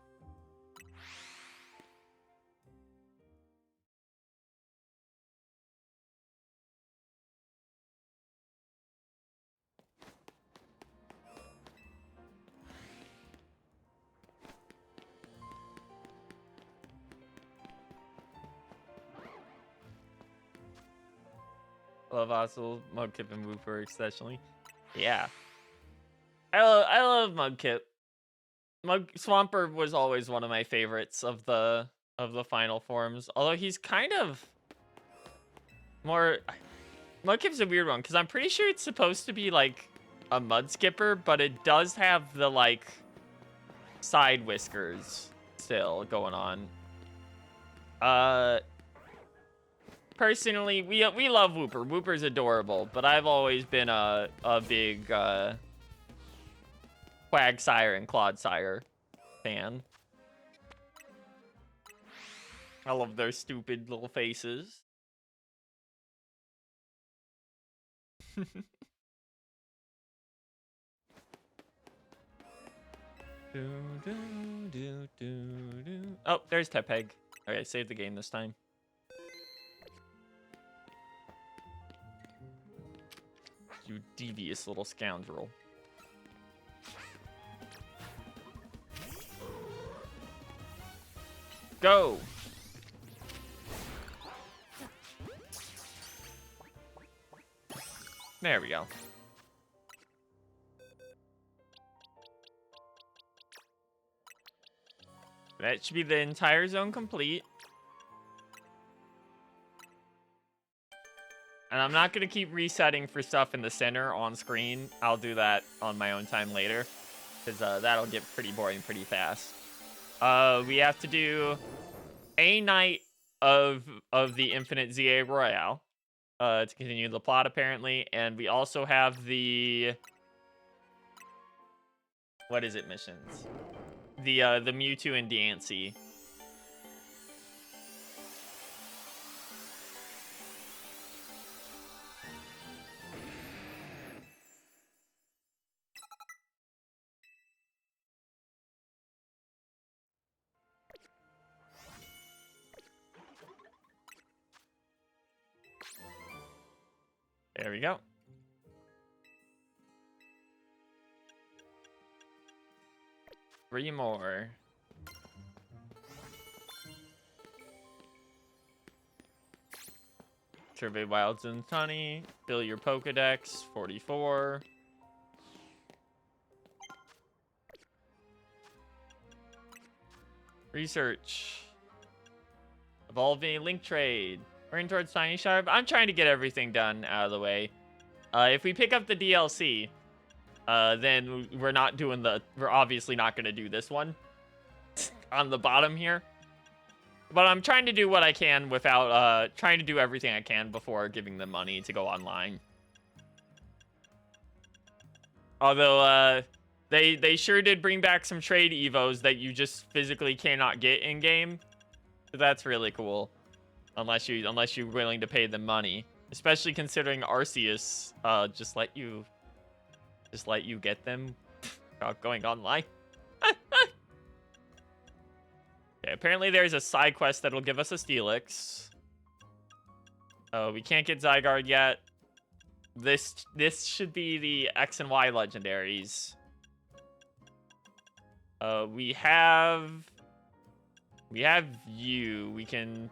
Love Osel, Mudkip, and Wooper especially. Yeah. I love Mudkip. Swampert was always one of my favorites of the final forms. Although he's kind of more... Mudkip's a weird one, because I'm pretty sure it's supposed to be like a mud skipper, but it does have the like side whiskers still going on. Personally, we love Wooper. Wooper's adorable, but I've always been a big Quagsire and Clodsire fan. I love their stupid little faces. Oh, there's Tepeg. Okay, save the game this time. You devious little scoundrel. Go! There we go. That should be the entire zone complete. And I'm not going to keep resetting for stuff in the center on screen. I'll do that on my own time later, because that'll get pretty boring pretty fast. We have to do a night of the Infinite ZA Royale to continue the plot, apparently. And we also have the... What is it, missions? The Mewtwo and Diancie. There we go. Three more. Survey Wilds and Tunny. Fill your Pokedex. 44. Research. Evolving Link Trade. We're in towards Tiny Sharp. I'm trying to get everything done out of the way. If we pick up the DLC, then we're obviously not going to do this one on the bottom here. But I'm trying to do what I can without, trying to do everything I can before giving them money to go online. Although, they sure did bring back some trade evos that you just physically cannot get in-game. So that's really cool. Unless you're willing to pay them money. Especially considering Arceus, just let you get them without going online. Okay, apparently there's a side quest that'll give us a Steelix. Oh, we can't get Zygarde yet. This should be the X and Y legendaries. We have you. We can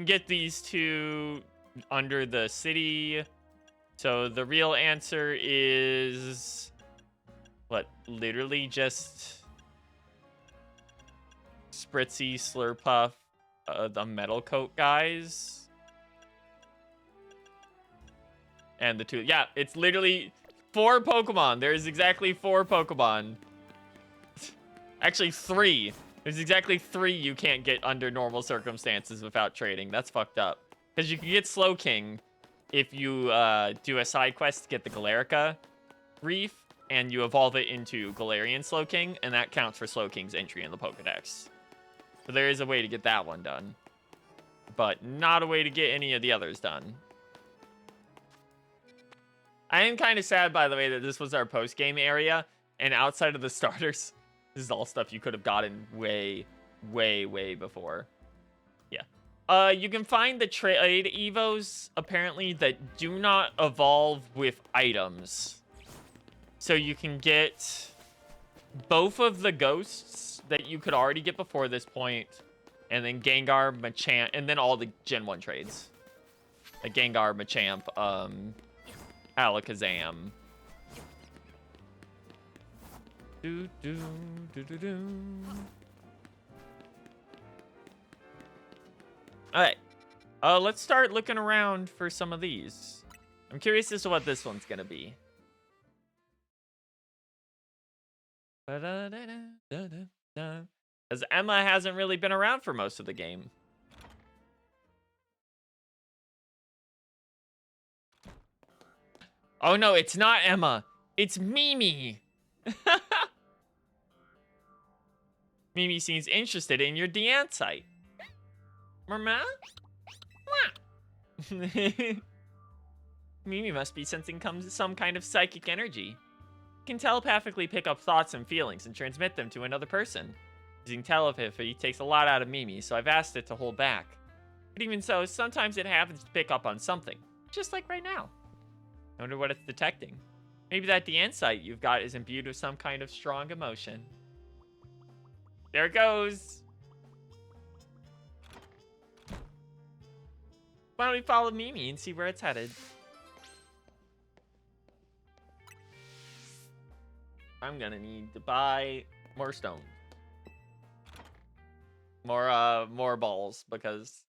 get these two under the city. So the real answer is what? Literally just Spritzy, Slurpuff, the Metal Coat guys. And the two. Yeah, it's literally 4 Pokemon. There's exactly 4 Pokemon. Actually, 3. There's exactly 3 you can't get under normal circumstances without trading. That's fucked up. Because you can get Slowking if you do a side quest to get the Galarica Reef, and you evolve it into Galarian Slowking, and that counts for Slowking's entry in the Pokedex. So there is a way to get that one done. But not a way to get any of the others done. I am kind of sad, by the way, that this was our post-game area, and outside of the starters, this is all stuff you could have gotten way, way, way before. Yeah. You can find the trade evos, apparently, that do not evolve with items. So you can get both of the ghosts that you could already get before this point, and then Gengar, Machamp, and then all the Gen 1 trades. Like Gengar, Machamp, Alakazam. Do, do, do, do, do. Alright. Let's start looking around for some of these. I'm curious as to what this one's gonna be. Because Emma hasn't really been around for most of the game. Oh no, it's not Emma. It's Mimi. Mimi seems interested in your dance site. Mama? Mimi must be sensing some kind of psychic energy. Can telepathically pick up thoughts and feelings and transmit them to another person. Using telepathy takes a lot out of Mimi, so I've asked it to hold back. But even so, sometimes it happens to pick up on something. Just like right now. I wonder what it's detecting. Maybe that the insight you've got is imbued with some kind of strong emotion. There it goes! Why don't we follow Mimi and see where it's headed? I'm gonna need to buy more stones. More balls, because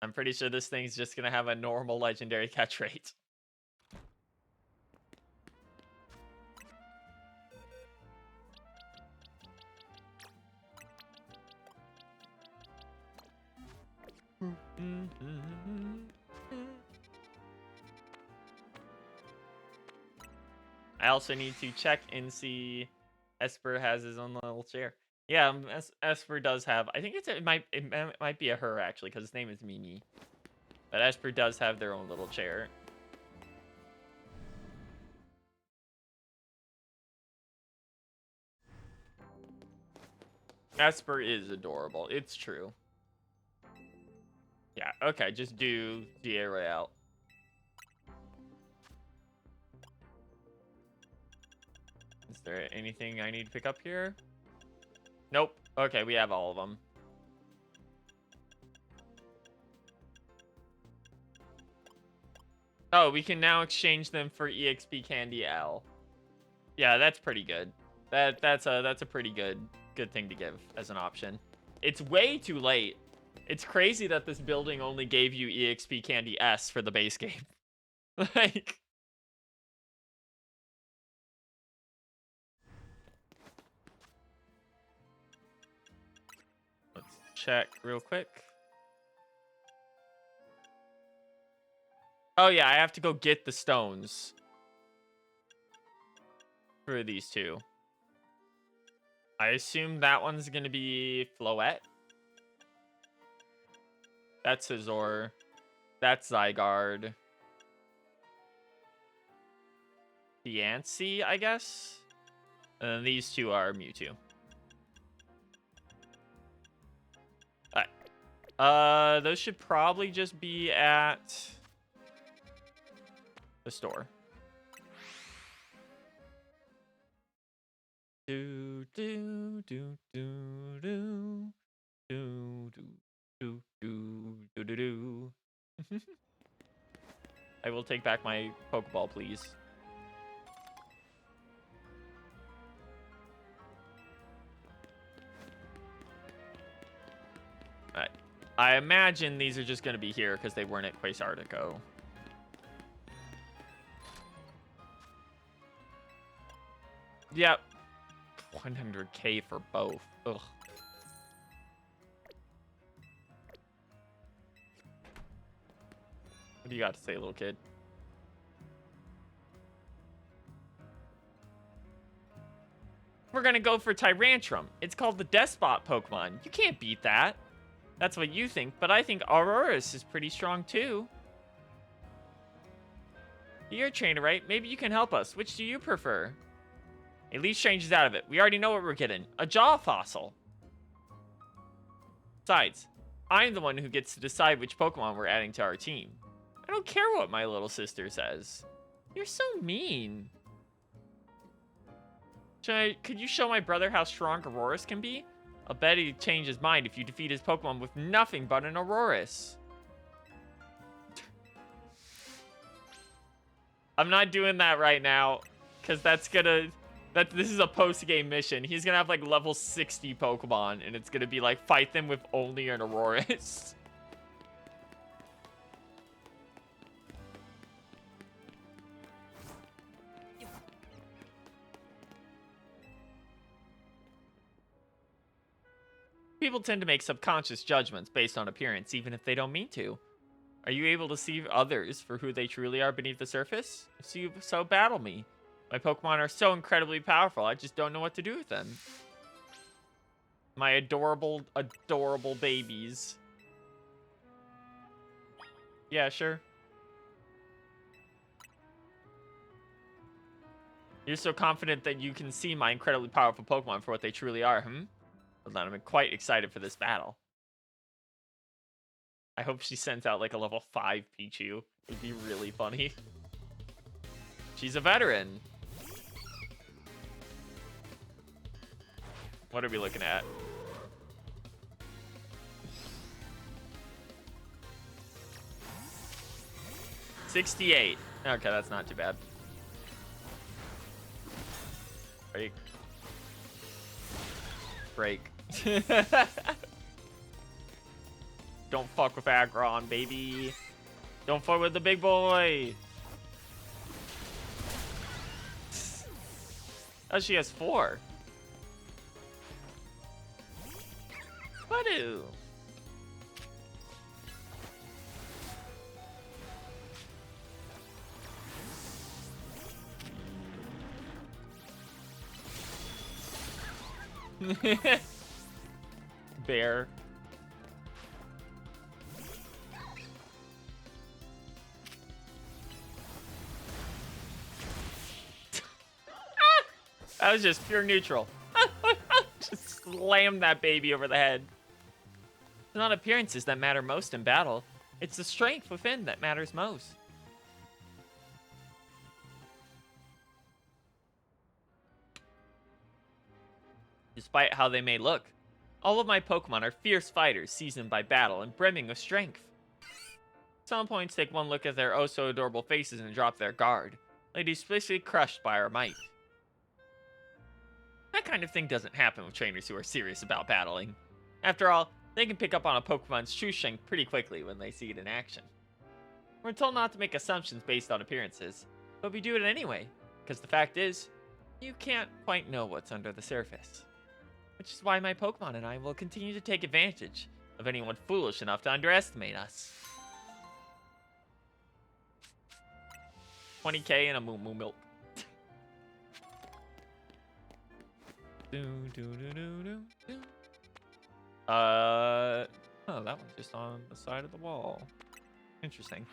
I'm pretty sure this thing's just gonna have a normal legendary catch rate. I also need to check and see Esper has his own little chair. Yeah, Esper does have. I think it might be a her actually, because his name is Mimi. But Esper does have their own little chair. Esper is adorable. It's true. Yeah. Okay. Just do GA Royale. Is there anything I need to pick up here? Nope. Okay, we have all of them. Oh, we can now exchange them for EXP Candy L. Yeah, that's pretty good. That's a pretty good thing to give as an option. It's way too late. It's crazy that this building only gave you EXP Candy S for the base game. Like, let's check real quick. Oh yeah, I have to go get the stones for these two. I assume that one's gonna be Floette. That's Azor. That's Zygarde. Diancie, I guess. And then these two are Mewtwo. Alright. Those should probably just be at the store. Do do do do do do do do do do do. I will take back my Pokeball, please. Alright. I imagine these are just going to be here because they weren't at Quasartico. Yep. 100k for both. Ugh. What do you got to say, little kid? We're gonna go for Tyrantrum. It's called the Despot Pokemon. You can't beat that. That's what you think, but I think Aurorus is pretty strong too. You're a trainer, right? Maybe you can help us. Which do you prefer? At least changes out of it. We already know what we're getting. A Jaw Fossil. Besides, I'm the one who gets to decide which Pokemon we're adding to our team. I don't care what my little sister says. You're so mean. Could you show my brother how strong Aurorus can be? I'll bet he'd change his mind if you defeat his Pokemon with nothing but an Aurorus. I'm not doing that right now, because that's gonna... This is a post-game mission. He's gonna have like level 60 Pokemon, and it's gonna be like fight them with only an Aurorus. People tend to make subconscious judgments based on appearance, even if they don't mean to. Are you able to see others for who they truly are beneath the surface? So battle me. My Pokemon are so incredibly powerful, I just don't know what to do with them. My adorable, adorable babies. Yeah, sure. You're so confident that you can see my incredibly powerful Pokemon for what they truly are, Hold on, I'm quite excited for this battle. I hope she sends out like a level 5 Pichu. It'd be really funny. She's a veteran. What are we looking at? $68. Okay, that's not too bad. Break. Break. Don't fuck with Aggron, baby. Don't fuck with the big boy. Oh, she has 4. Badoo. Bear. That was just pure neutral. Just slammed that baby over the head. It's not appearances that matter most in battle. It's the strength within that matters most. Despite how they may look, all of my Pokemon are fierce fighters seasoned by battle and brimming with strength. Some points take one look at their oh so adorable faces and drop their guard, ladies splicely crushed by our might. That kind of thing doesn't happen with trainers who are serious about battling. After all, they can pick up on a Pokemon's true strength pretty quickly when they see it in action. We're told not to make assumptions based on appearances, but we do it anyway, because the fact is, you can't quite know what's under the surface. Which is why my Pokemon and I will continue to take advantage of anyone foolish enough to underestimate us. 20k and a Moo Moo Milk. Oh, that one's just on the side of the wall. Interesting.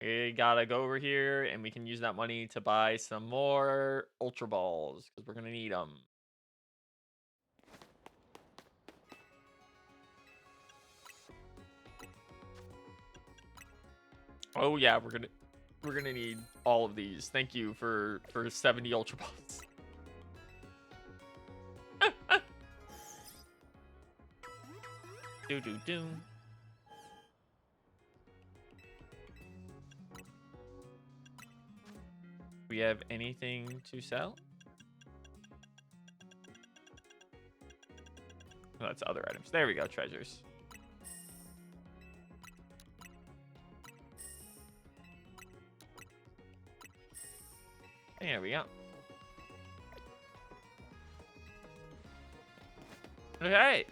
We gotta go over here, and we can use that money to buy some more Ultra Balls, because we're gonna need them. Oh yeah, we're gonna need all of these. Thank you for 70 Ultra Balls. Do. We have anything to sell? Oh, that's other items. There we go, treasures. There we go. Okay.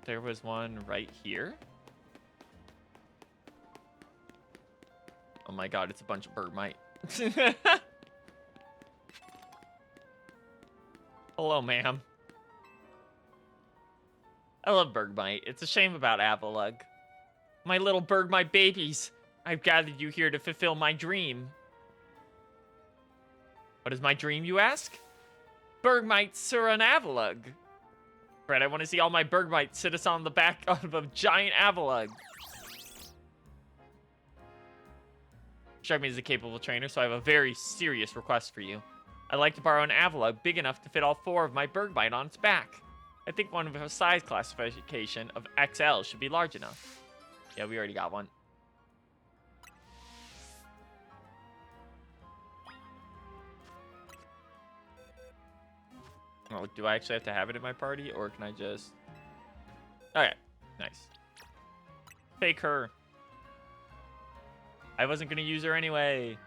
There was one right here. Oh my god, it's a bunch of Bergmite. Hello, ma'am. I love Bergmite. It's a shame about Avalugg. My little Bergmite babies. I've gathered you here to fulfill my dream. What is my dream, you ask? Bergmite sur an Avalugg. Right, I want to see all my Bergmite sit us on the back of a giant Avalugg. Strike me as a capable trainer, so I have a very serious request for you. I'd like to borrow an Avalugg big enough to fit all 4 of my Bergmite on its back. I think one of a size classification of XL should be large enough. Yeah, we already got one. Oh, do I actually have to have it in my party, or can I just... Okay, nice. Fake her. I wasn't going to use her anyway.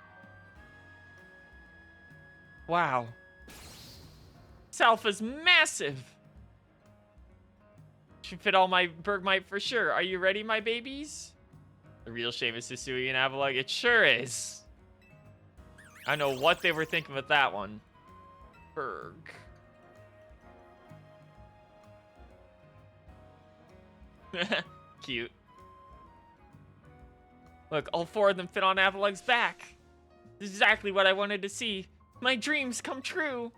Wow. This alpha's massive. Should fit all my Bergmite for sure. Are you ready, my babies? The real Seamus Hisui and Avalugg? It sure is. I know what they were thinking with that one. Berg. Cute. Look, all 4 of them fit on Avalugg's back. This is exactly what I wanted to see. My dreams come true.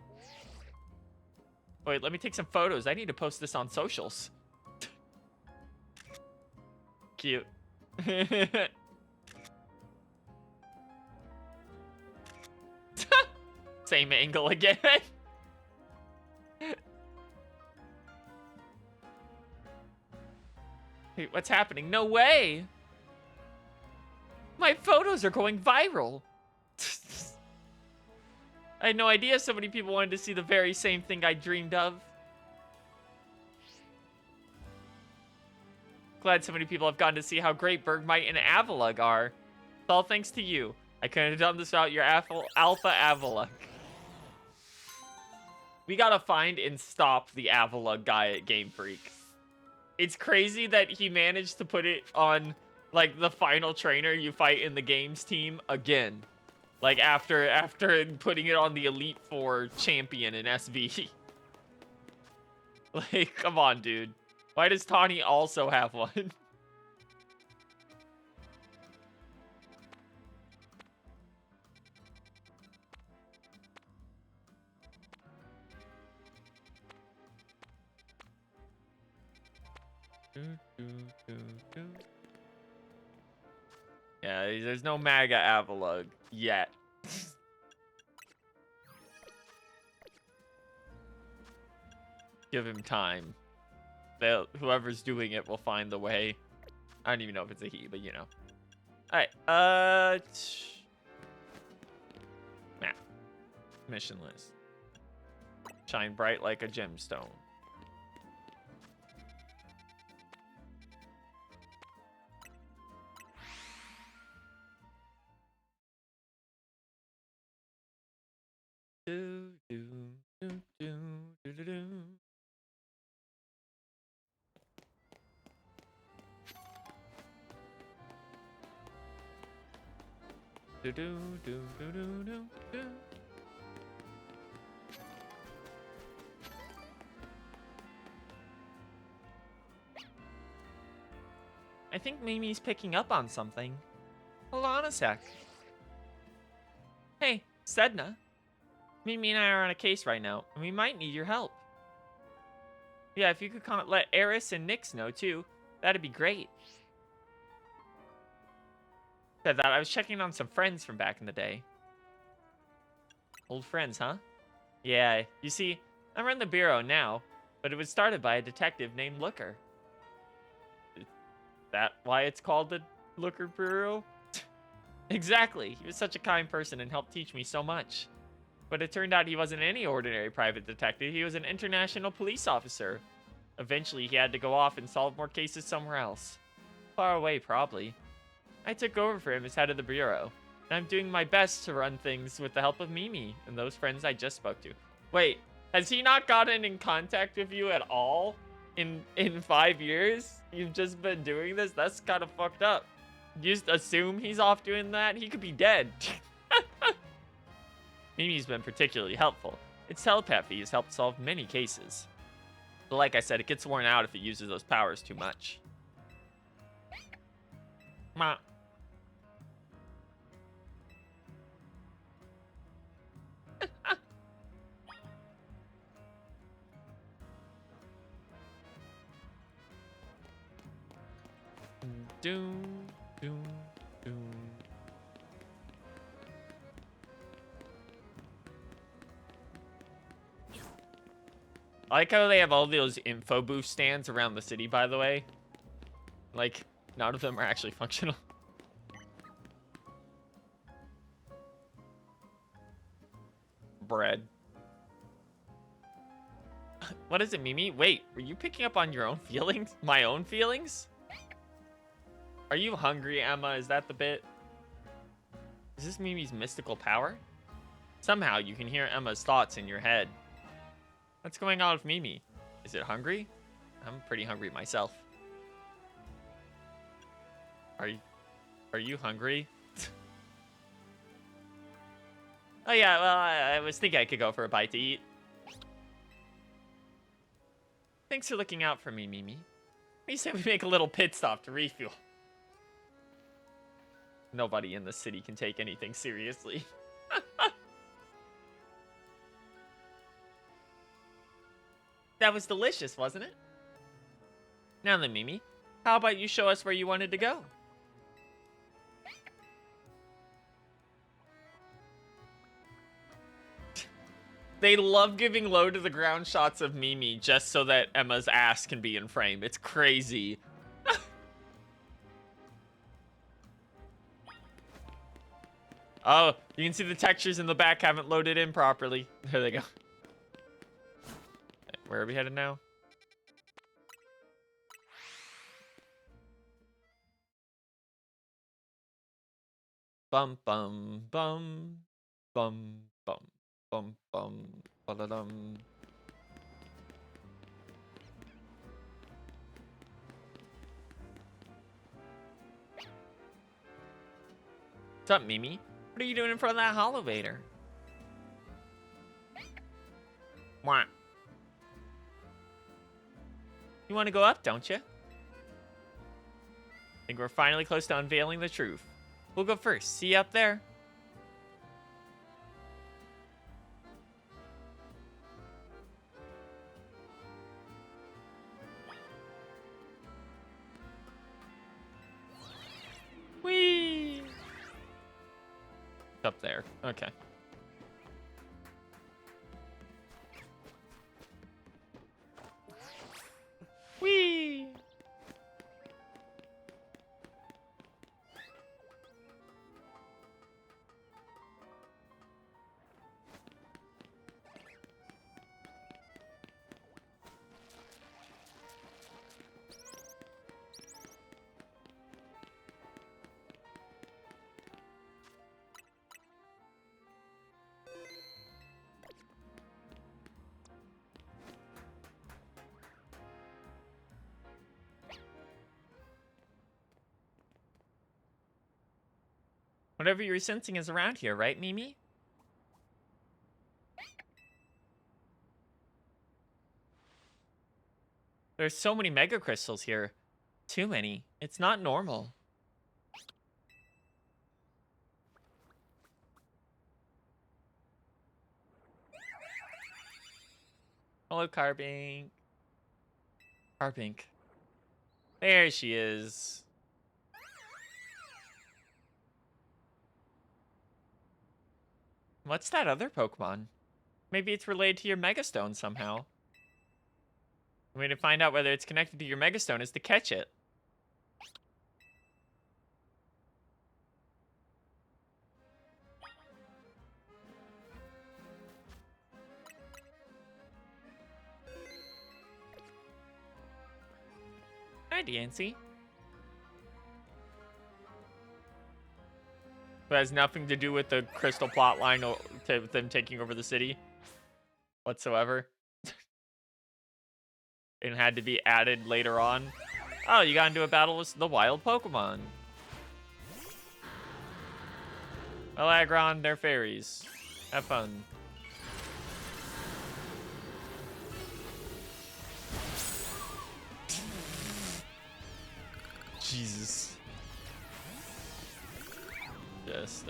Wait, let me take some photos. I need to post this on socials. Cute. Same angle again. Wait, what's happening? No way! My photos are going viral! I had no idea so many people wanted to see the very same thing I dreamed of. Glad so many people have gotten to see how great Bergmite and Avalugg are. It's all thanks to you. I couldn't have done this without your Alpha Avalugg. We gotta find and stop the Avalugg guy at Game Freak. It's crazy that he managed to put it on, like, the final trainer you fight in the games team again. Like, after putting it on the Elite Four champion in SV. Like, come on, dude. Why does Tawny also have one? Yeah, there's no MAGA Avalugg yet. Give him time. Whoever's doing it will find the way. I don't even know if it's a he, but you know. Alright, map. Mission list. Shine bright like a gemstone. Do, do, do, do, do, do, do. Do, do, do, do, do, do, do. I think Mimi's picking up on something. Hold on a sec. Hey, Sedna. Mimi and I are on a case right now, and we might need your help. Yeah, if you could let Eris and Nyx know, too, that'd be great. Said that I was checking on some friends from back in the day. Old friends, huh? Yeah, you see, I run the bureau now, but it was started by a detective named Looker. Is that why it's called the Looker Bureau? Exactly. He was such a kind person and helped teach me so much. But it turned out he wasn't any ordinary private detective. He was an international police officer. Eventually, he had to go off and solve more cases somewhere else. Far away, probably. I took over for him as head of the bureau, and I'm doing my best to run things with the help of Mimi and those friends I just spoke to. Wait, has he not gotten in contact with you at all in 5 years? You've just been doing this? That's kind of fucked up. You just assume he's off doing that? He could be dead. Mimi's been particularly helpful. Its telepathy has helped solve many cases. But like I said, it gets worn out if it uses those powers too much. Ma. Doom, doom, doom. I like how they have all those info booth stands around the city, by the way. Like, none of them are actually functional. Bread. What is it, Mimi? Wait, were you picking up on your own feelings? My own feelings? Are you hungry, Emma? Is that the bit? Is this Mimi's mystical power? Somehow you can hear Emma's thoughts in your head. What's going on with Mimi? Is it hungry? I'm pretty hungry myself. Are you hungry? Oh yeah, well, I was thinking I could go for a bite to eat. Thanks for looking out for me, Mimi. We said we make a little pit stop to refuel. Nobody in the city can take anything seriously. That was delicious, wasn't it? Now then, Mimi, how about you show us where you wanted to go? They love giving low to the ground shots of Mimi just so that Emma's ass can be in frame. It's crazy. Oh, you can see the textures in the back haven't loaded in properly. There they go. Where are we headed now? Bum bum bum bum bum bum bum ba-da-dum. What's up, Mimi? What are you doing in front of that elevator? What? You want to go up, don't you? I think we're finally close to unveiling the truth. We'll go first. See you up there. Whee! Up there. Okay. Whee! Whatever you're sensing is around here, right, Mimi? There's so many mega crystals here. Too many. It's not normal. Hello, Carbink. Carbink. There she is. What's that other Pokemon? Maybe it's related to your Megastone somehow. The way to find out whether it's connected to your Megastone is to catch it. Hi, Dancy. It has nothing to do with the crystal plot line or to them taking over the city whatsoever. It had to be added later on. Oh, you got into a battle with the wild Pokemon. Well, Aggron, they're fairies. Have fun. Jesus. Just,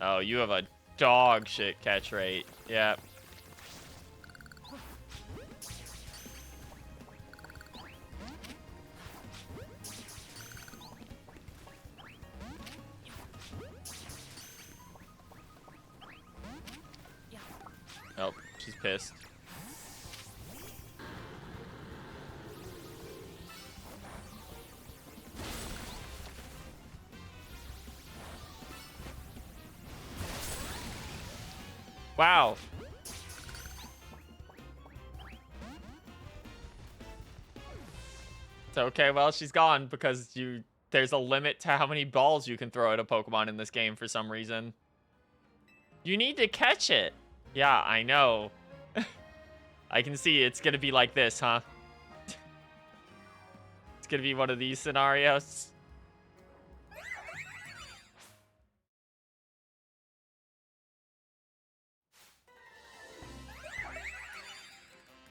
Oh, you have a dog shit catch rate. Yep. Oh, she's pissed. Wow. It's okay, well, she's gone because there's a limit to how many balls you can throw at a Pokemon in this game for some reason. You need to catch it. Yeah, I know. I can see it's gonna be like this, huh? It's gonna be one of these scenarios.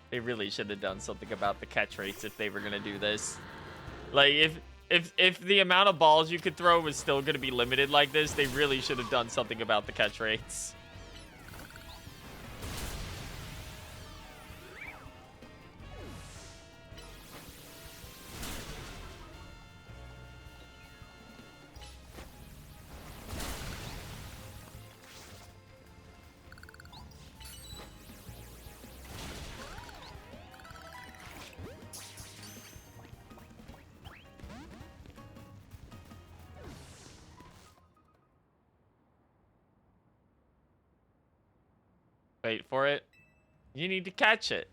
They really should have done something about the catch rates if they were gonna do this. Like, if the amount of balls you could throw was still gonna be limited like this, they really should have done something about the catch rates. Wait for it. You need to catch it.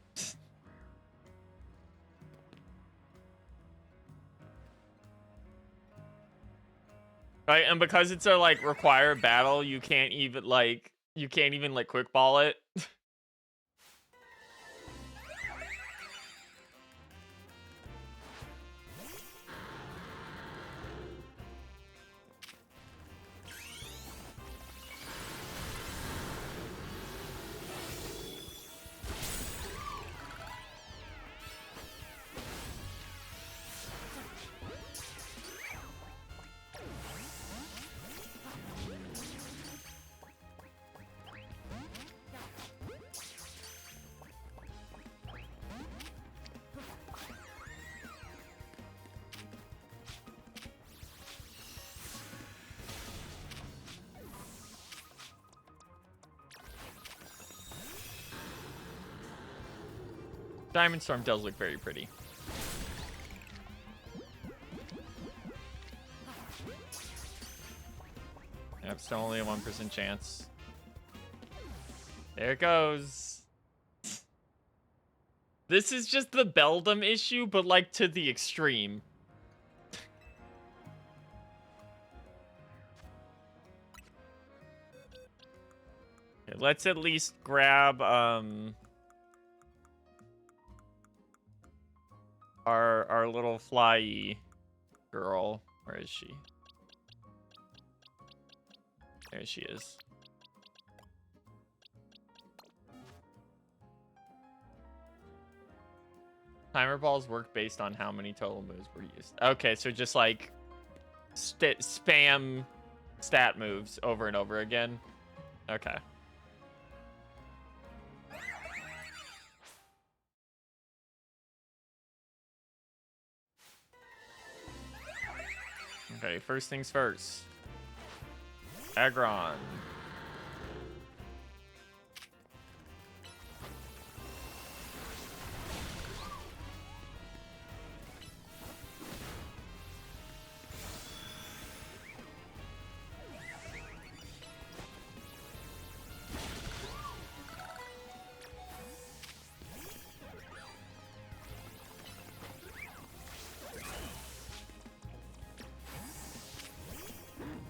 Right, and because it's a like required battle, you can't even like quick ball it. Diamond Storm does look very pretty. Yep, still only a 1% chance. There it goes. This is just the Beldum issue, but like to the extreme. Okay, let's at least grab our little fly girl. Where is she? There she is. Timer balls work based on how many total moves were used. Okay, so just like spam stat moves over and over again. Okay. Okay, first things first. Aggron.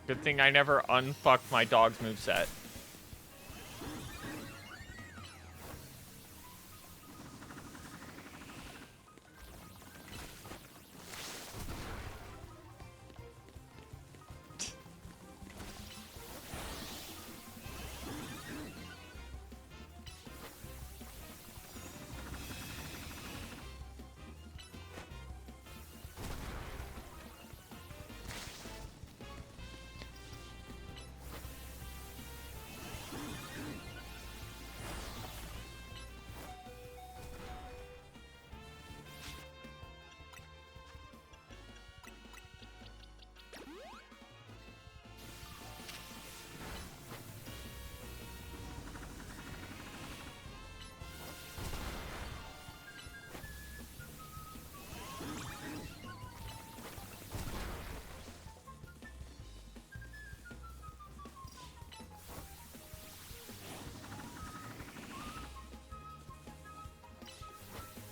Good thing I never unfucked my dog's moveset.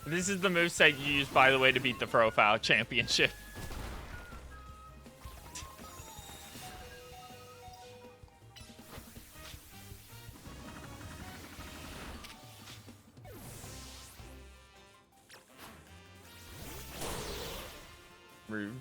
This is the moveset you use, by the way, to beat the Profile Championship. Rude.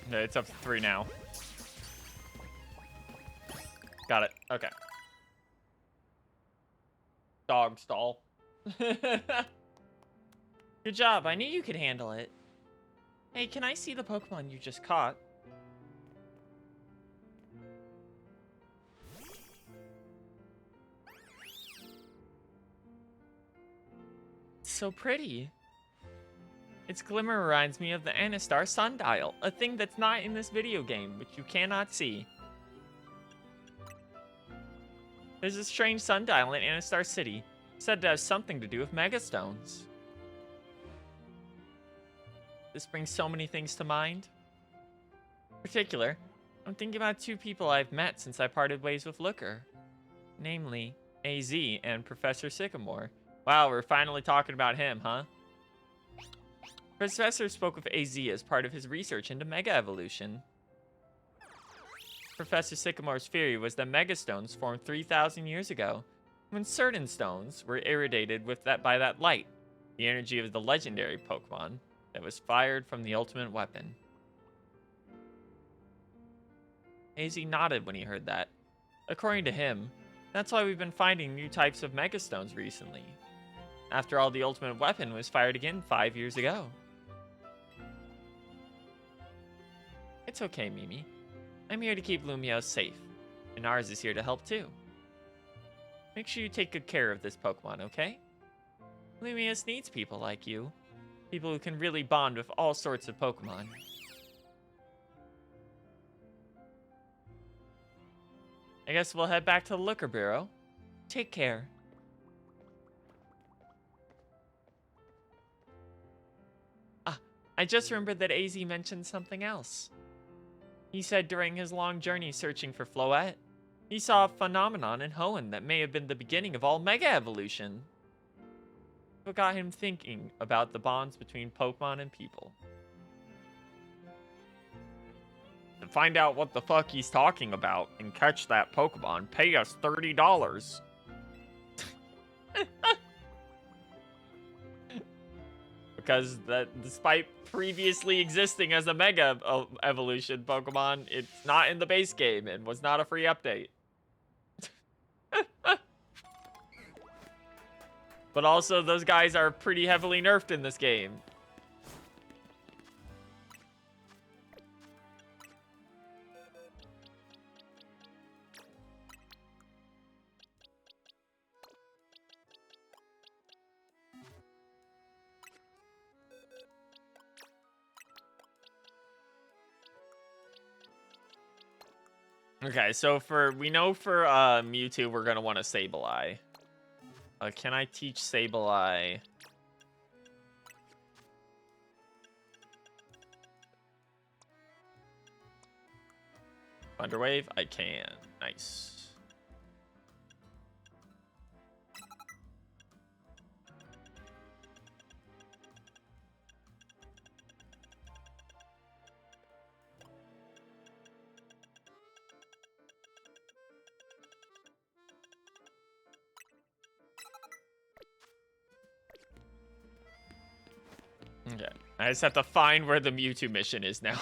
Okay, it's up to 3 now. Got it. Okay. Dog stall. Good job. I knew you could handle it. Hey, can I see the Pokemon you just caught? It's so pretty. Its glimmer reminds me of the Anistar sundial, a thing that's not in this video game, which you cannot see. There's a strange sundial in Anistar City, said to have something to do with Megastones. This brings so many things to mind. In particular, I'm thinking about 2 people I've met since I parted ways with Looker. Namely, AZ and Professor Sycamore. Wow, we're finally talking about him, huh? Professor spoke of AZ as part of his research into Mega Evolution. Professor Sycamore's theory was that Megastones formed 3,000 years ago, when certain stones were irradiated by that light, the energy of the legendary Pokemon that was fired from the ultimate weapon. AZ nodded when he heard that. According to him, that's why we've been finding new types of Megastones recently. After all, the ultimate weapon was fired again 5 years ago. It's okay, Mimi. I'm here to keep Lumio safe, and ours is here to help too. Make sure you take good care of this Pokemon, okay? Lumios needs people like you. People who can really bond with all sorts of Pokemon. I guess we'll head back to the Looker Bureau. Take care. Ah, I just remembered that AZ mentioned something else. He said during his long journey searching for Floette, he saw a phenomenon in Hoenn that may have been the beginning of all Mega Evolution. What got him thinking about the bonds between Pokemon and people. To find out what the fuck he's talking about and catch that Pokemon, pay us $30. Because despite previously existing as a Mega Evolution Pokemon, it's not in the base game and was not a free update. But also, those guys are pretty heavily nerfed in this game. Okay, so we know for Mewtwo, we're gonna want a Sableye. Can I teach Sableye? Thunderwave? I can. Nice. Okay. I just have to find where the Mewtwo mission is now.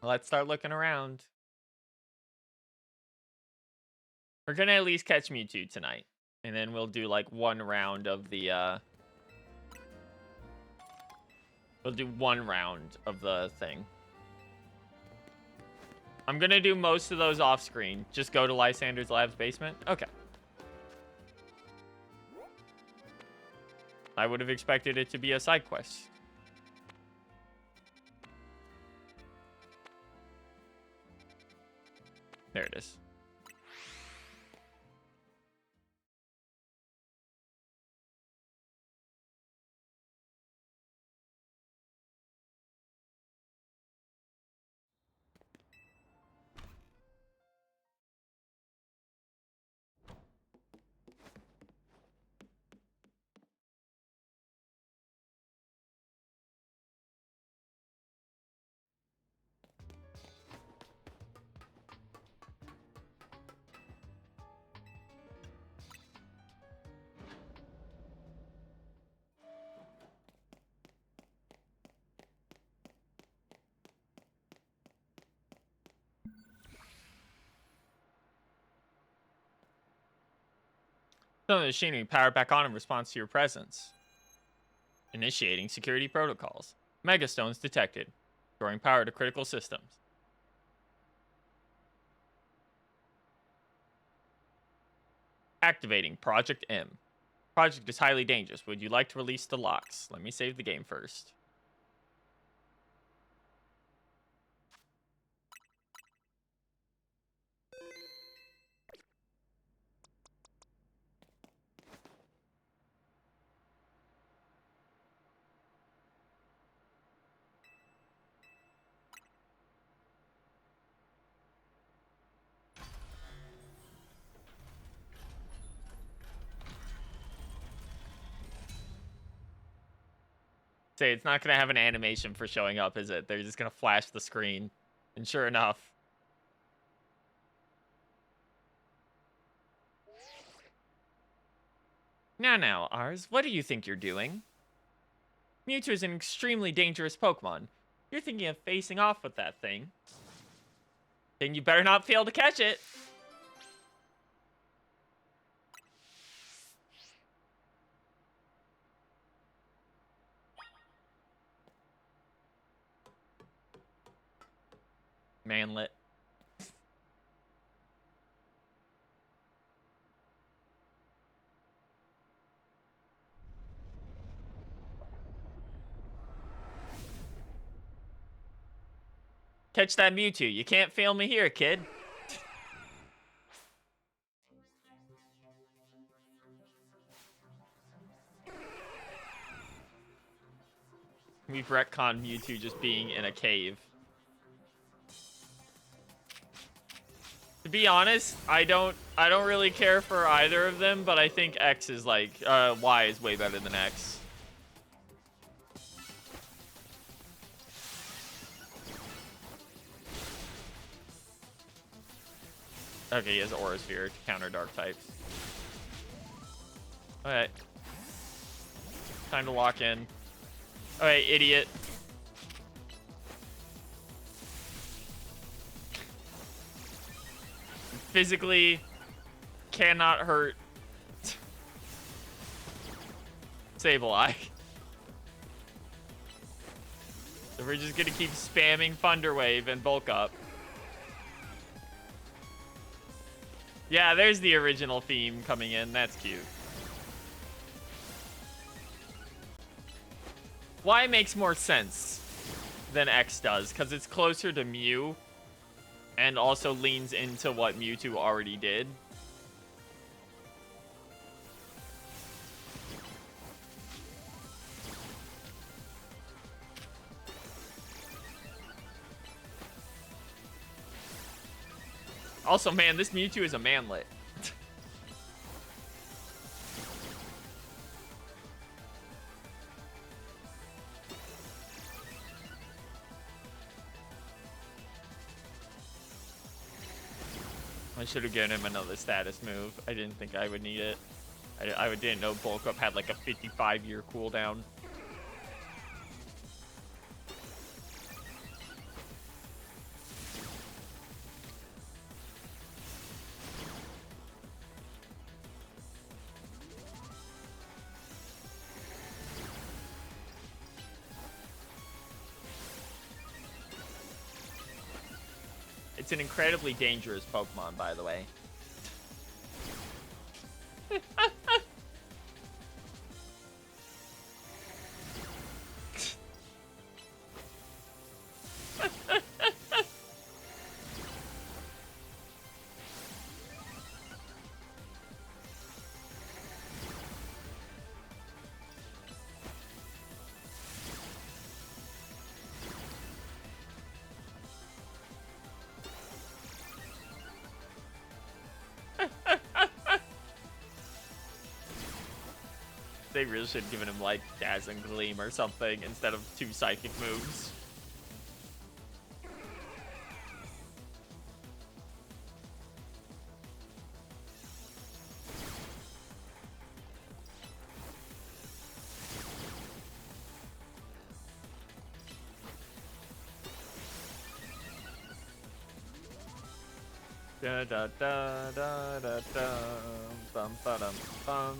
Let's start looking around. We're gonna at least catch Mewtwo tonight. And then we'll do like one round of the we'll do one round of the thing. I'm gonna do most of those off screen. Just go to Lysander's Lab's basement. Okay. I would have expected it to be a side quest. There it is. Some of the machinery powered back on in response to your presence. Initiating security protocols. Megastones detected. Storing power to critical systems. Activating Project M. Project is highly dangerous. Would you like to release the locks? Let me save the game first. Say, it's not gonna have an animation for showing up, is it? They're just gonna flash the screen. And sure enough. Now, Ars, what do you think you're doing? Mewtwo is an extremely dangerous Pokemon. You're thinking of facing off with that thing. Then you better not fail to catch it. Manlet. Catch that Mewtwo. You can't fail me here, kid. We've retconned Mewtwo just being in a cave. To be honest, I don't really care for either of them, but I think X is like Y is way better than X. Okay, he has Aura Sphere to counter dark types. Alright. Time to lock in. Alright, idiot. Physically cannot hurt Sableye. So we're just gonna keep spamming Thunder Wave and bulk up. Yeah, there's the original theme coming in. That's cute. Y makes more sense than X does, because it's closer to Mew and also leans into what Mewtwo already did. Also, man, this Mewtwo is a manlet. I should have given him another status move. I didn't think I would need it. I didn't know Bulk Up had like a 55-year cooldown. It's an incredibly dangerous Pokemon, by the way. They really should have given him, like, Dazzling Gleam or something instead of 2 Psychic moves. Da da da da da da bum ba dum bum.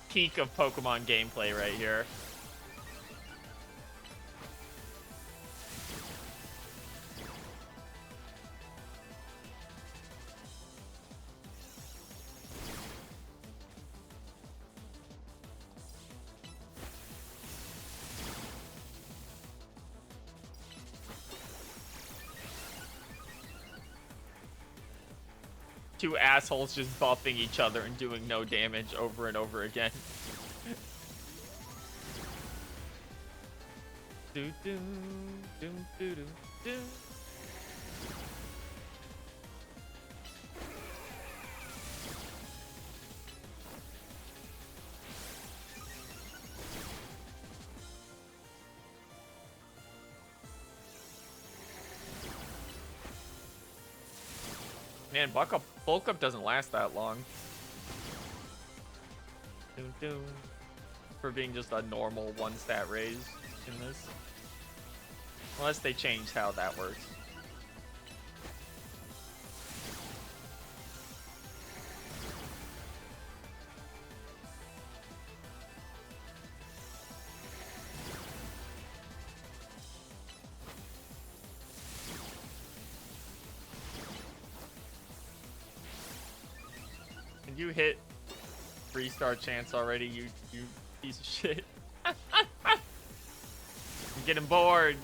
Peak of Pokemon gameplay right here. two assholes just buffing each other and doing no damage over and over again. Do do do do do do. Man, bulk up doesn't last that long. Doom doom. For being just a normal one stat raise in this. Unless they change how that works. Can you hit 3-star chance already, you piece of shit? I'm getting bored.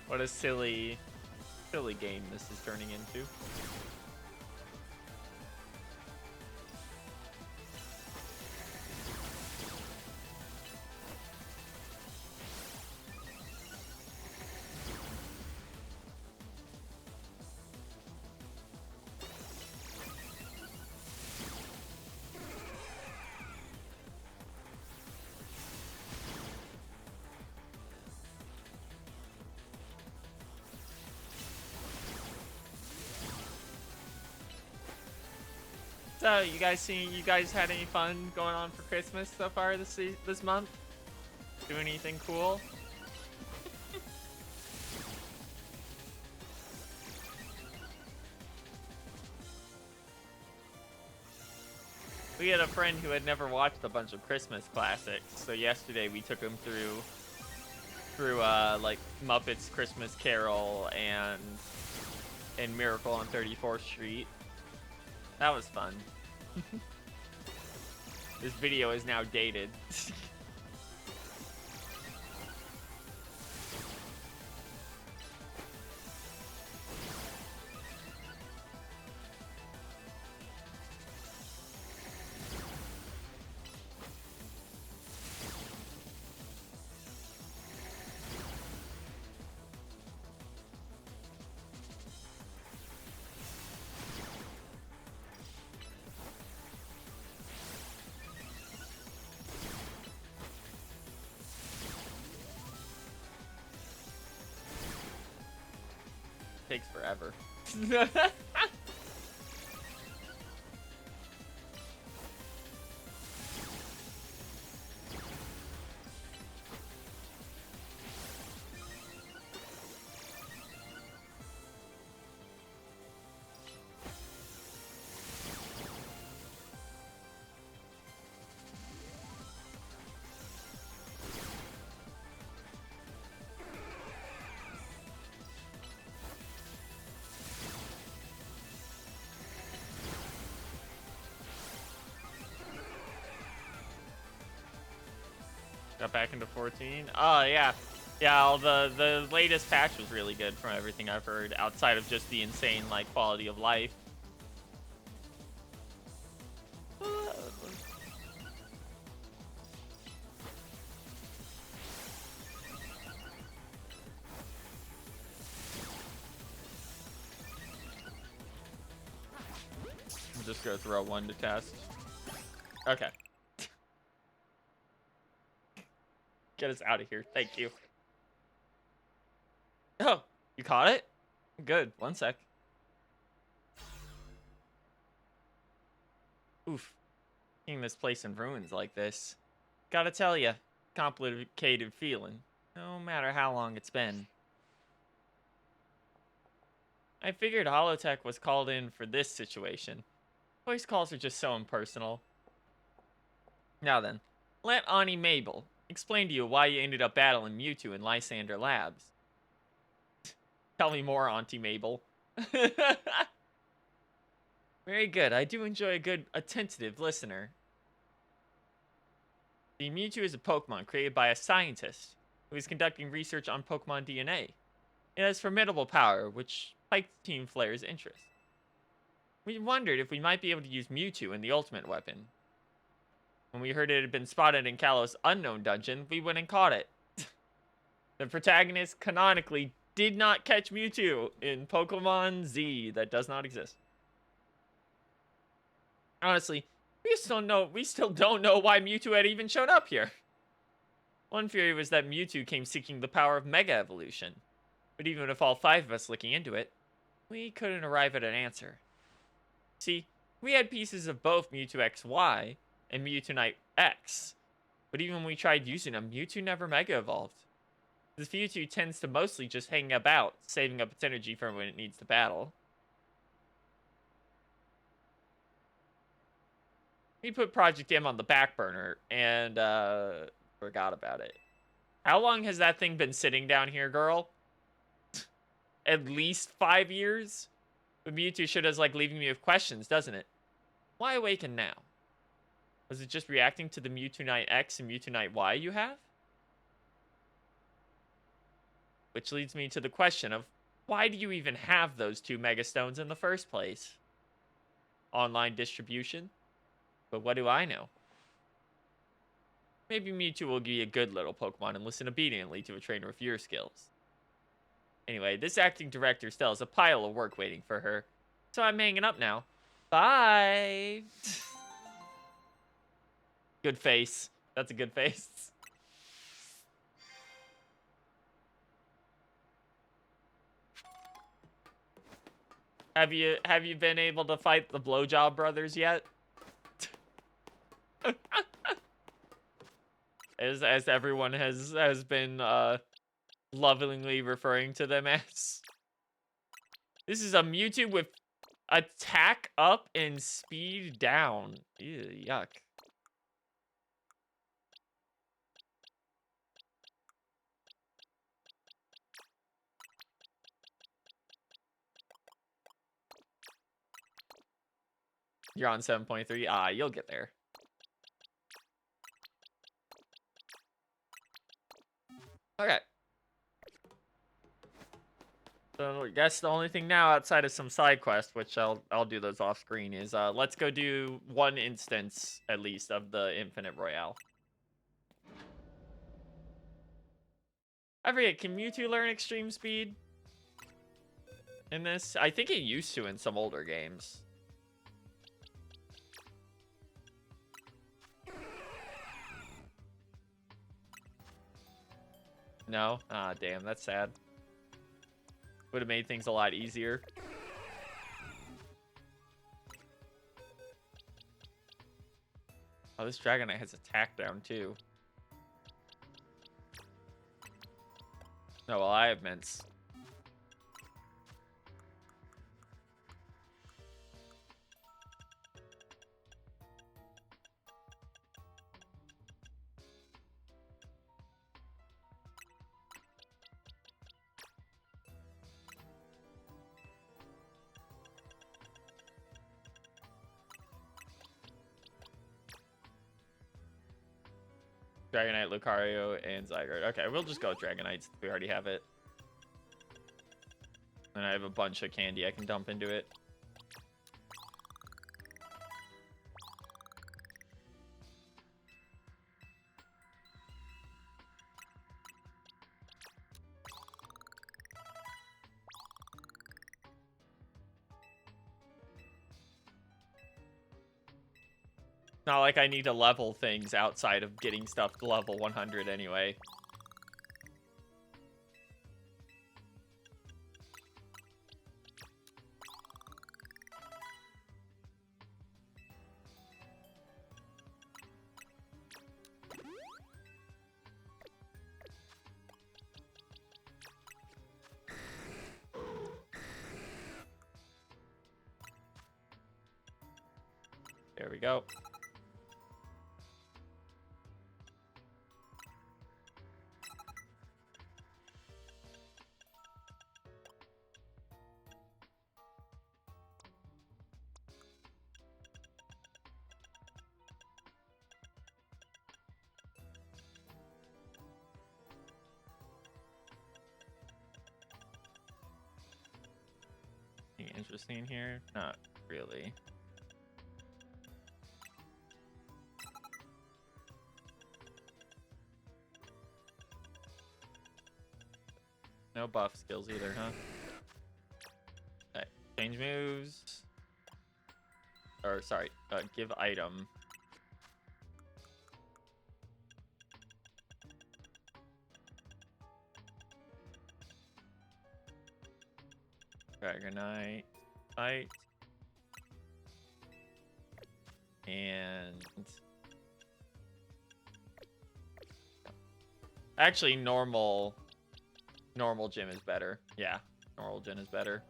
What a silly game this is turning into. So, you guys had any fun going on for Christmas so far this month? Do anything cool? We had a friend who had never watched a bunch of Christmas classics, so yesterday we took him through like Muppets Christmas Carol and Miracle on 34th Street. That was fun. This video is now dated. Takes forever. Got back into 14. Oh yeah, yeah. The latest patch was really good from everything I've heard. Outside of just the insane like quality of life. I'm just gonna throw one to test. Okay. Get us out of here. Thank you. Oh, you caught it? Good. One sec. Oof. Seeing this place in ruins like this, gotta tell ya, complicated feeling, no matter how long it's been. I figured Holotech was called in for this situation. Voice calls are just so impersonal. Now then, let Ani Mabel explain to you why you ended up battling Mewtwo in Lysander Labs. Tell me more, Auntie Mabel. Very good. I do enjoy a good, attentive listener. The Mewtwo is a Pokemon created by a scientist who is conducting research on Pokemon DNA. It has formidable power, which piqued Team Flare's interest. We wondered if we might be able to use Mewtwo in the ultimate weapon. When we heard it had been spotted in Kalos' unknown dungeon, we went and caught it. The protagonist canonically did not catch Mewtwo in Pokemon Z that does not exist. Honestly, we still don't know why Mewtwo had even shown up here. One theory was that Mewtwo came seeking the power of Mega Evolution. But even with all 5 of us looking into it, we couldn't arrive at an answer. See, we had pieces of both Mewtwo XY and Mewtwo X. But even when we tried using them, Mewtwo never Mega Evolved. This Mewtwo tends to mostly just hang about, saving up its energy for when it needs to battle. We put Project M on the back burner and forgot about it. How long has that thing been sitting down here, girl? At least 5 years? But Mewtwo sure does like leaving me with questions, doesn't it? Why awaken now? Was it just reacting to the Mewtwo X and Mewtwo Y you have? Which leads me to the question of, why do you even have those 2 Mega Stones in the first place? Online distribution? But what do I know? Maybe Mewtwo will be a good little Pokemon and listen obediently to a trainer with your skills. Anyway, this acting director still has a pile of work waiting for her. So I'm hanging up now. Bye! Good face. That's a good face. Have you been able to fight the Blowjob Brothers yet? as everyone has been lovingly referring to them as. This is a Mewtwo with attack up and speed down. Ew, yuck. You're on 7.3. Ah, you'll get there. Okay. So I guess the only thing now outside of some side quests, which I'll do those off screen, is let's go do one instance at least of the Infinite Royale. I forget, can Mewtwo learn extreme speed in this? I think it used to in some older games. No? Ah, damn, that's sad. Would have made things a lot easier. Oh, this Dragonite has attack down too. No, well, I have mints. Dragonite, Lucario, and Zygarde. Okay, we'll just go with Dragonite since we already have it. And I have a bunch of candy I can dump into it. Not like I need to level things outside of getting stuff to level 100 anyway. There we go. Anything interesting here? Not really. No buff skills either, huh? Okay. Change moves. Or, sorry, give item. Dragonite. Fight. And... actually, normal gym is better. Yeah, normal gym is better.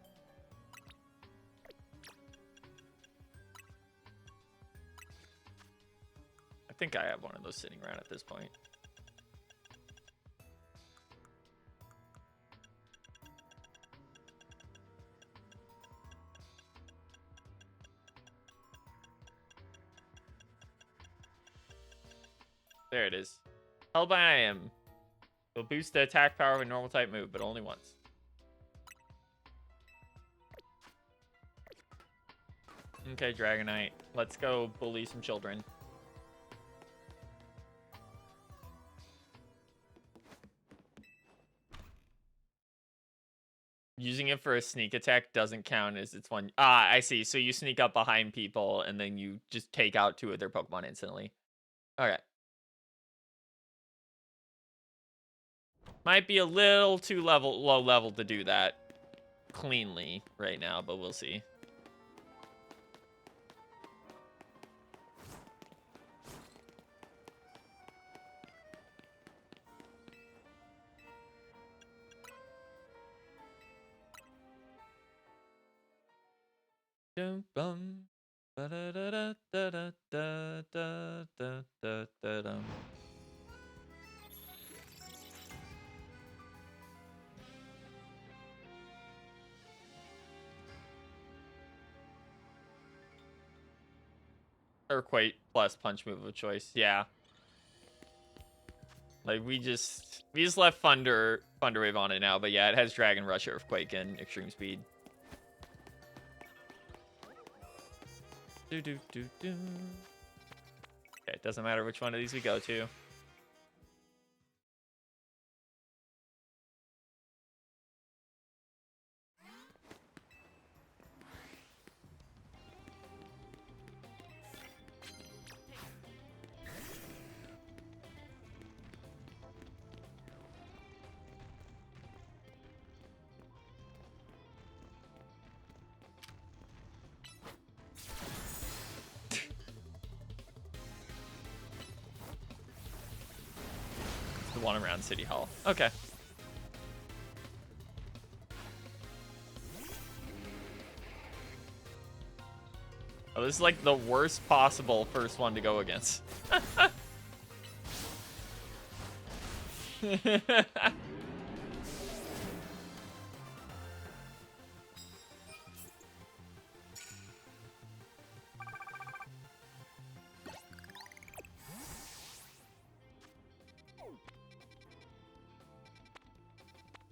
I think I have one of those sitting around at this point. There it is. Held by I am. It'll boost the attack power of a normal type move, but only once. Okay, Dragonite. Let's go bully some children. Using it for a sneak attack doesn't count as its one. Ah, I see. So you sneak up behind people and then you just take out 2 of their Pokemon instantly. Okay. Might be a little too low level to do that cleanly right now, but we'll see. Dum bum. Da da da da da da da da da da dum. Earthquake plus punch move of choice. Yeah. Like we just left Thunder Wave on it now, but yeah, it has Dragon Rush, Earthquake, and Extreme Speed. Do. Okay, it doesn't matter which one of these we go to. One around City Hall. Okay. Oh, this is like the worst possible first one to go against.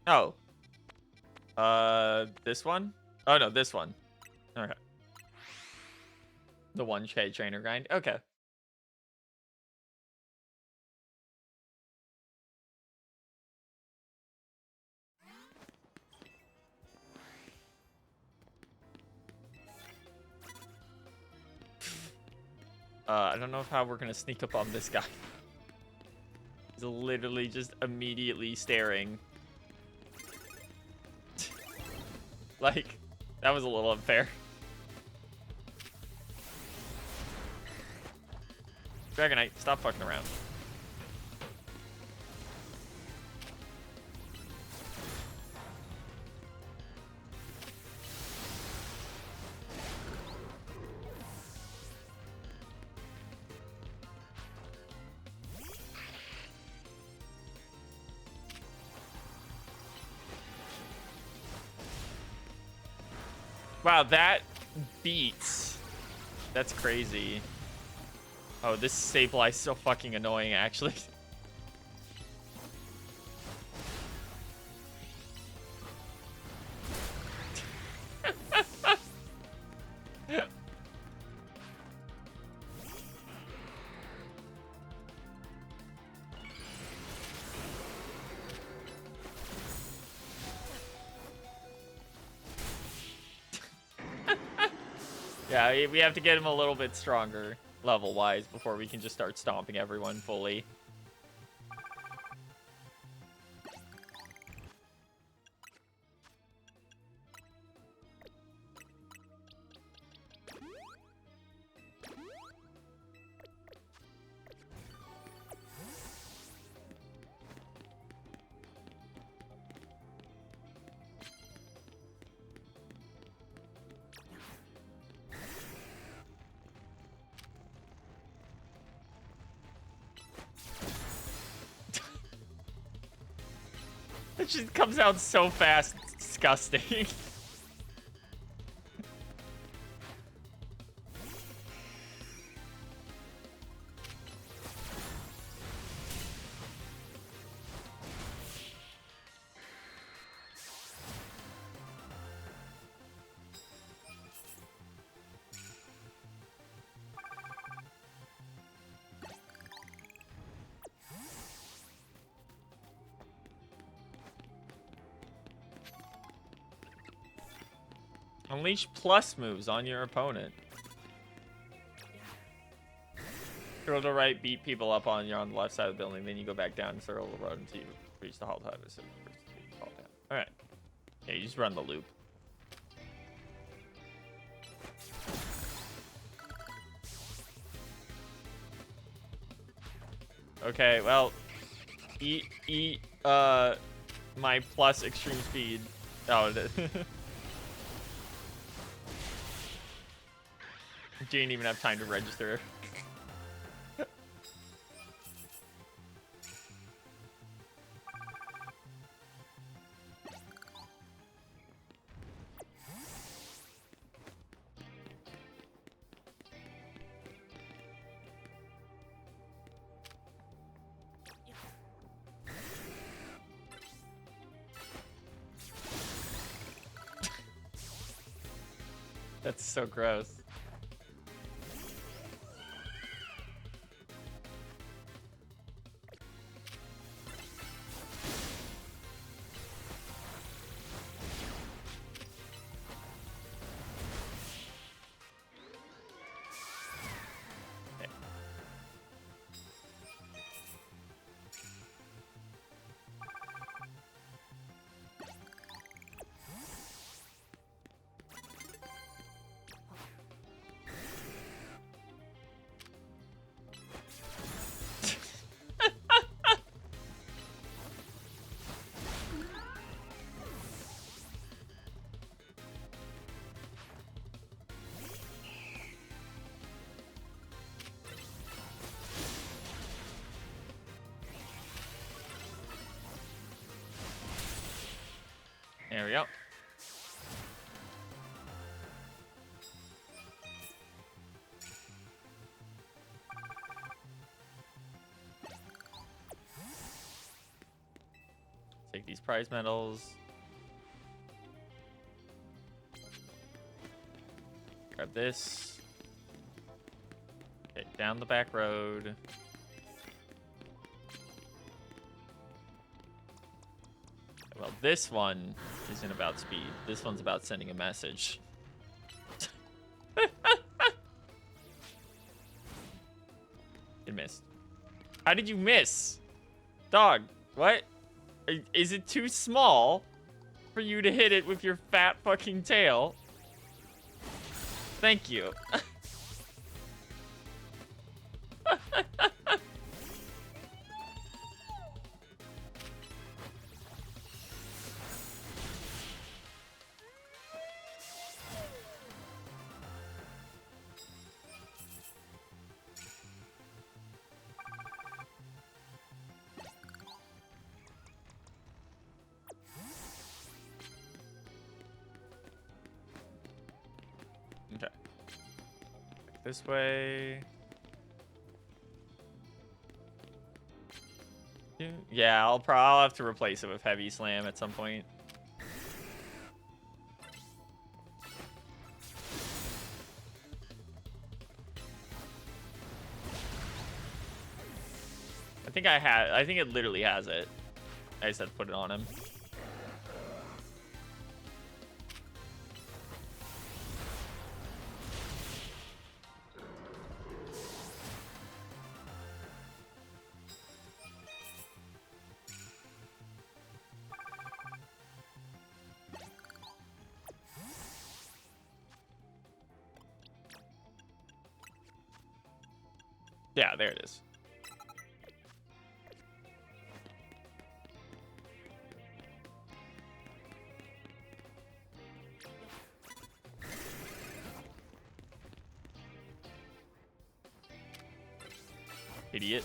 Oh. This one? Oh, no, this one. Okay. The 1K trainer grind? Okay. I don't know how we're gonna sneak up on this guy. He's literally just immediately staring. Like, that was a little unfair. Dragonite, stop fucking around. Wow, that beats. That's crazy. Oh, this Sableye is so fucking annoying, actually. Yeah, we have to get him a little bit stronger level-wise before we can just start stomping everyone fully. It just comes out so fast, it's disgusting. Unleash plus moves on your opponent. Scroll to right, beat people up on the left side of the building, then you go back down and circle the road until you reach the halt height. Alright. Yeah, you just run the loop. Okay, well, eat my plus extreme speed. Oh, didn't even have time to register. That's so gross. There we go. Take these prize medals. Grab this. Okay, down the back road. Well, this one isn't about speed. This one's about sending a message. It missed. How did you miss? Dog, what? Is it too small for you to hit it with your fat fucking tail? Thank you. Back this way. Yeah, I'll have to replace it with Heavy Slam at some point. I think it literally has it. I just had to put it on him. Yeah, there it is. Idiot.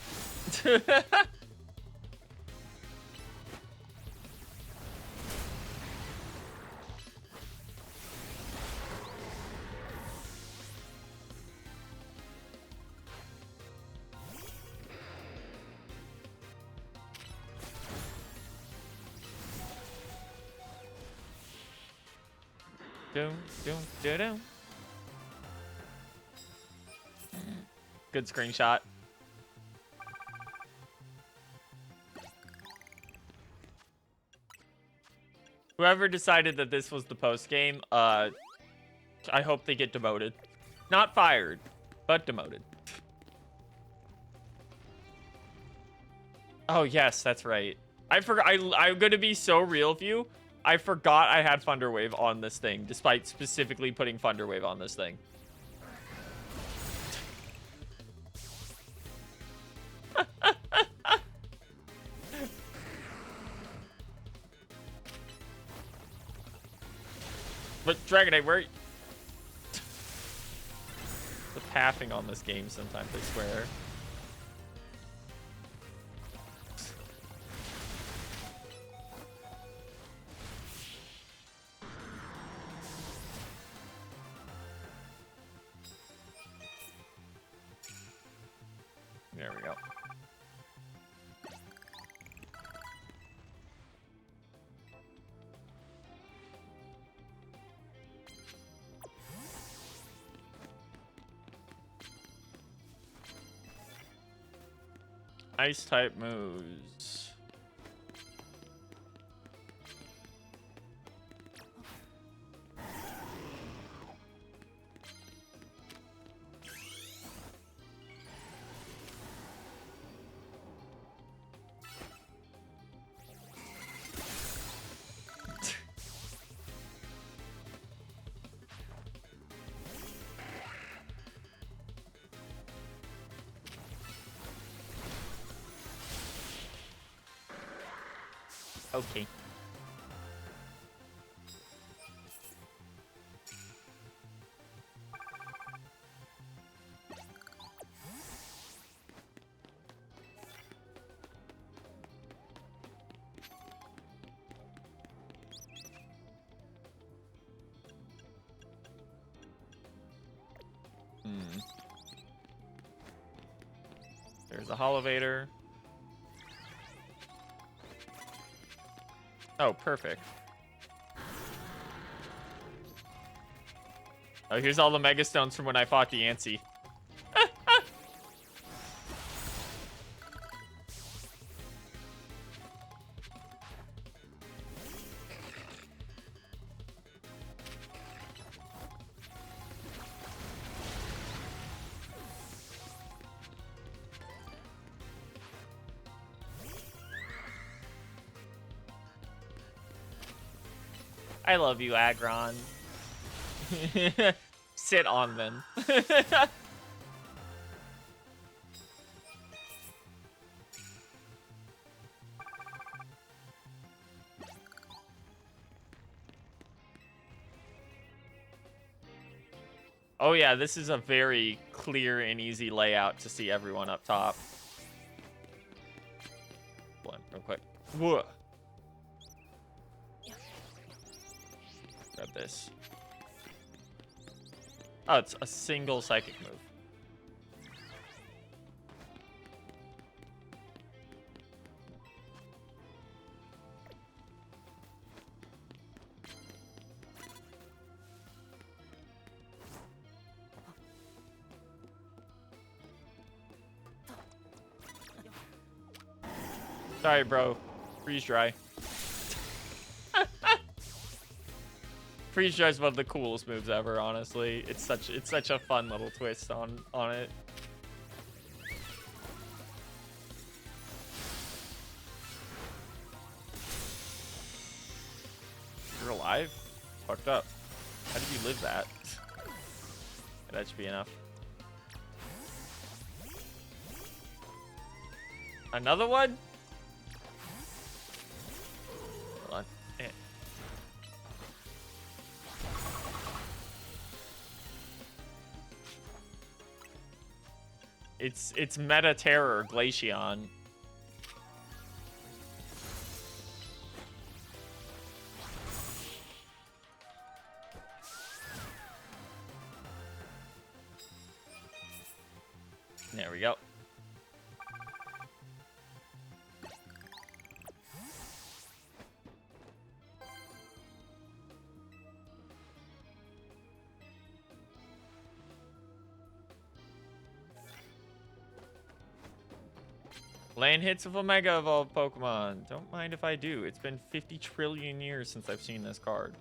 Good screenshot. Whoever decided that this was the post game, I hope they get demoted. Not fired, but demoted. Oh yes, that's right. I forgot. I'm gonna be so real with you. I forgot I had Thunderwave on this thing, despite specifically putting Thunderwave on this thing. But Dragonite, where? The pathing on this game sometimes, I swear. There we go. Ice type moves. Okay. There's a Holovator. Oh, perfect. Oh, here's all the Mega Stones from when I fought the Antsy. I love you, Aggron. Sit on them. Oh yeah, this is a very clear and easy layout to see everyone up top. One, real quick. Whoa. Grab this. Oh, it's a single psychic move. Sorry, bro. Freeze dry. Freeze dry is one of the coolest moves ever, honestly. It's such a fun little twist on it. You're alive? Fucked up. How did you live that? That should be enough. Another one? Hold on. Eh. It's meta terror Glaceon. There we go. Land hits with a Mega Evolved Pokemon. Don't mind if I do. It's been 50 trillion years since I've seen this card.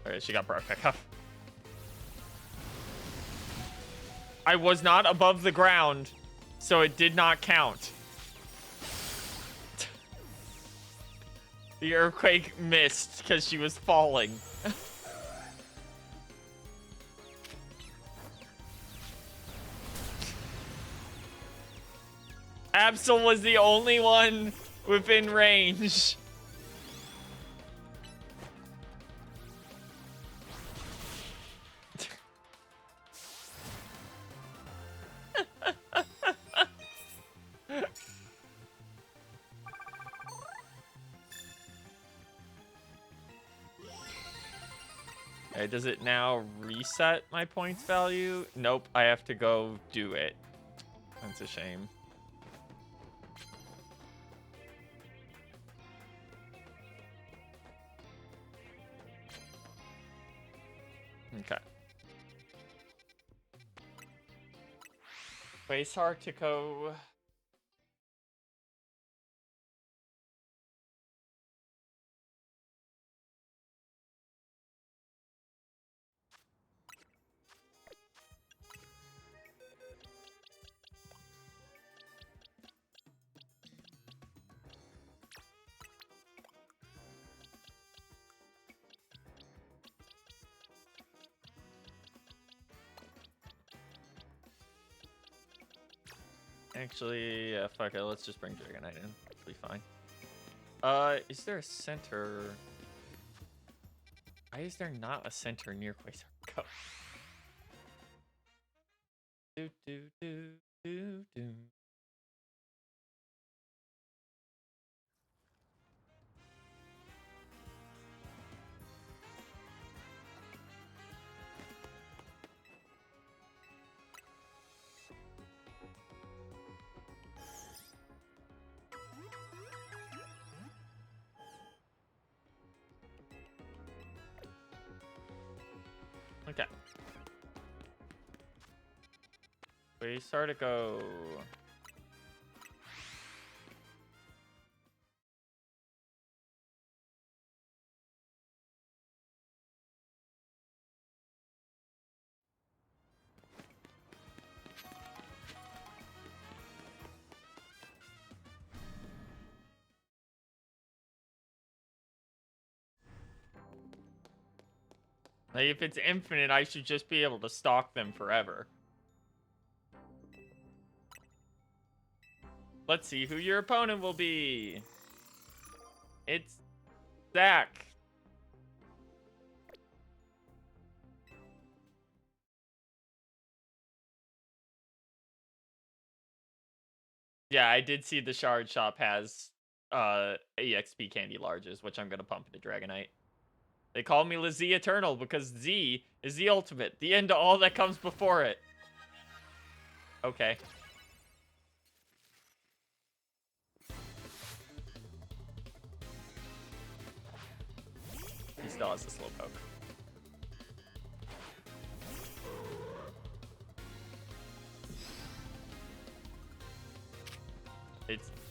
Alright, she got brought back up. I was not above the ground, so it did not count. The earthquake missed because she was falling. Absol was the only one within range. Okay, does it now reset my points value? Nope, I have to go do it. That's a shame. Okay. Quasar to go. Actually, yeah, fuck it. Let's just bring Dragonite in. It'll be fine. Is there a center? Why is there not a center near Quasar? Go. Do do do do do. Okay. Quasar to go. Like, if it's infinite, I should just be able to stalk them forever. Let's see who your opponent will be. It's Zach. Yeah, I did see the shard shop has EXP candy larges, which I'm gonna pump into Dragonite. They call me Z Eternal because Z is the ultimate, the end to all that comes before it. Okay. He still has a Slowpoke.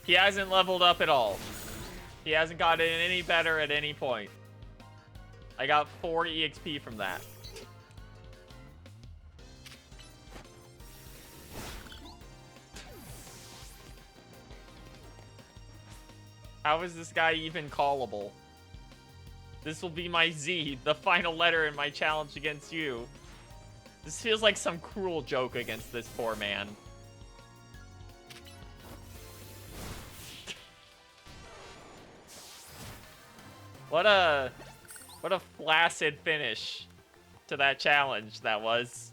He hasn't leveled up at all. He hasn't gotten any better at any point. I got 4 EXP from that. How is this guy even callable? This will be my Z, the final letter in my challenge against you. This feels like some cruel joke against this poor man. What a flaccid finish to that challenge that was.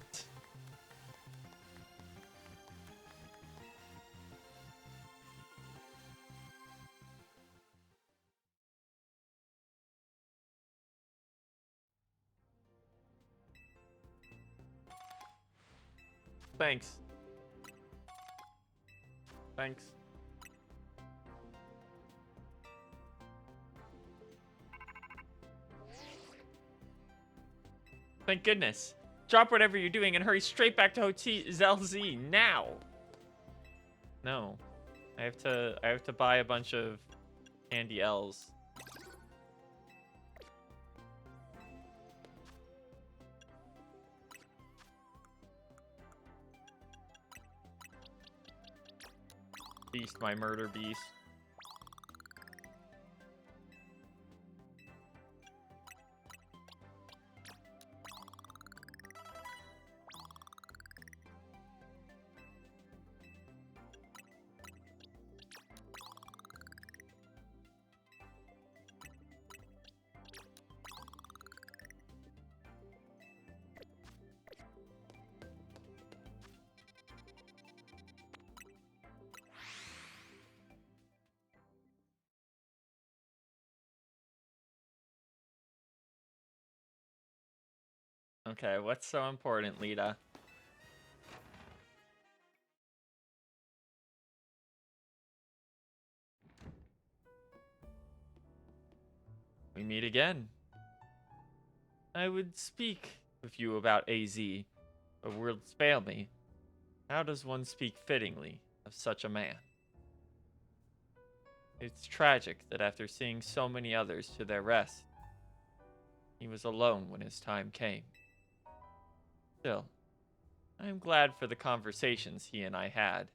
Thanks. Thanks. Thank goodness. Drop whatever you're doing and hurry straight back to Hotel Z now. No. I have to buy a bunch of candy L's. Beast, my murder beast. Okay, what's so important, Lita? We meet again. I would speak with you about AZ, but words fail me. How does one speak fittingly of such a man? It's tragic that after seeing so many others to their rest, he was alone when his time came. Still, I am glad for the conversations he and I had.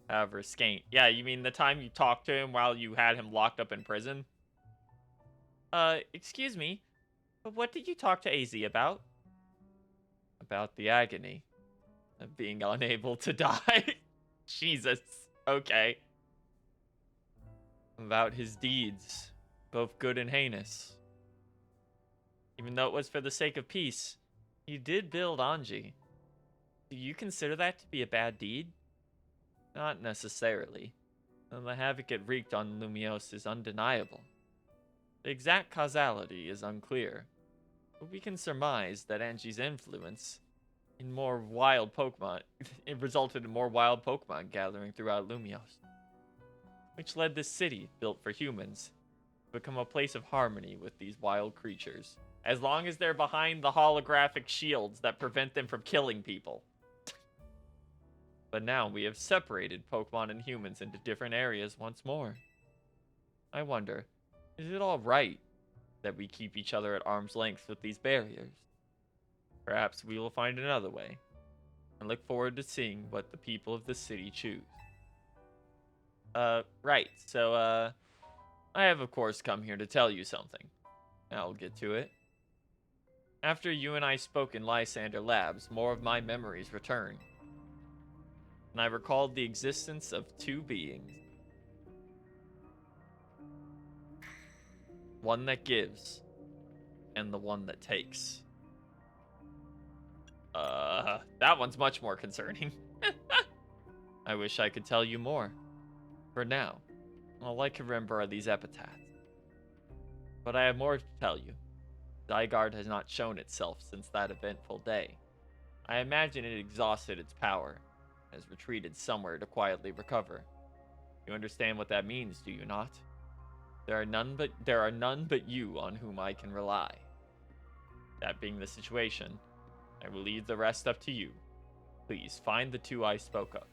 However, scant. Yeah, you mean the time you talked to him while you had him locked up in prison? Excuse me, but what did you talk to AZ about? About the agony of being unable to die. Jesus. Okay. About his deeds, both good and heinous. Even though it was for the sake of peace, you did build Ange. Do you consider that to be a bad deed? Not necessarily. The havoc it wreaked on Lumiose is undeniable. The exact causality is unclear, but we can surmise that Ange's influence in more wild Pokemon it resulted in more wild Pokemon gathering throughout Lumiose, which led this city, built for humans, to become a place of harmony with these wild creatures, as long as they're behind the holographic shields that prevent them from killing people. But now we have separated Pokemon and humans into different areas once more. I wonder, is it all right that we keep each other at arm's length with these barriers? Perhaps we will find another way, and look forward to seeing what the people of the city choose. Right, so, I have of course come here to tell you something. I'll get to it. After you and I spoke in Lysander Labs, more of my memories returned. and I recalled the existence of two beings. One that gives, and the one that takes. That one's much more concerning. I wish I could tell you more. For now, all I can remember are these epitaphs. But I have more to tell you. Zygarde has not shown itself since that eventful day. I imagine it exhausted its power, and has retreated somewhere to quietly recover. You understand what that means, do you not? There are none but you on whom I can rely. That being the situation, I will leave the rest up to you. Please find the two I spoke of.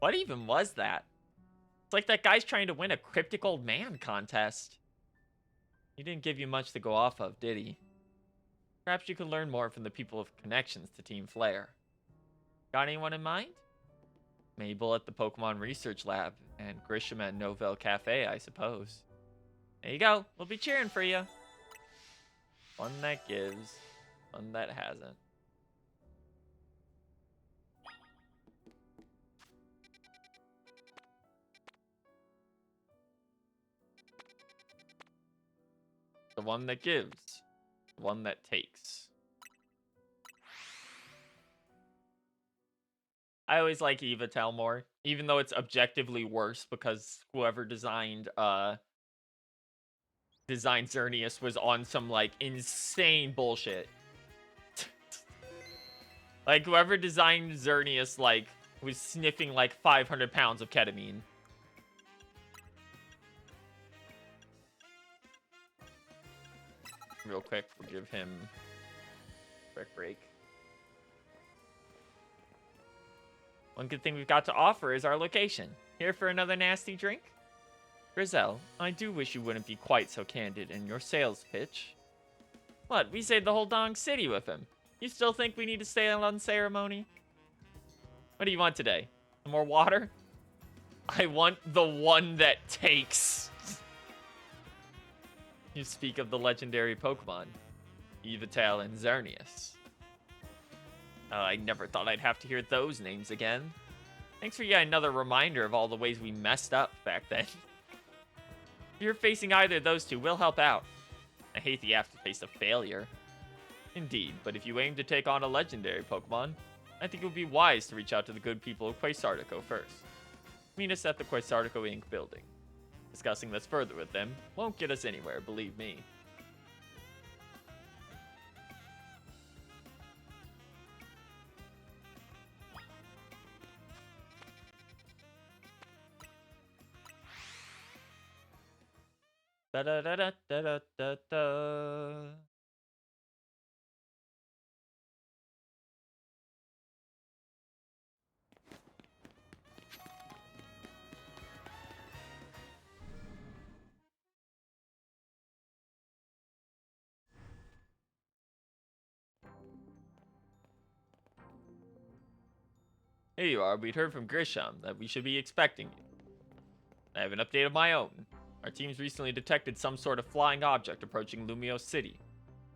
What even was that? It's like that guy's trying to win a cryptic old man contest. He didn't give you much to go off of, did he? Perhaps you could learn more from the people with connections to Team Flare. Got anyone in mind? Mabel at the Pokemon Research Lab, and Grisham at Novell Cafe, I suppose. There you go. We'll be cheering for you. One that gives, one that hasn't. The one that gives, the one that takes. I always like Evitel more, even though it's objectively worse because whoever designed Xerneas was on some like insane bullshit. Like whoever designed Xerneas like was sniffing like 500 pounds of ketamine. Real quick, we'll give him a quick break. One good thing we've got to offer is our location. Here for another nasty drink? Grizel, I do wish you wouldn't be quite so candid in your sales pitch. What, we saved the whole dong city with him. You still think we need to stay on ceremony? What do you want today? Some more water? I want the one that takes. You speak of the legendary Pokemon, Evitel and Xerneas. I never thought I'd have to hear those names again. Thanks for yet another reminder of all the ways we messed up back then. If you're facing either of those two, we'll help out. I hate the aftertaste of failure. Indeed, but if you aim to take on a legendary Pokemon, I think it would be wise to reach out to the good people of Quasartico first. Meet us at the Quasartico Inc. building. Discussing this further with them won't get us anywhere, believe me. Da da da da da da da. Here you are. We'd heard from Grisham that we should be expecting you. I have an update of my own. Our team's recently detected some sort of flying object approaching Lumiose City.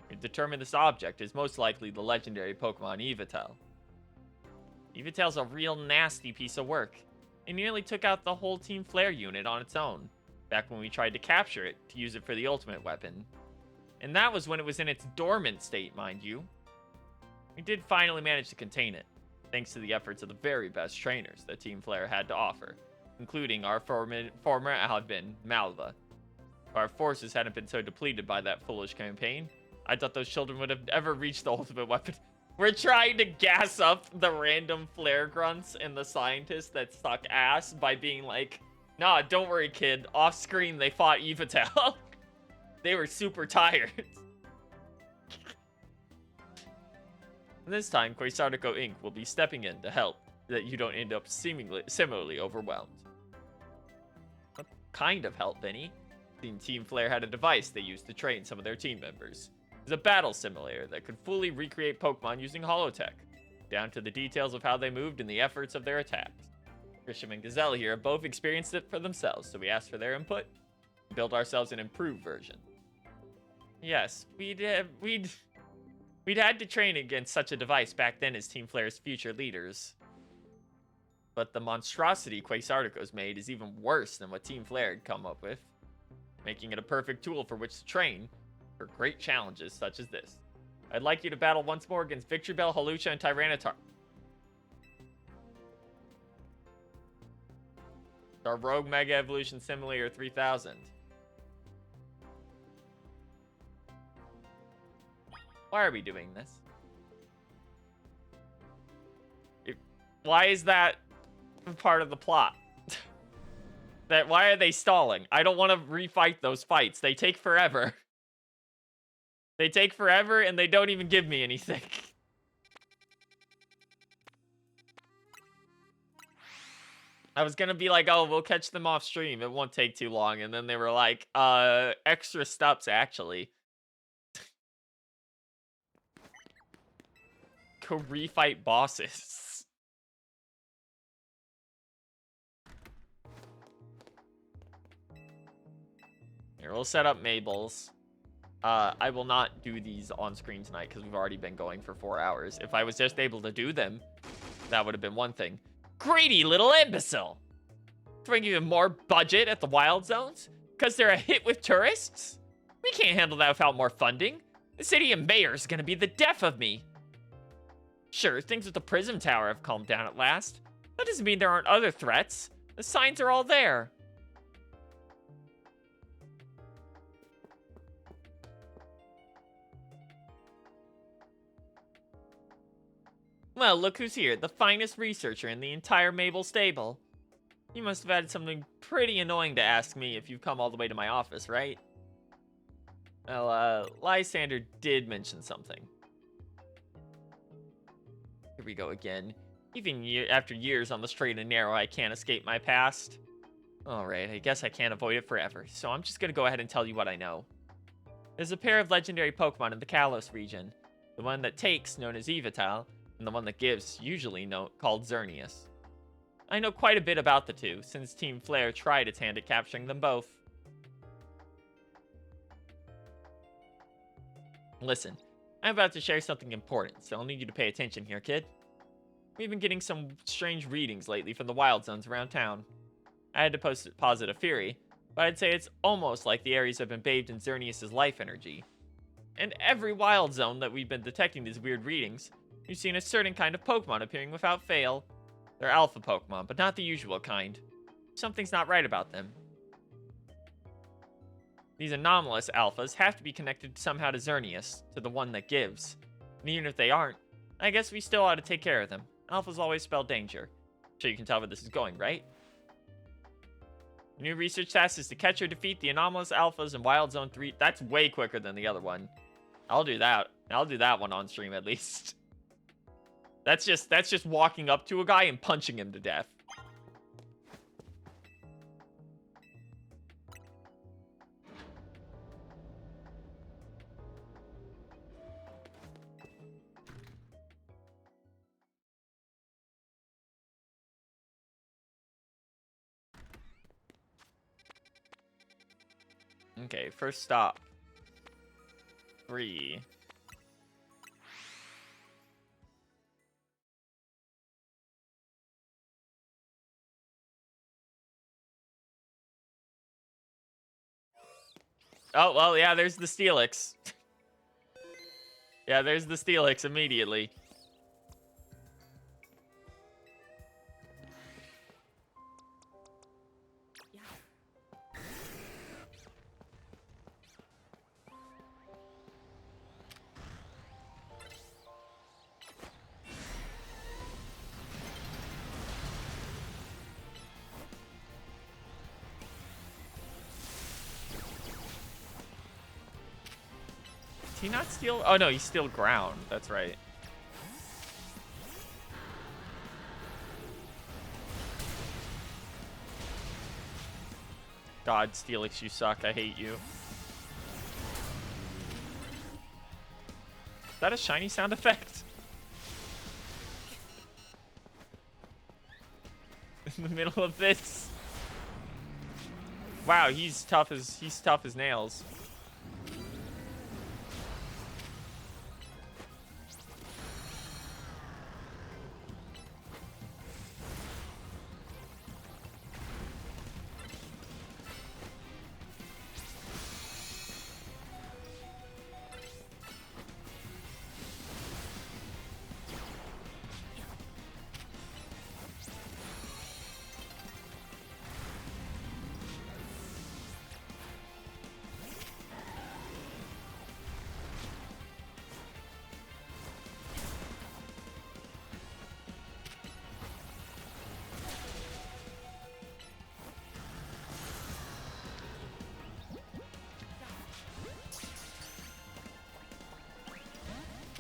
We've determined this object is most likely the legendary Pokemon Evitel. Evitel's a real nasty piece of work. It nearly took out the whole Team Flare unit on its own, back when we tried to capture it to use it for the ultimate weapon. And that was when it was in its dormant state, mind you. We did finally manage to contain it, thanks to the efforts of the very best trainers that Team Flare had to offer, including our former admin, Malva. If our forces hadn't been so depleted by that foolish campaign, I thought those children would have ever reached the ultimate weapon. We're trying to gas up the random Flare grunts and the scientists that suck ass by being like, nah, don't worry, kid. Off screen, they fought Evitel. They were super tired. This time, Quasartico Inc. will be stepping in to help so that you don't end up similarly overwhelmed. What kind of help, Benny? Team Flare had a device they used to train some of their team members. It was a battle simulator that could fully recreate Pokemon using holotech, down to the details of how they moved and the efforts of their attacks. Grisham and Gazelle here have both experienced it for themselves, so we asked for their input and built ourselves an improved version. Yes, we'd had to train against such a device back then as Team Flare's future leaders. But the monstrosity Quasartico's made is even worse than what Team Flare had come up with, making it a perfect tool for which to train for great challenges such as this. I'd like you to battle once more against Victory Bell, Hawlucha, and Tyranitar. Our Rogue Mega Evolution Simulator 3000. Why are we doing this? Why is that part of the plot? Why are they stalling? I don't want to refight those fights. They take forever. They take forever and they don't even give me anything. I was gonna be like, oh, we'll catch them off stream. It won't take too long. And then they were like, extra steps actually. Go refight bosses. Here, we'll set up Mabel's. I will not do these on screen tonight because we've already been going for 4 hours. If I was just able to do them, that would have been one thing. Greedy little imbecile! Throwing even more budget at the wild zones? Because they're a hit with tourists? We can't handle that without more funding. The city and mayor is gonna be the death of me. Sure, things with the Prism Tower have calmed down at last. That doesn't mean there aren't other threats. The signs are all there. Well, look who's here, the finest researcher in the entire Mabel stable. You must have had something pretty annoying to ask me if you've come all the way to my office, right? Well, Lysander did mention something. Here we go again. Even after years on the straight and narrow, I can't escape my past. Alright, I guess I can't avoid it forever, so I'm just gonna go ahead and tell you what I know. There's a pair of legendary Pokemon in the Kalos region. The one that takes, known as Evital, and the one that gives, usually called Xerneas. I know quite a bit about the two, since Team Flare tried its hand at capturing them both. Listen, I'm about to share something important, so I'll need you to pay attention here, kid. We've been getting some strange readings lately from the wild zones around town. I had to posit a theory, but I'd say it's almost like the areas have been bathed in Xerneas' life energy. And every wild zone that we've been detecting these weird readings, we've seen a certain kind of Pokemon appearing without fail. They're alpha Pokemon, but not the usual kind. Something's not right about them. These anomalous alphas have to be connected somehow to Xerneas, to the one that gives. And even if they aren't, I guess we still ought to take care of them. Alphas always spell danger. So you can tell where this is going, right? The new research task is to catch or defeat the anomalous alphas in Wild Zone 3. That's way quicker than the other one. I'll do that. I'll do that one on stream at least. That's just walking up to a guy and punching him to death. Okay, first stop. 3. Oh, well, yeah, there's the Steelix. Yeah, there's the Steelix immediately. Did he not steal? Oh, no, he steal ground. That's right. God, Steelix, you suck. I hate you. Is that a shiny sound effect? In the middle of this? Wow, he's tough as nails.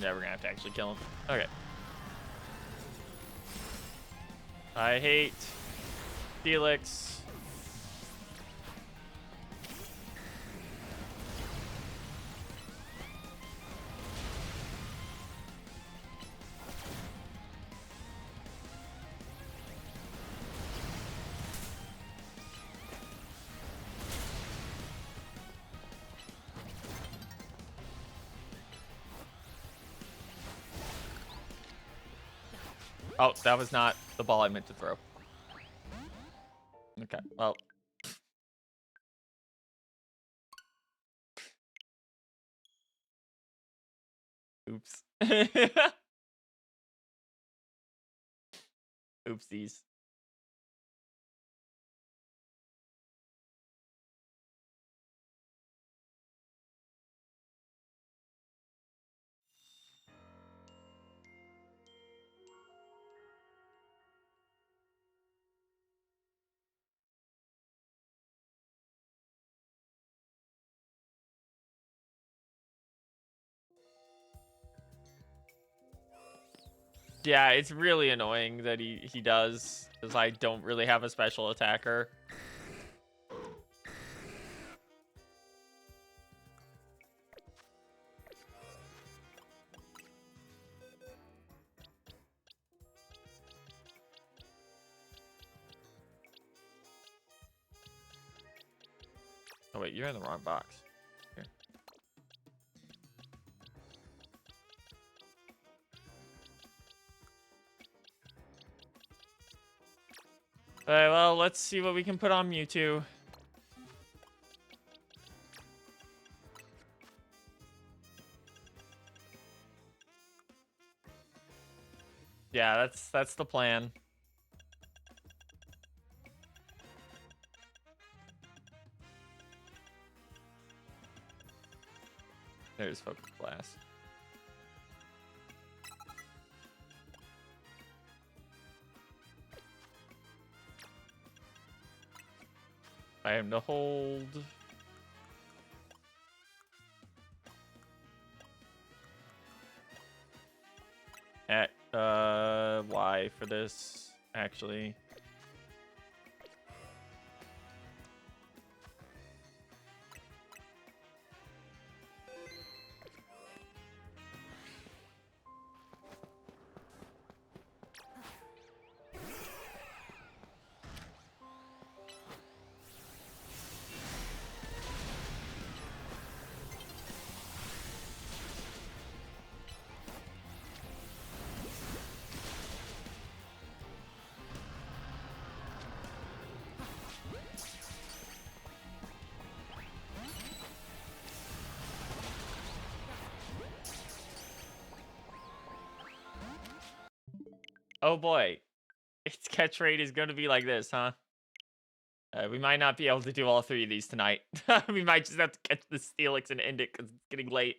Yeah, we're gonna have to actually kill him. Okay. I hate Felix. Oh, that was not the ball I meant to throw. Okay, well. Oops. Oopsies. Yeah, it's really annoying that he does, because I don't really have a special attacker. Oh wait, you're in the wrong box. Here. Alright, well, let's see what we can put on Mewtwo. Yeah, that's the plan. There's Focus Blast. I am to hold. At Y for this, actually. Oh boy, its catch rate is going to be like this, huh? We might not be able to do all three of these tonight. We might just have to catch the Steelix and end it because it's getting late.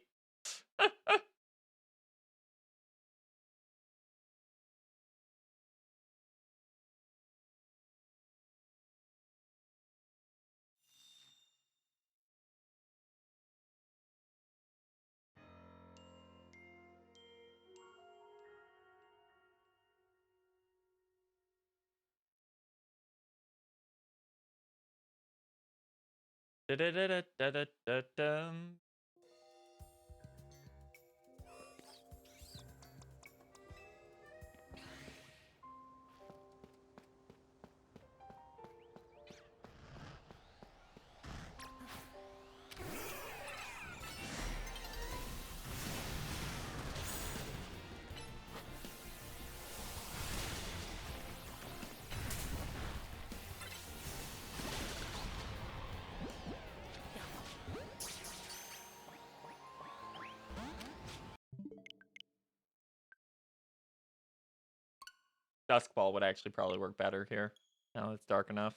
Da-da-da-da-da-da-dum. Dusk Ball would actually probably work better here. Now it's dark enough.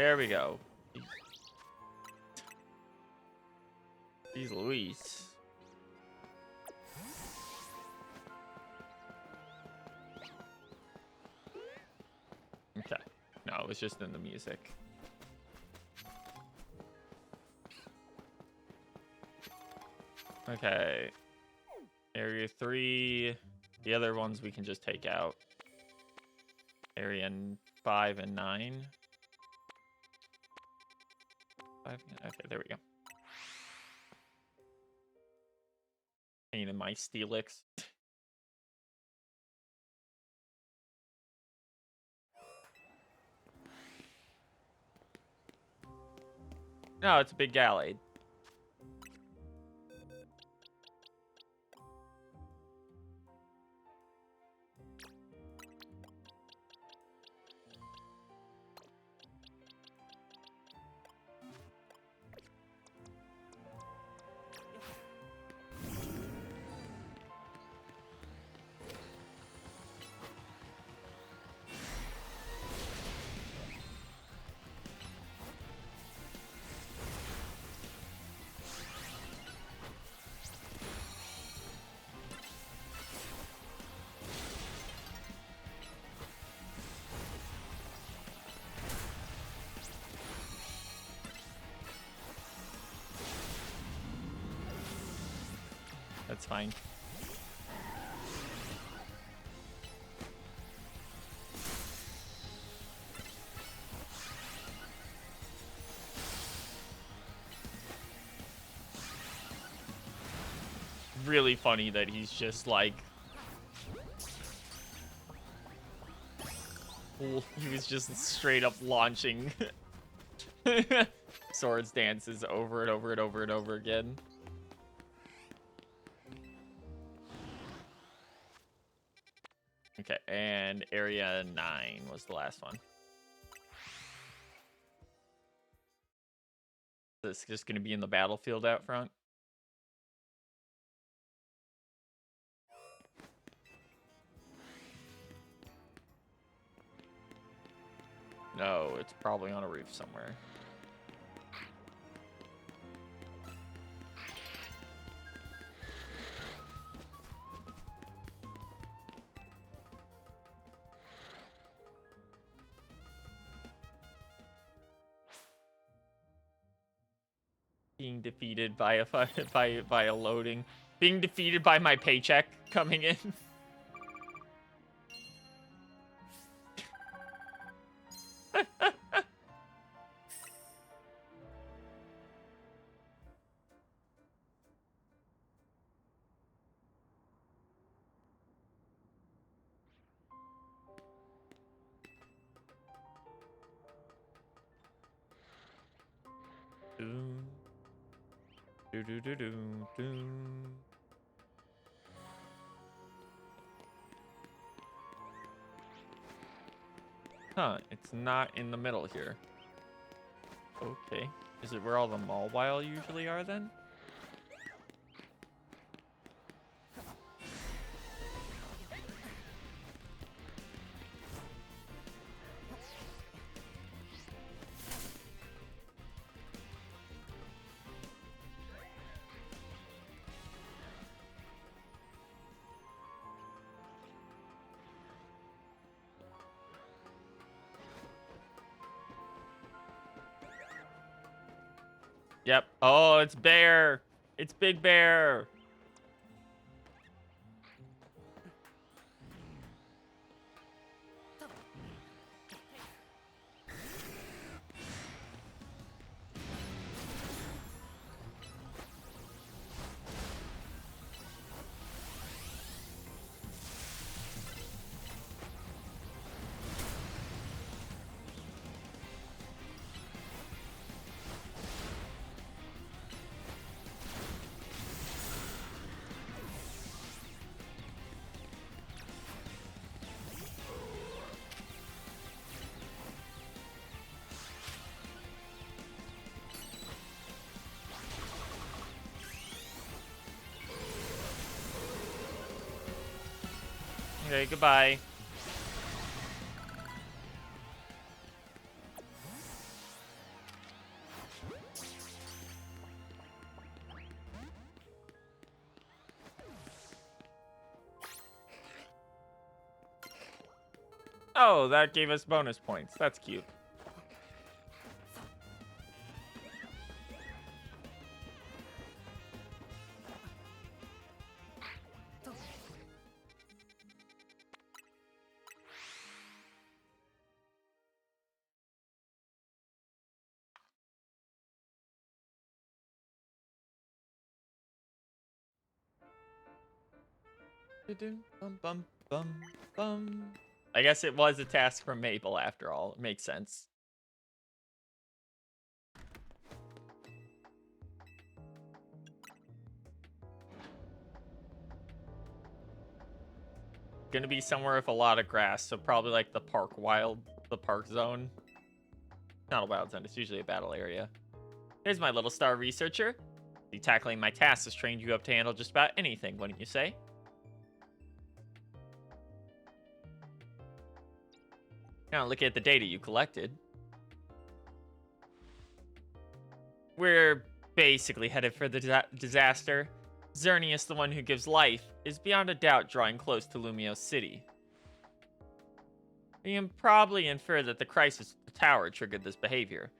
There we go. Jeez Louise. Okay. No, it was just in the music. Okay. Area 3. The other ones we can just take out. Area 5 and 9. 5, okay, there we go. Pain in my Steelix. No, it's a big Gallade. That's fine. Really funny that he's just like... He was just straight up launching swords dances over and over and over and over again. Okay, and area 9 was the last one. This is just going to be in the battlefield out front. No, it's probably on a roof somewhere. Being defeated by a by a loading. Being defeated by my paycheck coming in. Do do do do do. Huh, it's not in the middle here. Okay. Is it where all the Mawile usually are then? Yep. Oh, it's Bear. It's Big Bear. Okay, goodbye. Oh, that gave us bonus points. That's cute. Bum, bum, bum, bum. I guess it was a task from Mabel after all. It makes sense. Gonna be somewhere with a lot of grass, so probably like the park zone. Not a wild zone, it's usually a battle area. Here's my little star researcher. The tackling my tasks has trained you up to handle just about anything, wouldn't you say? Now look at the data you collected. We're basically headed for the disaster. Xerneas, the one who gives life, is beyond a doubt drawing close to Lumiose City. You can probably infer that the crisis at the tower triggered this behavior.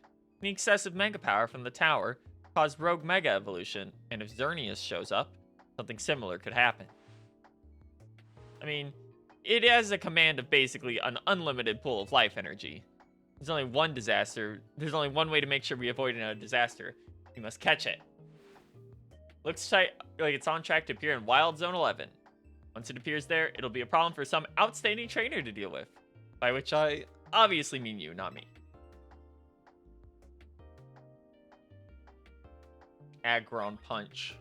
The excessive mega power from the tower caused rogue mega evolution, and if Xerneas shows up, something similar could happen. I mean, it has a command of basically an unlimited pool of life energy. There's only one way to make sure we avoid a disaster. We must catch it. Looks like it's on track to appear in Wild Zone 11. Once it appears there, it'll be a problem for some outstanding trainer to deal with. By which I obviously mean you, not me. Aggron Punch.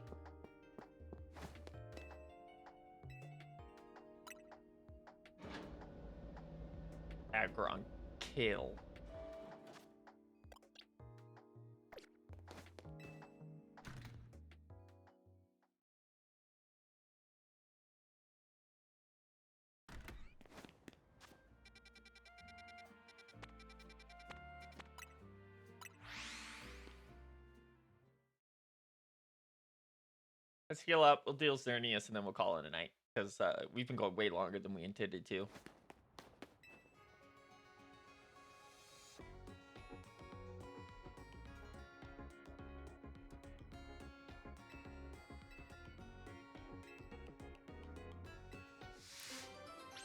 Aggron Kill. Let's heal up. We'll deal Xerneas, and then we'll call it a night. Because we've been going way longer than we intended to.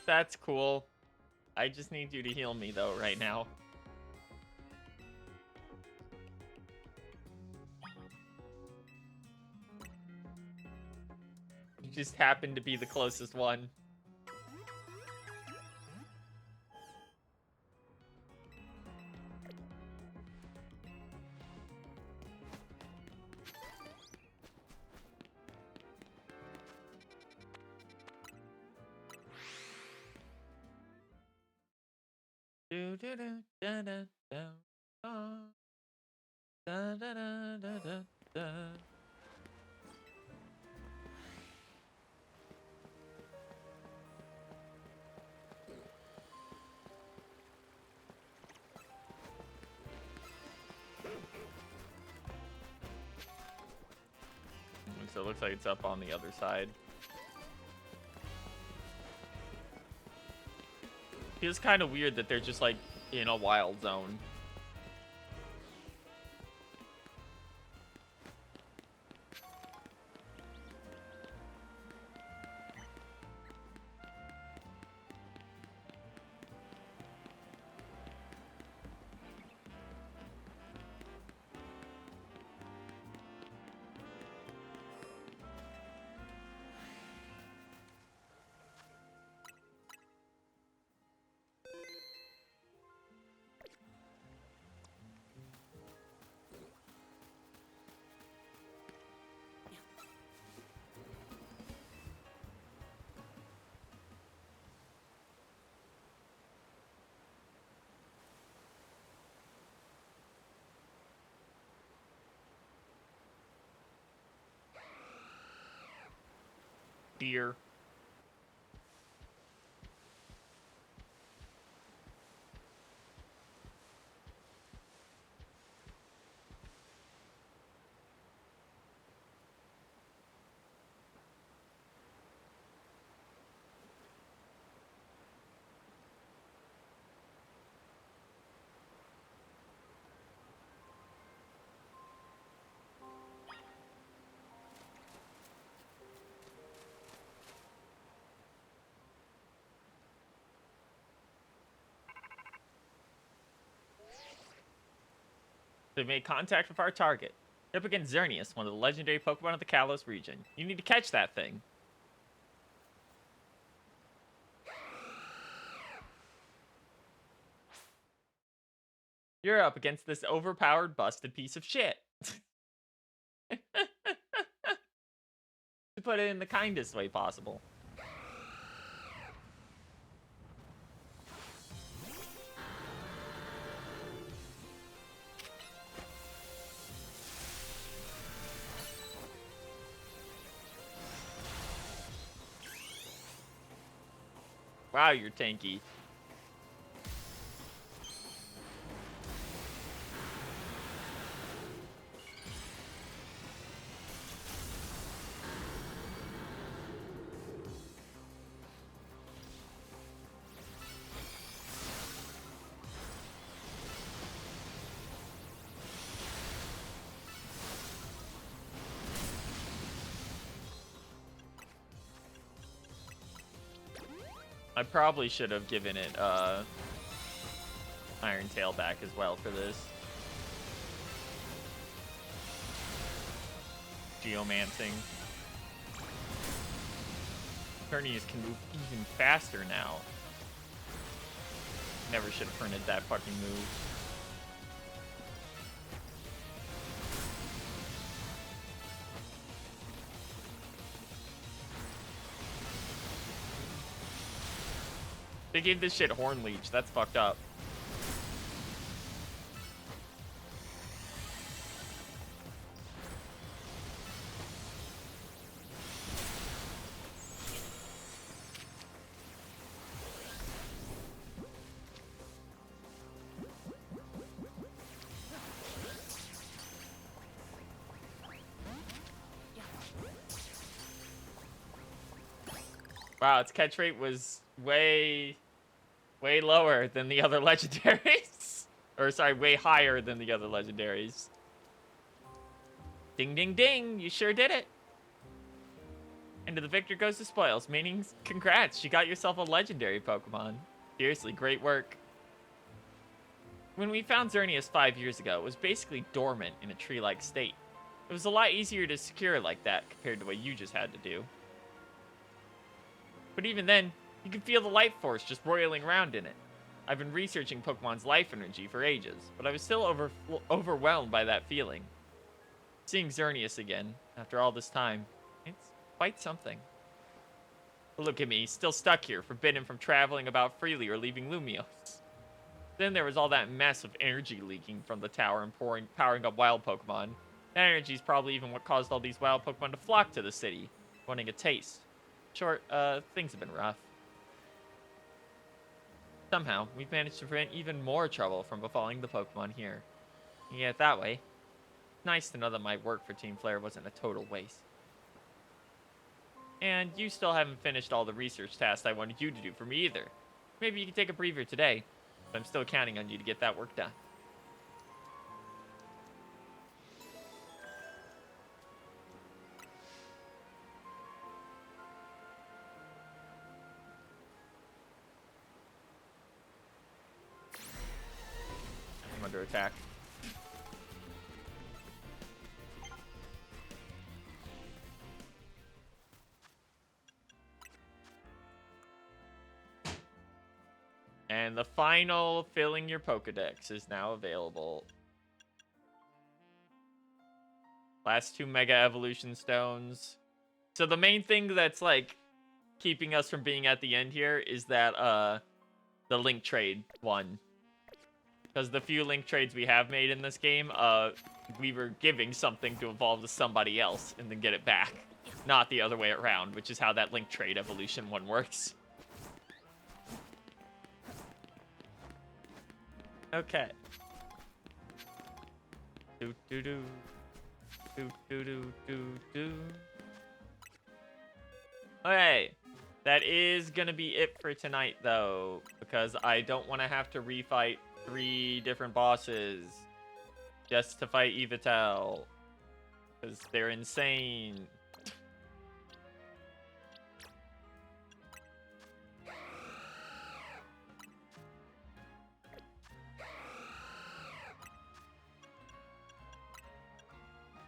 That's cool. I just need you to heal me, though, right now. You just happen to be the closest one. So it looks like it's up on the other side. Feels kind of weird that they're just like in a wild zone. Deer. They made contact with our target. You're up against Xerneas, one of the legendary Pokemon of the Kalos region. You need to catch that thing. You're up against this overpowered, busted piece of shit. To put it in the kindest way possible. Wow, you're tanky. I probably should have given it Iron Tail back as well for this. Geomancing. Xerneas can move even faster now. Never should have printed that fucking move. They gave this shit Horn Leech. That's fucked up. Wow, its catch rate was way lower than the other legendaries. Or, sorry, way higher than the other legendaries. Ding, ding, ding. You sure did it. And to the victor goes the spoils, meaning congrats. You got yourself a legendary Pokemon. Seriously, great work. When we found Xerneas 5 years ago, it was basically dormant in a tree-like state. It was a lot easier to secure like that compared to what you just had to do. But even then, you can feel the life force just roiling around in it. I've been researching Pokemon's life energy for ages, but I was still overwhelmed by that feeling. Seeing Xerneas again, after all this time, it's quite something. Look at me, still stuck here, forbidden from traveling about freely or leaving Lumiose. Then there was all that mess of energy leaking from the tower and powering up wild Pokemon. That energy is probably even what caused all these wild Pokemon to flock to the city, wanting a taste. Short, things have been rough. Somehow, we've managed to prevent even more trouble from befalling the Pokemon here. Yeah, that way. Nice to know that my work for Team Flare wasn't a total waste. And you still haven't finished all the research tasks I wanted you to do for me either. Maybe you can take a breather today, but I'm still counting on you to get that work done. I'm under attack. And the final filling your Pokedex is now available. Last 2 Mega Evolution Stones. So the main thing that's like keeping us from being at the end here is that the link trade one. Because the few link trades we have made in this game, we were giving something to evolve to somebody else and then get it back. Not the other way around, which is how that link trade evolution one works. Okay. Do do do. Do do do do do. Okay. That is gonna be it for tonight though, because I don't want to have to refight 3 different bosses just to fight Yveltal. Because they're insane.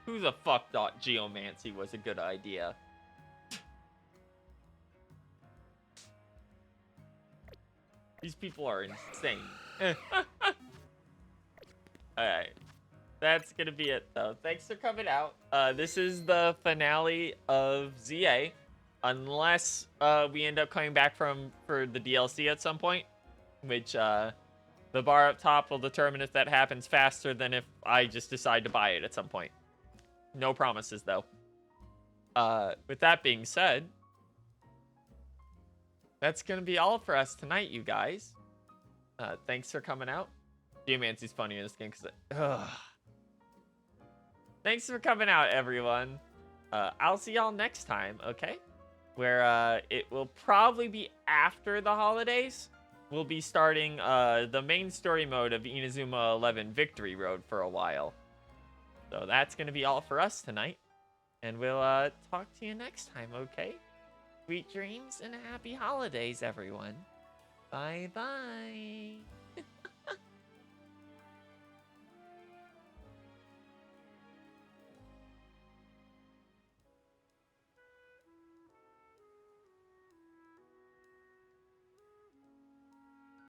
Who the fuck thought geomancy was a good idea? These people are insane. Alright. That's gonna be it, though. Thanks for coming out. This is the finale of ZA. Unless we end up coming back for the DLC at some point. Which, the bar up top will determine if that happens faster than if I just decide to buy it at some point. No promises, though. With that being said, that's gonna be all for us tonight, you guys. Thanks for coming out. Geomancy's funny in this game because thanks for coming out, everyone. I'll see y'all next time, okay? Where it will probably be after the holidays. We'll be starting the main story mode of Inazuma 11 Victory Road for a while. So that's going to be all for us tonight. And we'll talk to you next time, okay? Sweet dreams and happy holidays, everyone. Bye-bye.